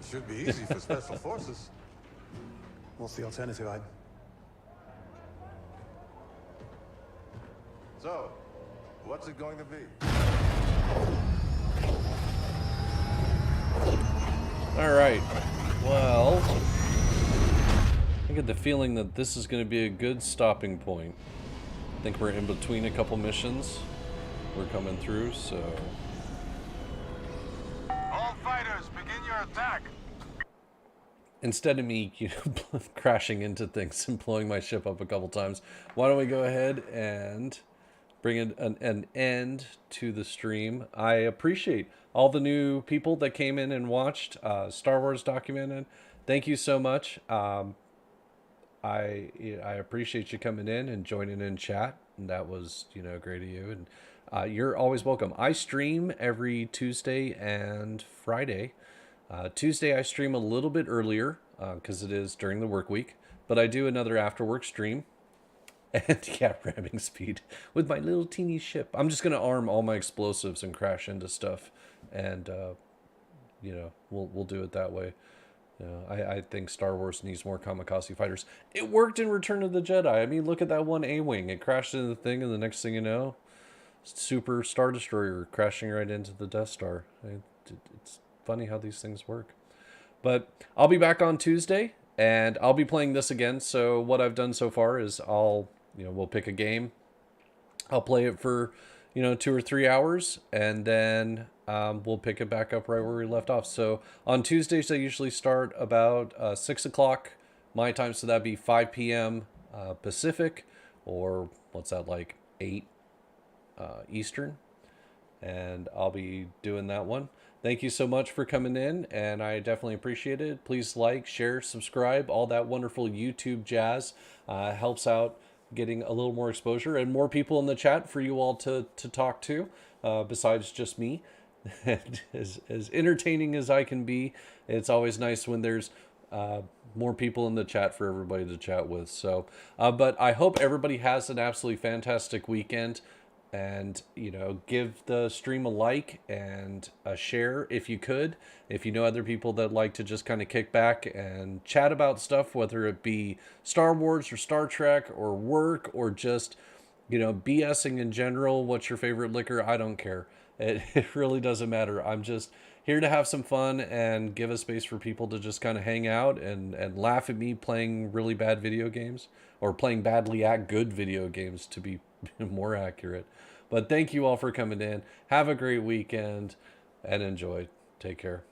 It should be easy for special forces. What's the alternative, Iden? So, what's it going to be? All right. Well, I get the feeling that this is going to be a good stopping point. I think we're in between a couple missions. We're coming through, so... All fighters, begin your attack. Instead of me, you know, crashing into things and blowing my ship up a couple times, why don't we go ahead and bring an end to the stream. I appreciate all the new people that came in and watched Star Wars Documented. Thank you so much. I appreciate you coming in and joining in chat, and that was, you know, great of you. And you're always welcome. I stream every Tuesday and Friday. Tuesday I stream a little bit earlier because it is during the work week, but I do another after work stream. And yeah, ramming speed with my little teeny ship. I'm just gonna arm all my explosives and crash into stuff, and you know, we'll do it that way. You know, I think Star Wars needs more kamikaze fighters. It worked in Return of the Jedi. I mean, look at that one A-wing. It crashed into the thing, and the next thing you know, Super Star Destroyer crashing right into the Death Star. It's funny how these things work. But I'll be back on Tuesday, and I'll be playing this again. So what I've done so far is we'll pick a game. I'll play it for, 2 or 3 hours, and then we'll pick it back up right where we left off. So on Tuesdays, I usually start about 6 o'clock my time, so that'd be 5 p.m. Pacific, or what's that, like 8 Eastern. and I'll be doing that one. Thank you so much for coming in, and I definitely appreciate it. Please like, share, subscribe, all that wonderful YouTube jazz. Helps out getting a little more exposure and more people in the chat for you all to talk to, besides just me. And as entertaining as I can be, it's always nice when there's more people in the chat for everybody to chat with. So, but I hope everybody has an absolutely fantastic weekend. And, you know, give the stream a like and a share if you could. If you know other people that like to just kind of kick back and chat about stuff, whether it be Star Wars or Star Trek or work or just, you know, BSing in general. What's your favorite liquor? I don't care. It really doesn't matter. I'm just here to have some fun and give a space for people to just kind of hang out and laugh at me playing really bad video games, or playing badly at good video games, to be more accurate. But thank you all for coming in. Have a great weekend and enjoy. Take care.